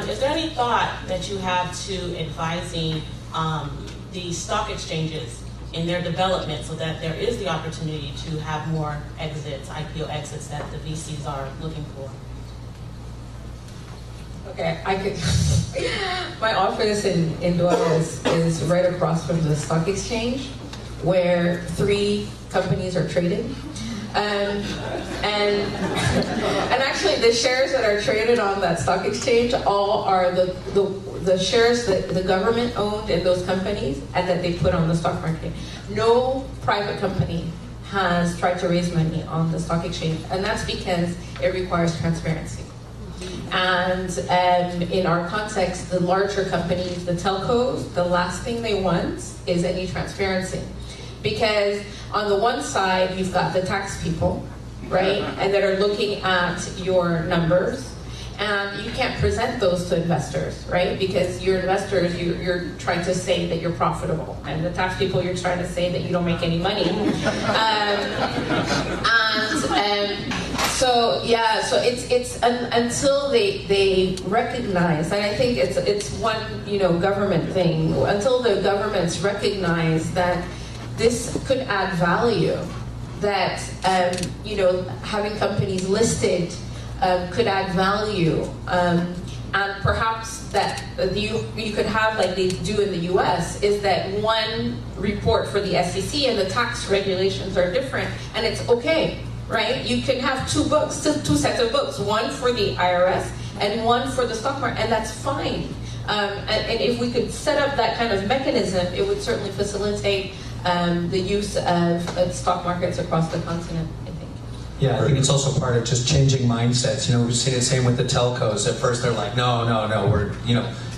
Is there any thought that you have to advising the stock exchanges in their development so that there is the opportunity to have more exits, IPO exits that the VCs are looking for? Okay, I could. My office in Douala is right across from the stock exchange, where 3 companies are traded, and actually the shares that are traded on that stock exchange all are the shares that the government owned in those companies and that they put on the stock market. No private company has tried to raise money on the stock exchange, and that's because it requires transparency. And in our context, the larger companies, the telcos, the last thing they want is any transparency. Because on the one side, you've got the tax people, right, and that are looking at your numbers, and you can't present those to investors, right, because your investors, you're trying to say that you're profitable, and the tax people, you're trying to say that you don't make any money. So it's until they recognize, and I think it's one government thing, until the governments recognize that this could add value, that having companies listed could add value, and perhaps that you could have, like they do in the US, is that one report for the SEC and the tax regulations are different, and it's okay, right? You can have two sets of books, one for the IRS and one for the stock market, and that's fine. And if we could set up that kind of mechanism, it would certainly facilitate the use of stock markets across the continent. Yeah, I think it's also part of just changing mindsets. We've seen the same with the telcos. At first, they're like, no, we're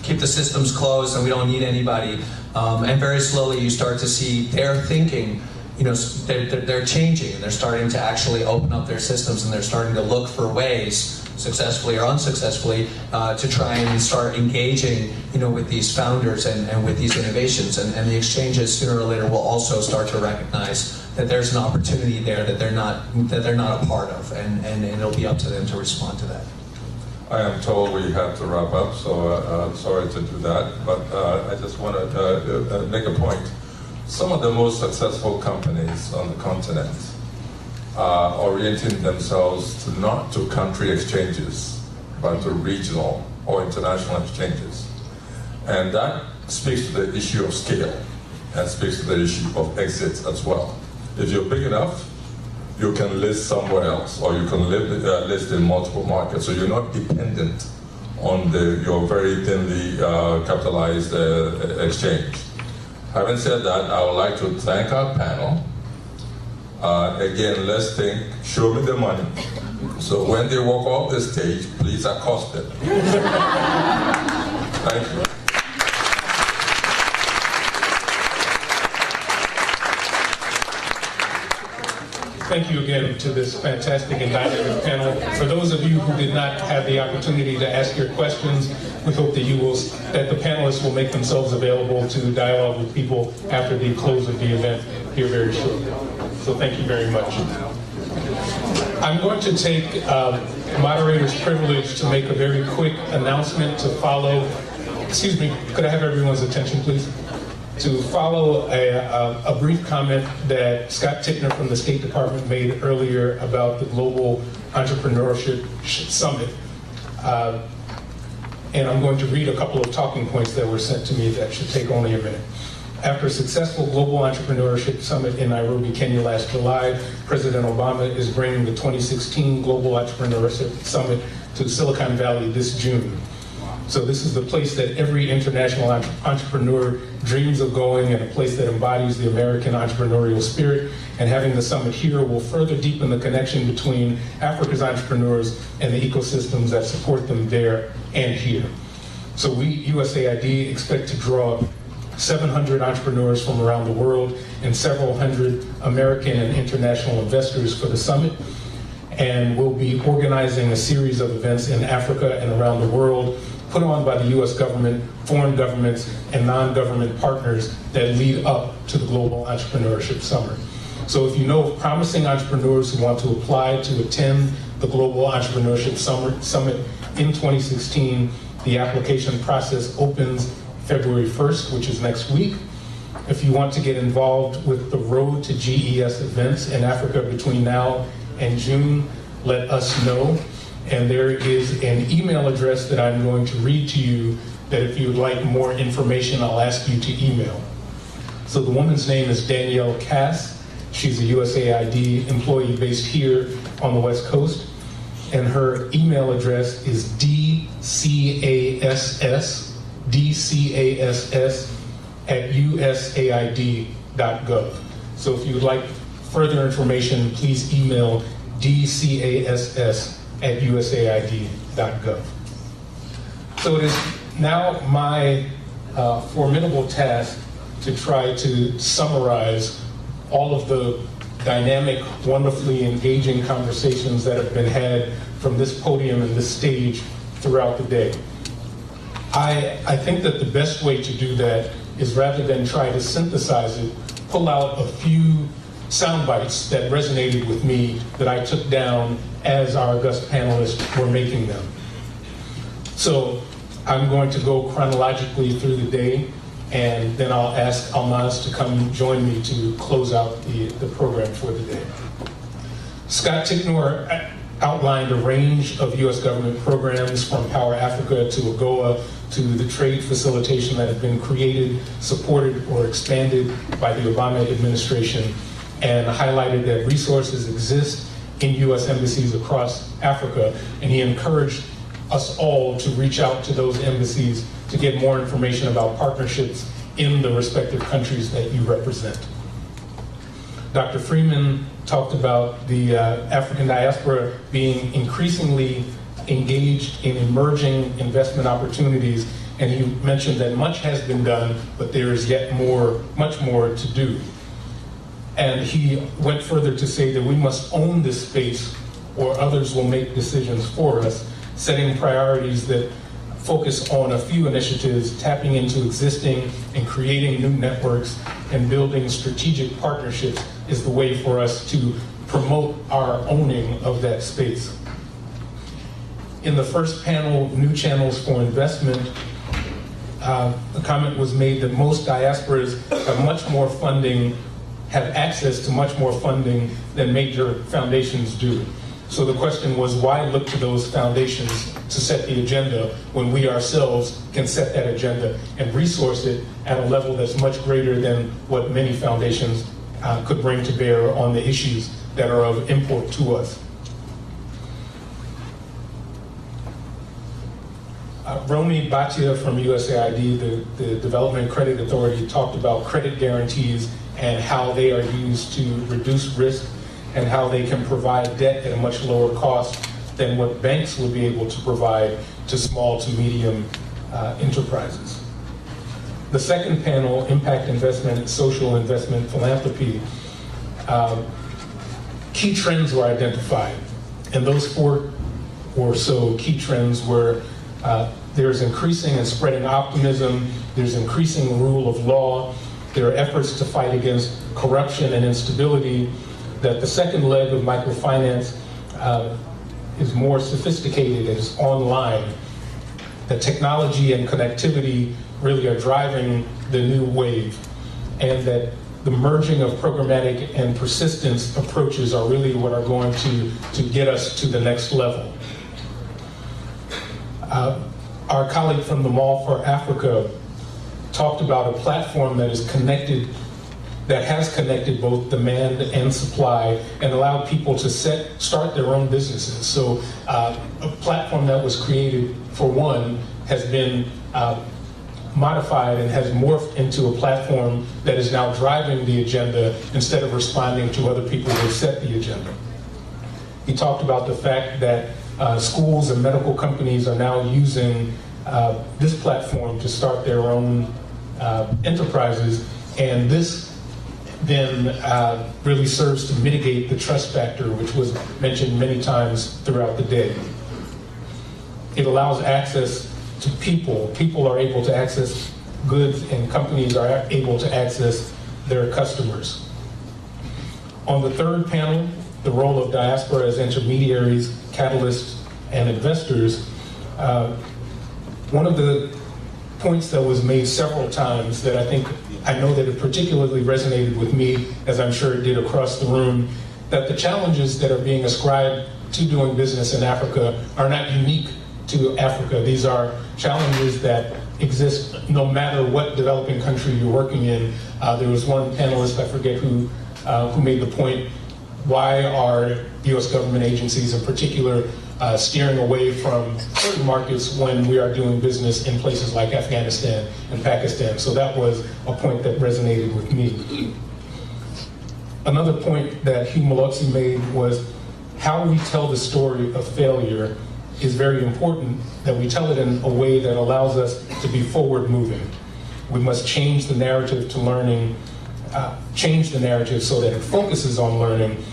keep the systems closed and we don't need anybody. And very slowly, you start to see their thinking. They're changing, and they're starting to actually open up their systems, and they're starting to look for ways, successfully or unsuccessfully, to try and start engaging, with these founders and with these innovations. And the exchanges sooner or later will also start to recognize that there's an opportunity there that they're not a part of, and it'll be up to them to respond to that. I am told we have to wrap up, so I'm sorry to do that, but I just want to make a point. Some of the most successful companies on the continent are orienting themselves not to country exchanges, but to regional or international exchanges. And that speaks to the issue of scale, and speaks to the issue of exit as well. If you're big enough, you can list somewhere else, or you can list in multiple markets, so you're not dependent on your very thinly capitalized exchange. Having said that, I would like to thank our panel. Again, let's think, show me the money. So when they walk off the stage, please accost them. Thank you. Thank you again to this fantastic and dynamic panel. For those of you who did not have the opportunity to ask your questions, we hope that that the panelists will make themselves available to dialogue with people after the close of the event here very shortly. So thank you very much. I'm going to take moderator's privilege to make a very quick announcement to follow. Excuse me, could I have everyone's attention, please? To follow a brief comment that Scott Tickner from the State Department made earlier about the Global Entrepreneurship Summit. And I'm going to read a couple of talking points that were sent to me that should take only a minute. After a successful Global Entrepreneurship Summit in Nairobi, Kenya last July, President Obama is bringing the 2016 Global Entrepreneurship Summit to Silicon Valley this June. So this is the place that every international entrepreneur dreams of going, and a place that embodies the American entrepreneurial spirit. And having the summit here will further deepen the connection between Africa's entrepreneurs and the ecosystems that support them there and here. So we, USAID, expect to draw 700 entrepreneurs from around the world and several hundred American and international investors for the summit. And we'll be organizing a series of events in Africa and around the world, put on by the U.S. government, foreign governments, and non-government partners that lead up to the Global Entrepreneurship Summit. So if you know of promising entrepreneurs who want to apply to attend the Global Entrepreneurship Summit in 2016, the application process opens February 1st, which is next week. If you want to get involved with the Road to GES events in Africa between now and June, let us know. And there is an email address that I'm going to read to you that if you would like more information, I'll ask you to email. So the woman's name is Danielle Cass. She's a USAID employee based here on the West Coast. And her email address is dcass, dcass@usaid.gov. So if you would like further information, please email dcass@usaid.gov. So it is now my formidable task to try to summarize all of the dynamic, wonderfully engaging conversations that have been had from this podium and this stage throughout the day. I think that the best way to do that is, rather than try to synthesize it, pull out a few sound bites that resonated with me that I took down as our august panelists were making them. So I'm going to go chronologically through the day, and then I'll ask Almaz to come join me to close out the program for the day. Scott Ticknor outlined a range of U.S. government programs, from Power Africa to AGOA to the trade facilitation that have been created, supported, or expanded by the Obama administration, and highlighted that resources exist in U.S. embassies across Africa, and he encouraged us all to reach out to those embassies to get more information about partnerships in the respective countries that you represent. Dr. Freeman talked about the African diaspora being increasingly engaged in emerging investment opportunities, and he mentioned that much has been done, but there is yet much more to do. And he went further to say that we must own this space, or others will make decisions for us, setting priorities that focus on a few initiatives, tapping into existing and creating new networks, and building strategic partnerships is the way for us to promote our owning of that space. In the first panel, New Channels for Investment, a comment was made that most diasporas have access to much more funding than major foundations do. So the question was, why look to those foundations to set the agenda when we ourselves can set that agenda and resource it at a level that's much greater than what many foundations could bring to bear on the issues that are of import to us. Romy Bhatia from USAID, the Development Credit Authority, talked about credit guarantees and how they are used to reduce risk and how they can provide debt at a much lower cost than what banks would be able to provide to small to medium enterprises. The second panel, Impact Investment, Social Investment, Philanthropy, key trends were identified. And those 4 or so key trends were there's increasing and spreading optimism, there's increasing rule of law, there are efforts to fight against corruption and instability, that the second leg of microfinance is more sophisticated, it's online, that technology and connectivity really are driving the new wave, and that the merging of programmatic and persistence approaches are really what are going to get us to the next level. Our colleague from the Mall for Africa talked about a platform that has connected both demand and supply and allowed people to start their own businesses. So a platform that was created for one has been modified and has morphed into a platform that is now driving the agenda instead of responding to other people who set the agenda. He talked about the fact that schools and medical companies are now using this platform to start their own enterprises, and this then really serves to mitigate the trust factor, which was mentioned many times throughout the day. It allows access to people. People are able to access goods, and companies are able to access their customers. On the third panel, the role of diaspora as intermediaries, catalysts, and investors, one of the points that was made several times that I know that it particularly resonated with me, as I'm sure it did across the room, that the challenges that are being ascribed to doing business in Africa are not unique to Africa. These are challenges that exist no matter what developing country you're working in. There was one panelist, I forget who made the point why are U.S. government agencies in particular steering away from certain markets when we are doing business in places like Afghanistan and Pakistan. So that was a point that resonated with me. Another point that Hugh Malotzi made was how we tell the story of failure is very important, that we tell it in a way that allows us to be forward moving. We must change the narrative to learning, change the narrative so that it focuses on learning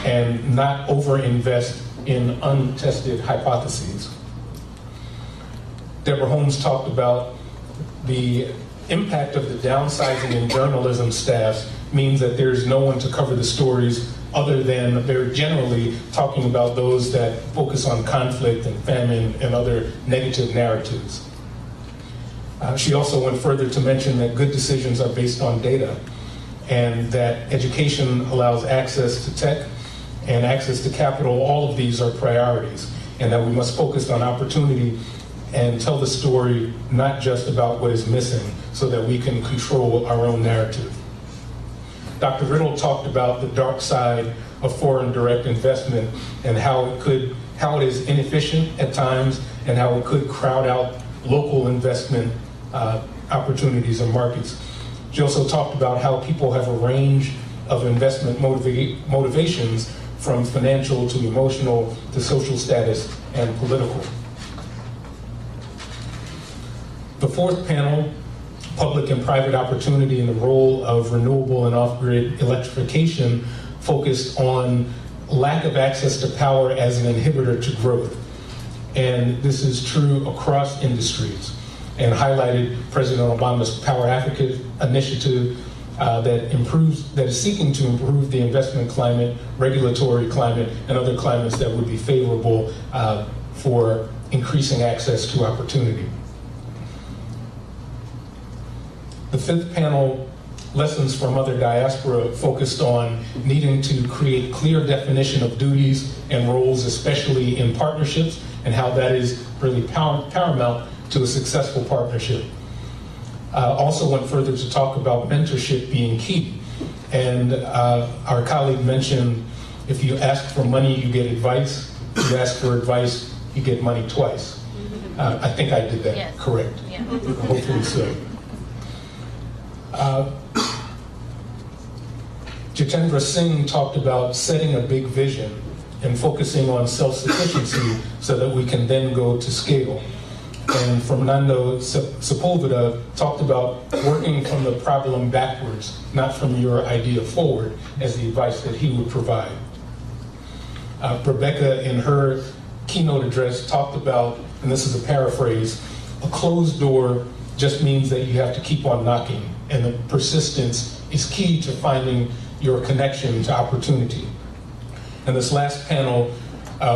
and not over-invest in untested hypotheses. Deborah Holmes talked about the impact of the downsizing in journalism staffs means that there's no one to cover the stories other than very generally talking about those that focus on conflict and famine and other negative narratives. She also went further to mention that good decisions are based on data and that education allows access to tech and access to capital. All of these are priorities, and that we must focus on opportunity and tell the story not just about what is missing so that we can control our own narrative. Dr. Riddle talked about the dark side of foreign direct investment and how it is inefficient at times and how it could crowd out local investment opportunities and markets. She also talked about how people have a range of investment motivations, from financial to emotional to social status and political. The fourth panel, Public and Private Opportunity and the Role of Renewable and Off-Grid Electrification, focused on lack of access to power as an inhibitor to growth. And this is true across industries, and highlighted President Obama's Power Africa initiative that is seeking to improve the investment climate, regulatory climate, and other climates that would be favorable for increasing access to opportunity. The fifth panel, Lessons from Other Diaspora, focused on needing to create clear definition of duties and roles, especially in partnerships, and how that is really paramount to a successful partnership. Also went further to talk about mentorship being key. And our colleague mentioned, if you ask for money, you get advice. If you ask for advice, you get money twice. I think I did that correct. Yeah. Hopefully so. Jitendra Singh talked about setting a big vision and focusing on self-sufficiency so that we can then go to scale. And Fernando Sepulveda talked about working from the problem backwards, not from your idea forward, as the advice that he would provide. Rebecca, in her keynote address, talked about, and this is a paraphrase, a closed door just means that you have to keep on knocking, and the persistence is key to finding your connection to opportunity. And this last panel,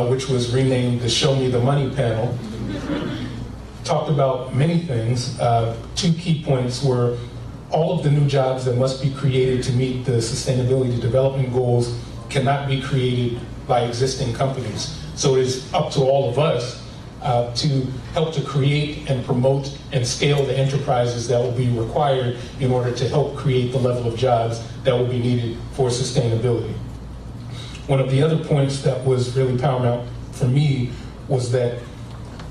which was renamed the Show Me the Money panel, talked about many things. Two key points were all of the new jobs that must be created to meet the sustainability development goals cannot be created by existing companies. So it is up to all of us to help to create and promote and scale the enterprises that will be required in order to help create the level of jobs that will be needed for sustainability. One of the other points that was really paramount for me was that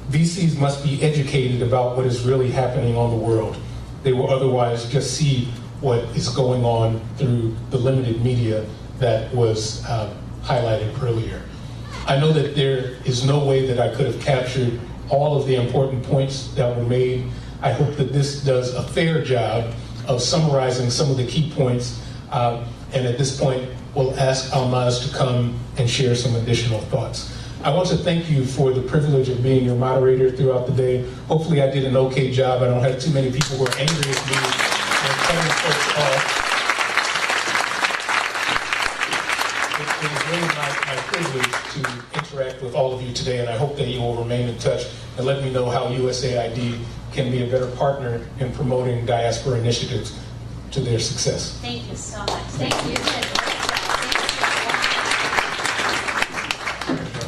VCs must be educated about what is really happening on the world. They will otherwise just see what is going on through the limited media that was highlighted earlier. I know that there is no way that I could have captured all of the important points that were made. I hope that this does a fair job of summarizing some of the key points. And at this point, we'll ask Almaz to come and share some additional thoughts. I want to thank you for the privilege of being your moderator throughout the day. Hopefully I did an okay job. I don't have too many people who are angry at me and cutting folks off. It is really my privilege to interact with all of you today, and I hope that you will remain in touch and let me know how USAID can be a better partner in promoting diaspora initiatives to their success. Thank you so much. Thank you.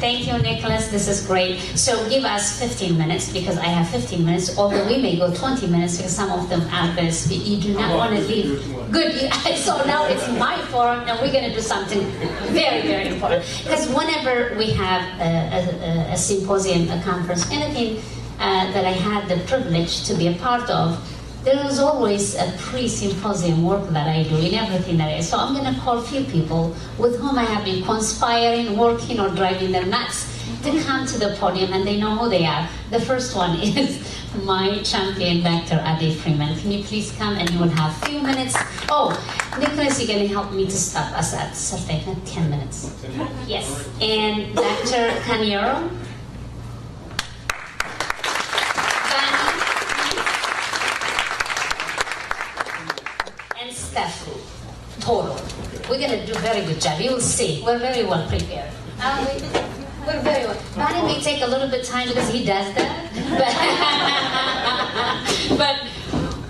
Thank you, Nicholas. This is great. So give us 15 minutes because I have 15 minutes, although we may go 20 minutes because some of them are going to speak. You do not want to leave. Good. So now it's my forum and we're going to do something very, very important. Because whenever we have a symposium, a conference, anything that I had the privilege to be a part of, there is always a pre-symposium work that I do in everything that I do. So I'm going to call a few people with whom I have been conspiring, working, or driving them nuts to come to the podium, and they know who they are. The first one is my champion, Dr. Ade Freeman. Can you please come, and you will have a few minutes. Oh, Nicholas, you're going to help me to stop us at certain 10 minutes. Yes, and Dr. Kanyoro. Steph, total. We're going to do a very good job. You'll see. We're very well prepared. We're very well. Bonnie may take a little bit of time because he does that. But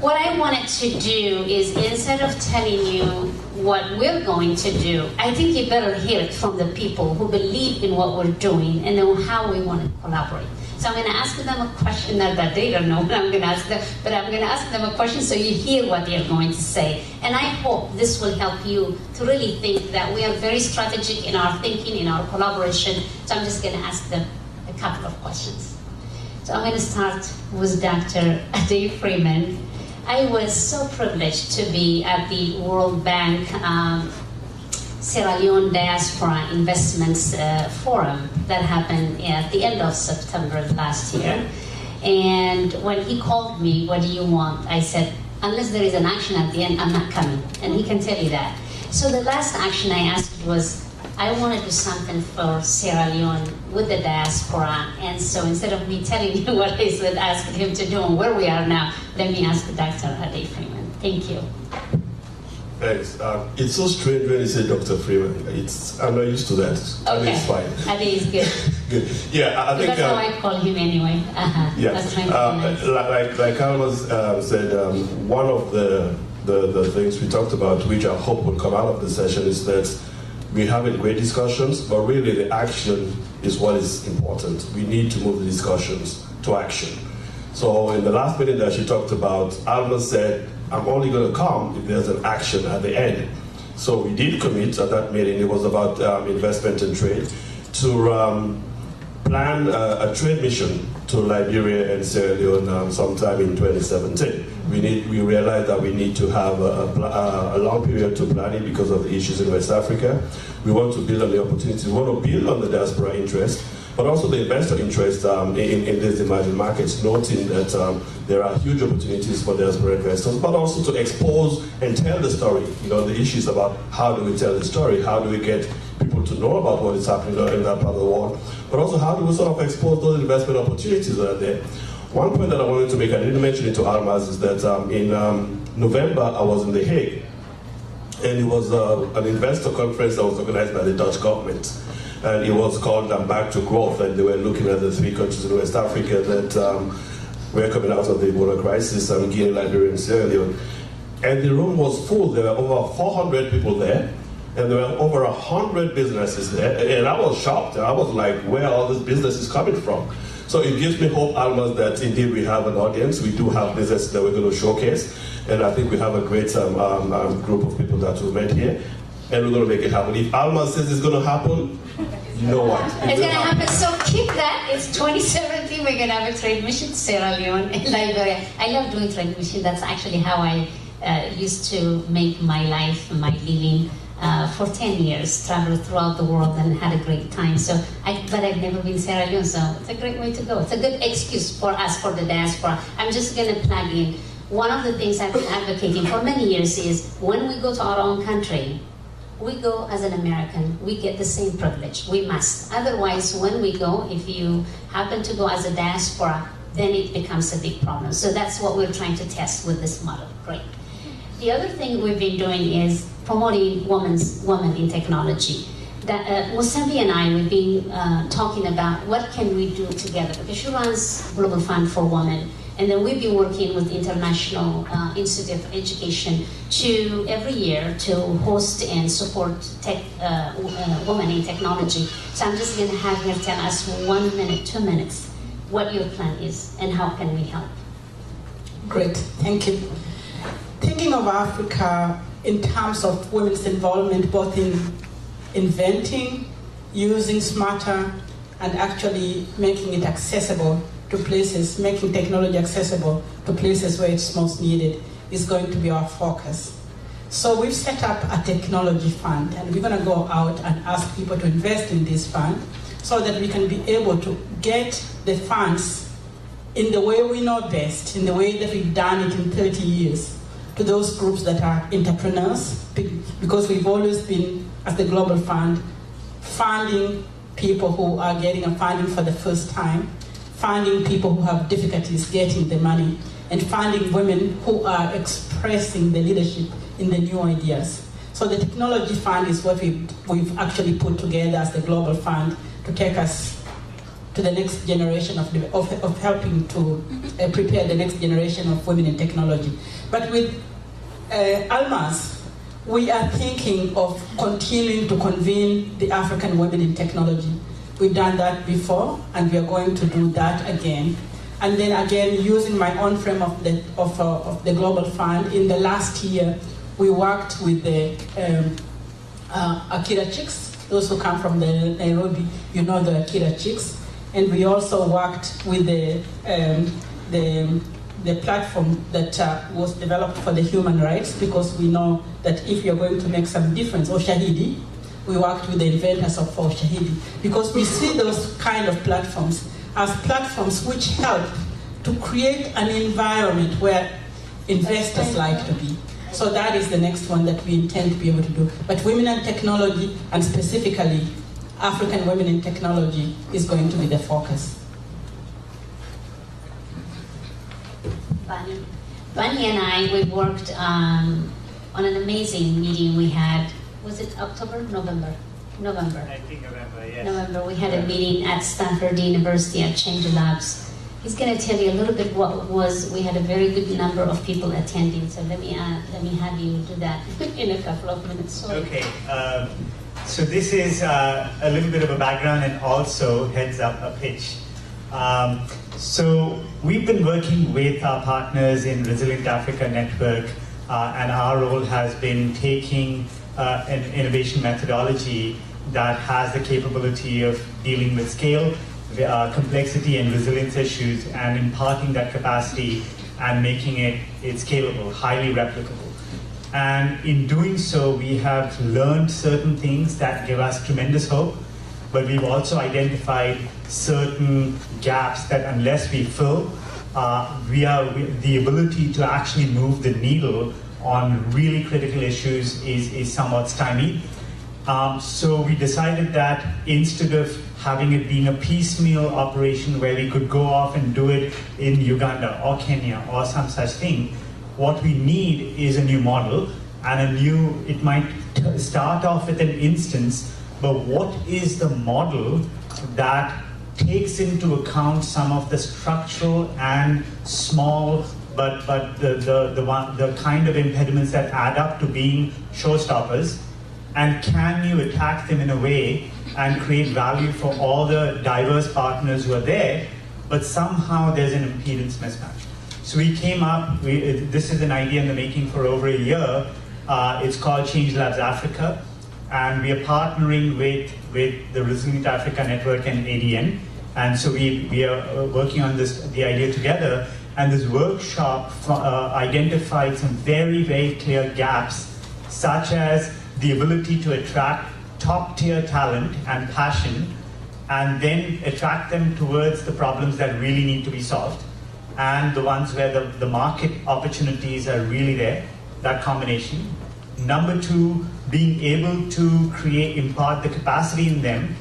what I wanted to do is, instead of telling you what we're going to do, I think you better hear it from the people who believe in what we're doing and know how we want to collaborate. So I'm going to ask them a question that they don't know, but I'm going to ask them. But I'm going to ask them a question so you hear what they're going to say. And I hope this will help you to really think that we are very strategic in our thinking, in our collaboration. So I'm just going to ask them a couple of questions. So I'm going to start with Dr. Ade Freeman. I was so privileged to be at the World Bank Sierra Leone Diaspora Investments Forum that happened at the end of September last year. And when he called me, what do you want? I said, unless there is an action at the end, I'm not coming. And he can tell you that. So the last action I asked was, I want to do something for Sierra Leone with the diaspora. And so instead of me telling you what I said, asked him to do and where we are now, let me ask Dr. Ade Freeman. Thank you. Thanks. It's so strange when you say Dr. Freeman. I'm not used to that. Okay. It's fine. Ade is good. Good. Yeah, I think. That's how I call him anyway. Yes. Nice. Like Alma's said, one of the things we talked about, which I hope will come out of the session, is that we're having great discussions, but really the action is what is important. We need to move the discussions to action. So in the last meeting that she talked about, Alma said, I'm only going to come if there's an action at the end. So we did commit at that meeting. It was about investment and trade to plan a trade mission to Liberia and Sierra Leone sometime in 2017. We realized that we need to have a long period to plan it because of the issues in West Africa. We want to build on the opportunities. We want to build on the diaspora interest, but also the investor interest in these emerging markets, noting that there are huge opportunities for diaspora investors, but also to expose and tell the story. You know, the issues about how do we tell the story, how do we get people to know about what is happening in that part of the world, but also how do we sort of expose those investment opportunities that are there. One point that I wanted to make, I didn't mention it to Almas, is that in November I was in The Hague, and it was an investor conference that was organized by the Dutch government. And it was called Back to Growth, and they were looking at the 3 countries in West Africa that were coming out of the Ebola crisis, Guinea, Liberia, and Sierra Leone. And the room was full. There were over 400 people there, and there were over 100 businesses there. And I was shocked. I was like, where are all this business is coming from? So it gives me hope, Almas, that indeed we have an audience. We do have business that we're going to showcase. And I think we have a great group of people that we met here. And we're going to make it happen. If Alma says it's going to happen, you know what? It's going to happen. So keep that. It's 2017. We're going to have a trade mission to Sierra Leone and Liberia. I love doing trade mission. That's actually how I used to make my life, my living for 10 years. Traveled throughout the world and had a great time. But I've never been Sierra Leone, so it's a great way to go. It's a good excuse for us, for the diaspora. I'm just going to plug in. One of the things I've been advocating for many years is when we go to our own country, we go as an American, we get the same privilege. We must. Otherwise, when we go, if you happen to go as a diaspora, then it becomes a big problem. So that's what we're trying to test with this model. Great. The other thing we've been doing is promoting women in technology. Musabi and I, we've been talking about what can we do together, because she runs Global Fund for Women. And then we've been working with the International Institute of Education to every year to host and support women in technology. So I'm just going to have her tell us 1 minute, 2 minutes, what your plan is and how can we help. Great, thank you. Thinking of Africa in terms of women's involvement, both in inventing, using smarter, and actually making it accessible to places, making technology accessible to places where it's most needed, is going to be our focus. So we've set up a technology fund, and we're going to go out and ask people to invest in this fund so that we can be able to get the funds in the way we know best, in the way that we've done it in 30 years, to those groups that are entrepreneurs, because we've always been, as the Global Fund, funding people who are getting a funding for the first time, funding people who have difficulties getting the money, and funding women who are expressing the leadership in the new ideas. So the technology fund is what we've actually put together as the Global Fund to take us to the next generation of helping to prepare the next generation of women in technology. But with Almas, we are thinking of continuing to convene the African women in technology. We've done that before, and we are going to do that again. And then again, using my own frame of the Global Fund, in the last year, we worked with the Akira Chicks, those who come from the Nairobi, you know the Akira Chicks. And we also worked with the platform that was developed for the human rights, because we know that if you're going to make some difference, or Shahidi, we worked with the inventors of Shahidi, because we see those kind of platforms as platforms which help to create an environment where investors like to be. So that is the next one that we intend to be able to do. But women in technology, and specifically African women in technology, is going to be the focus. Bunny and I, we worked on an amazing meeting we had. Was it October? November? I think November, yes. November. We had a meeting at Stanford University at Change Labs. He's going to tell you a little bit what it was. We had a very good number of people attending, so let me have you do that in a couple of minutes. Sorry. Okay. So this is a little bit of a background and also heads up a pitch. So we've been working with our partners in Resilient Africa Network, and our role has been taking an innovation methodology that has the capability of dealing with scale, complexity and resilience issues, and imparting that capacity and making it scalable, highly replicable. And in doing so, we have learned certain things that give us tremendous hope, but we've also identified certain gaps that unless we fill, the ability to actually move the needle on really critical issues is somewhat stymied. So we decided that instead of having it being a piecemeal operation where we could go off and do it in Uganda or Kenya or some such thing, what we need is a new model, and it might start off with an instance, but what is the model that takes into account some of the structural and small but the kind of impediments that add up to being showstoppers, and can you attack them in a way and create value for all the diverse partners who are there, but somehow there's an impedance mismatch. So we came up, this is an idea in the making for over a year. It's called Change Labs Africa, and we are partnering with the Resilient Africa Network and ADN. And so we are working on the idea together, and this workshop identified some very, very clear gaps, such as the ability to attract top-tier talent and passion, and then attract them towards the problems that really need to be solved, and the ones where the market opportunities are really there, that combination. Number two, being able to impart the capacity in them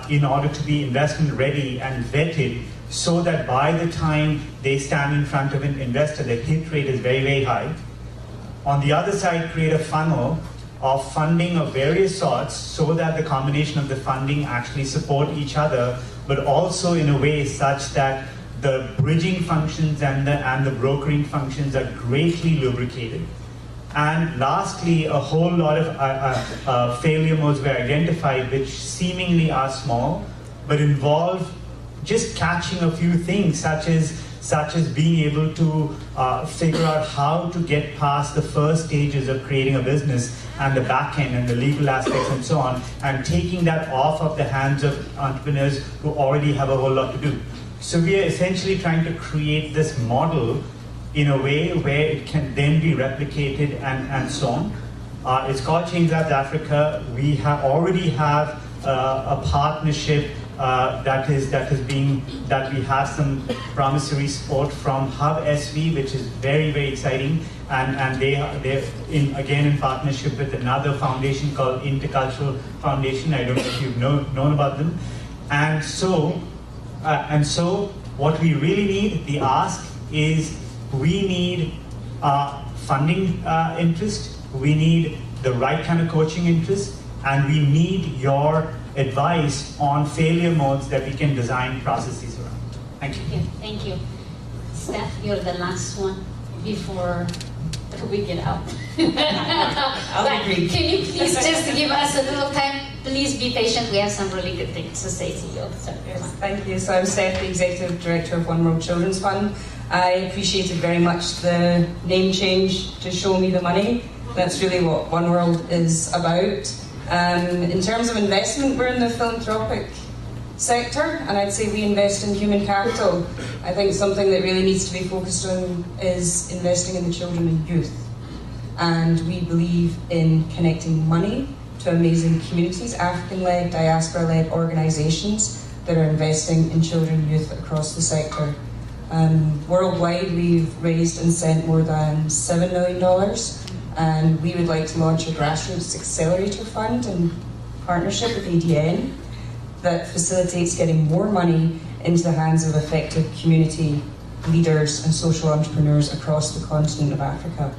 in order to be investment ready and vetted, so that by the time they stand in front of an investor, the hit rate is very, very high. On the other side, create a funnel of funding of various sorts, so that the combination of the funding actually support each other, but also in a way such that the bridging functions and the brokering functions are greatly lubricated. And lastly, a whole lot of failure modes were identified which seemingly are small, but involve just catching a few things, such as being able to figure out how to get past the first stages of creating a business and the back end and the legal aspects and so on, and taking that off of the hands of entrepreneurs who already have a whole lot to do. So we are essentially trying to create this model in a way where it can then be replicated and so on. It's called Change Labs Africa. We already have a partnership that we have some promissory support from Hub SV, which is very, very exciting, and they're in partnership with another foundation called Intercultural Foundation. I don't know if you've known about them, and so what we really need, the ask is, we need funding interest, we need the right kind of coaching interest, and we need your advice on failure modes that we can design processes around. Thank you. Thank you. Steph, you're the last one before we get out. But can you please just give us a little time? Please be patient. We have some really good things to say to you. So, yes, thank you. So I'm Steph, the Executive Director of One World Children's Fund. I appreciated very much the name change to Show Me the Money. That's really what One World is about. In terms of investment, we're in the philanthropic sector, and I'd say we invest in human capital. I think something that really needs to be focused on is investing in the children and youth. And we believe in connecting money to amazing communities, African-led, diaspora-led organizations that are investing in children and youth across the sector. Worldwide, we've raised and sent more than $7 million, and we would like to launch a grassroots accelerator fund in partnership with ADN that facilitates getting more money into the hands of effective community leaders and social entrepreneurs across the continent of Africa.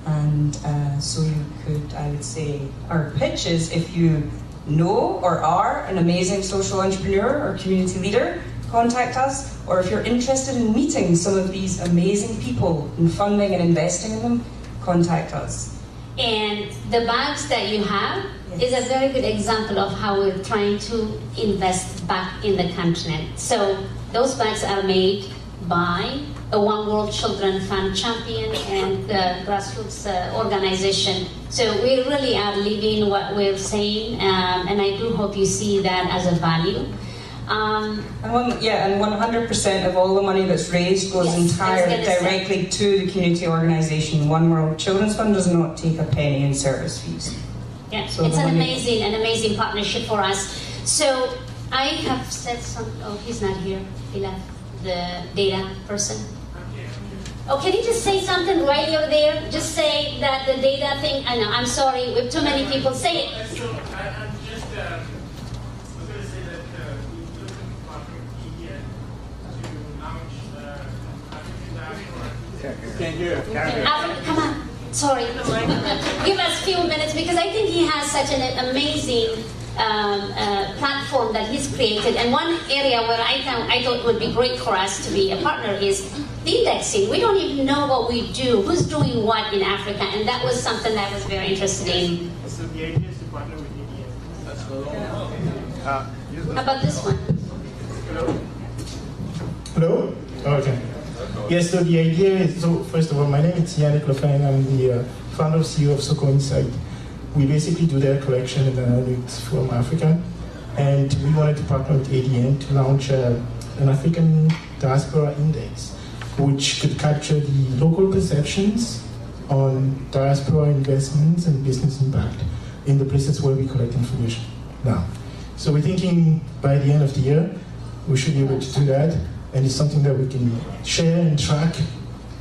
And so you could, I would say, our pitch is, if you know or are an amazing social entrepreneur or community leader, contact us. Or if you're interested in meeting some of these amazing people and funding and investing in them, contact us. And the bags that you have is a very good example of how we're trying to invest back in the continent. So those bags are made by a One World Children Fund champion and the grassroots organization. So we really are living what we're saying, and I do hope you see that as a value. And 100% of all the money that's raised goes entirely directly to the community organisation. One World Children's Fund does not take a penny in service fees. Yeah, so it's an amazing partnership for us. So I have said something. Oh, he's not here. He left. The data person. Oh, can you just say something while you're there? Just say that the data thing. I know. I'm sorry. With too many people, say it. I'm just. was going to say that we're looking to partner with EDN to launch African Diaspora. Can't hear. Come on. Sorry. Give us a few minutes, because I think he has such an amazing platform that he's created. And one area where I thought it would be great for us to be a partner is the indexing. We don't even know what we do, who's doing what in Africa, and that was something that I was very interested in. So the idea is to partner with EDN. That's How about this one? Hello? Okay. Yes, so the idea is, so first of all, my name is Yannick Lefin. I'm the founder and CEO of Soko Insight. We basically do their collection and analytics from Africa, and we wanted to partner with ADN to launch an African Diaspora Index, which could capture the local perceptions on diaspora investments and business impact in the places where we collect information now. So we're thinking by the end of the year, we should be able to do that, and it's something that we can share and track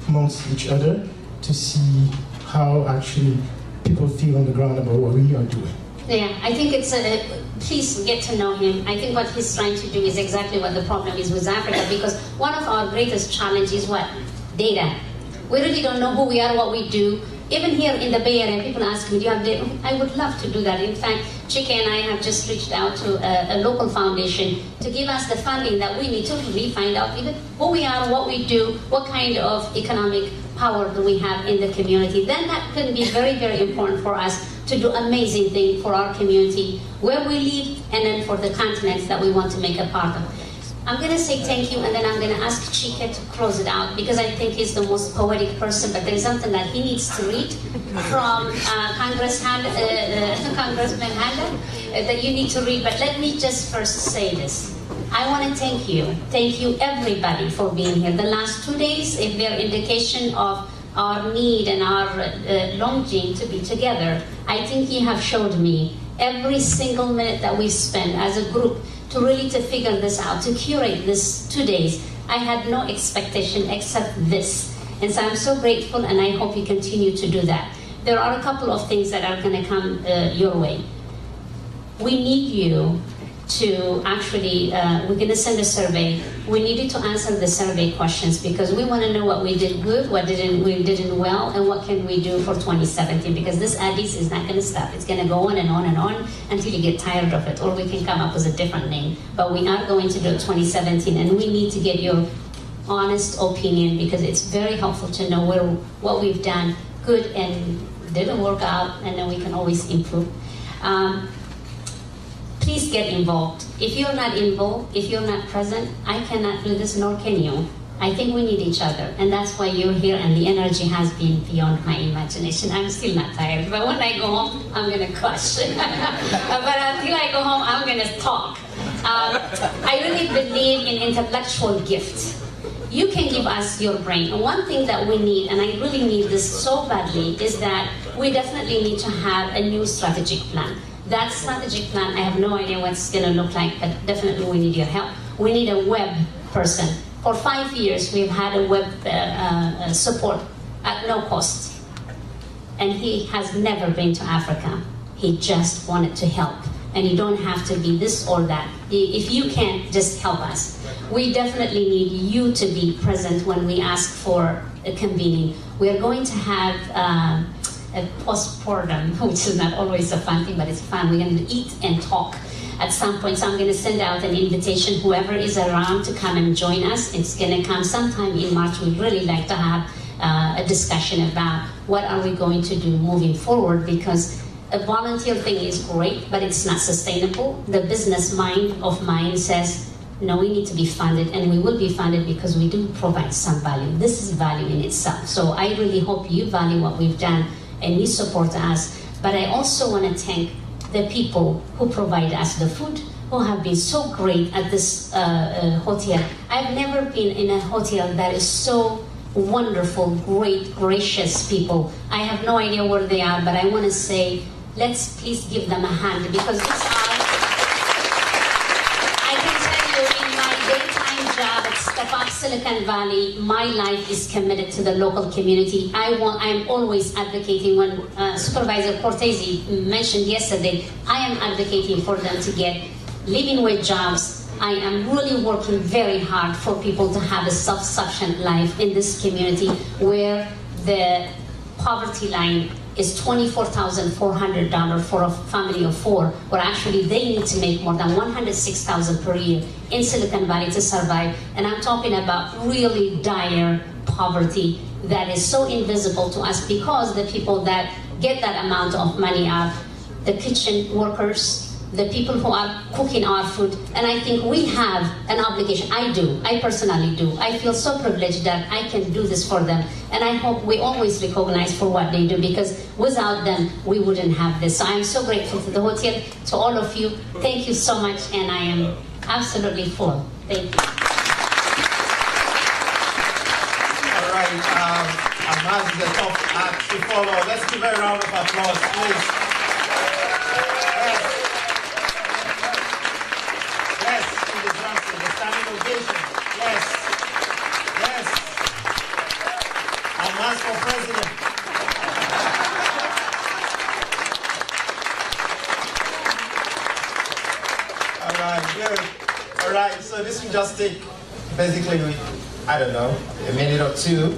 amongst each other to see how actually people feel on the ground about what we are doing. Yeah, I think it's please get to know him. I think what he's trying to do is exactly what the problem is with Africa, because one of our greatest challenges is what? Data. We really don't know who we are, what we do. Even here in the Bay Area, people ask me, do you have data? I would love to do that. In fact, Chike and I have just reached out to a local foundation to give us the funding that we need to really find out even who we are, what we do, what kind of economic power do we have in the community. Then that could be very, very important for us to do amazing things for our community, where we live, and then for the continents that we want to make a part of. I'm going to say thank you, and then I'm going to ask Chike to close it out, because I think he's the most poetic person, but there's something that he needs to read from Congressman Handa that you need to read. But let me just first say this. I want to thank you everybody for being here. The last 2 days, if they're indication of our need and our longing to be together, I think you have showed me every single minute that we spent as a group to really to figure this out, to curate this 2 days. I had no expectation except this. And so I'm so grateful, and I hope you continue to do that. There are a couple of things that are going to come your way. We need you to actually, we're going to send a survey. We need you to answer the survey questions, because we want to know what we did good, what we didn't well, and what can we do for 2017, because this Addis is not going to stop. It's going to go on and on and on until you get tired of it, or we can come up with a different name. But we are going to do it 2017, and we need to get your honest opinion, because it's very helpful to know what we've done good and didn't work out, and then we can always improve. Please get involved. If you're not involved, if you're not present, I cannot do this, nor can you. I think we need each other, and that's why you're here, and the energy has been beyond my imagination. I'm still not tired, but when I go home, I'm going to crush. But until I go home, I'm going to talk. I really believe in intellectual gift. You can give us your brain. And one thing that we need, and I really need this so badly, is that we definitely need to have a new strategic plan. That strategic plan, I have no idea what it's going to look like, but definitely we need your help. We need a web person. For 5 years, we've had a web support at no cost. And he has never been to Africa. He just wanted to help. And you don't have to be this or that. If you can, just help us. We definitely need you to be present when we ask for a convening. We are going to have a postpartum, which is not always a fun thing, but it's fun. We're going to eat and talk at some point. So I'm going to send out an invitation, whoever is around, to come and join us. It's going to come sometime in March. We'd really like to have a discussion about what are we going to do moving forward, because a volunteer thing is great, but it's not sustainable. The business mind of mine says, no, we need to be funded, and we will be funded because we do provide some value. This is value in itself. So I really hope you value what we've done and you support us. But I also want to thank the people who provide us the food, who have been so great at this hotel. I've never been in a hotel that is so wonderful, great, gracious people. I have no idea where they are, but I want to say, let's please give them a hand, because these are, I can tell you, in my daytime job at Step Up Silicon Valley, my life is committed to the local community. I'm always advocating. When Supervisor Cortese mentioned yesterday, I am advocating for them to get living wage jobs. I am really working very hard for people to have a self-sufficient life in this community, where the poverty line is $24,400 for a family of 4, where actually they need to make more than $106,000 per year in Silicon Valley to survive. And I'm talking about really dire poverty that is so invisible to us, because the people that get that amount of money are the kitchen workers, the people who are cooking our food. And I think we have an obligation. I personally do. I feel so privileged that I can do this for them. And I hope we always recognize for what they do, because without them, we wouldn't have this. So I'm so grateful to the hotel, to all of you. Thank you so much, and I am absolutely full. Thank you. All right, Amaz is a tough act to follow. Let's give a round of applause, please. For president. All right, good. All right, so this will just take basically, I don't know, a minute or two.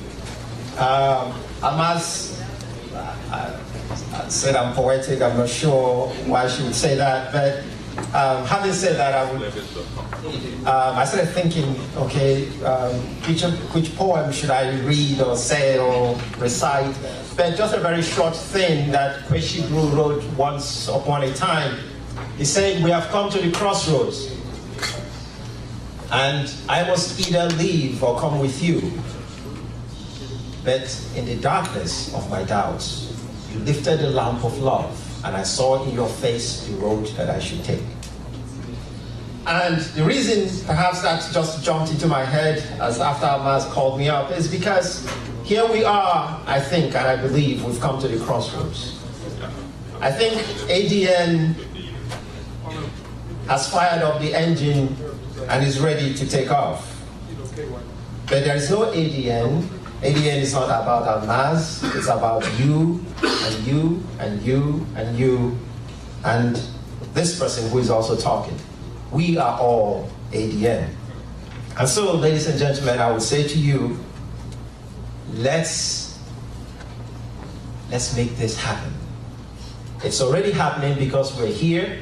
Amaz, said I'm poetic. I'm not sure why she would say that, but having said that, I started thinking, okay, which poem should I read or say or recite? But just a very short thing that Kwesi Bru wrote once upon a time. He said, "We have come to the crossroads, and I must either leave or come with you. But in the darkness of my doubts, you lifted the lamp of love, and I saw in your face the road that I should take." And the reason perhaps that just jumped into my head as after Maz called me up is because here we are, I think, and I believe we've come to the crossroads. I think ADN has fired up the engine and is ready to take off. But there is no ADN. ADN is not about Almaz, it's about you, and you, and you, and you, and this person who is also talking. We are all ADN. And so, ladies and gentlemen, I would say to you, let's make this happen. It's already happening because we're here.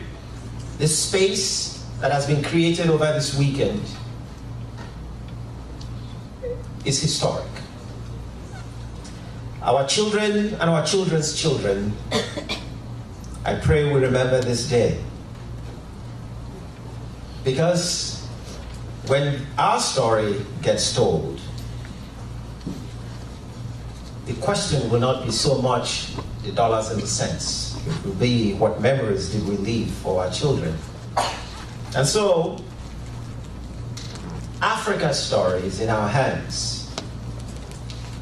This space that has been created over this weekend is historic. Our children and our children's children, I pray will remember this day. Because when our story gets told, the question will not be so much the dollars and the cents. It will be what memories did we leave for our children. And so, Africa's story is in our hands.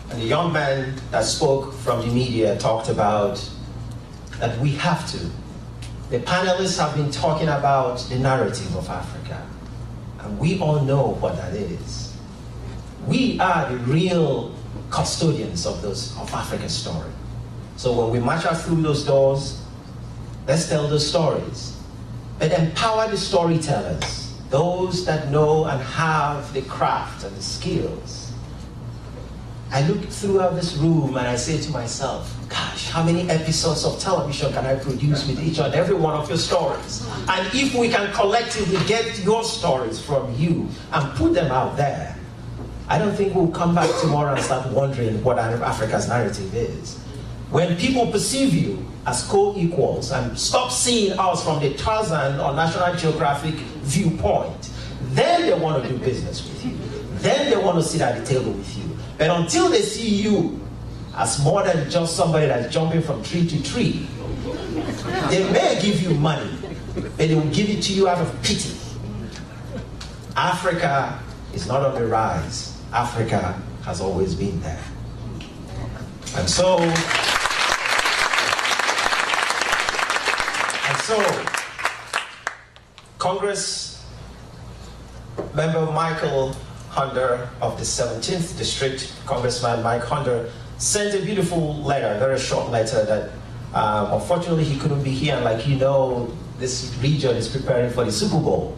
And the young man that spoke from the media talked about that we have to. The panelists have been talking about the narrative of Africa. And we all know what that is. We are the real custodians of Africa's story. So when we march out through those doors, let's tell those stories. But empower the storytellers, those that know and have the craft and the skills. I look throughout this room and I say to myself, gosh, how many episodes of television can I produce with each and every one of your stories? And if we can collectively get your stories from you and put them out there, I don't think we'll come back tomorrow and start wondering what Africa's narrative is. When people perceive you as co-equals and stop seeing us from the Tarzan or National Geographic viewpoint, then they want to do business with you. Then they want to sit at the table with you. But until they see you as more than just somebody that's jumping from tree to tree, they may give you money, but they will give it to you out of pity. Africa is not on the rise. Africa has always been there. And so, Congress member Michael Hunter of the 17th District, Congressman Mike Hunter, sent a beautiful letter, a very short letter that unfortunately he couldn't be here. And like you know, this region is preparing for the Super Bowl.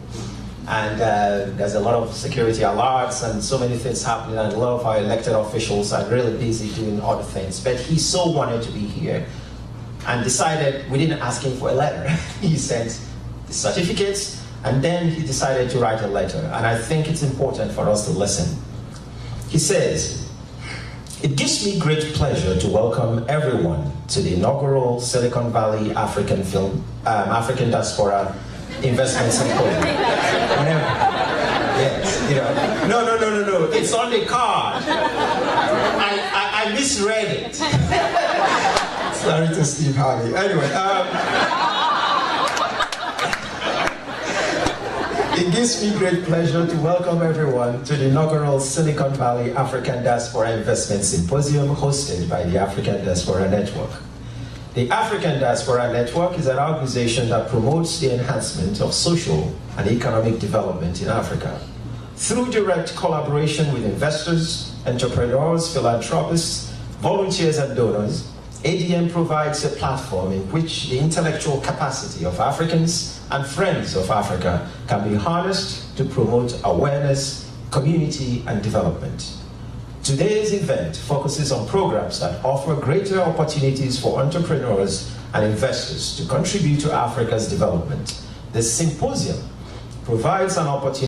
And there's a lot of security alerts and so many things happening, and a lot of our elected officials are really busy doing other things. But he so wanted to be here and decided, we didn't ask him for a letter. He sent the certificates, and then he decided to write a letter. And I think it's important for us to listen. He says, "It gives me great pleasure to welcome everyone to the inaugural Silicon Valley African Diaspora Investment Symposium." Yes, you know. No. It's on the card. I misread it. Sorry to Steve Harvey. Anyway, it gives me great pleasure to welcome everyone to the inaugural Silicon Valley African Diaspora Investment Symposium hosted by the African Diaspora Network. The African Diaspora Network is an organization that promotes the enhancement of social and economic development in Africa. Through direct collaboration with investors, entrepreneurs, philanthropists, volunteers, and donors, ADN provides a platform in which the intellectual capacity of Africans and friends of Africa can be harnessed to promote awareness, community, and development. Today's event focuses on programs that offer greater opportunities for entrepreneurs and investors to contribute to Africa's development. The Symposium provides an opportunity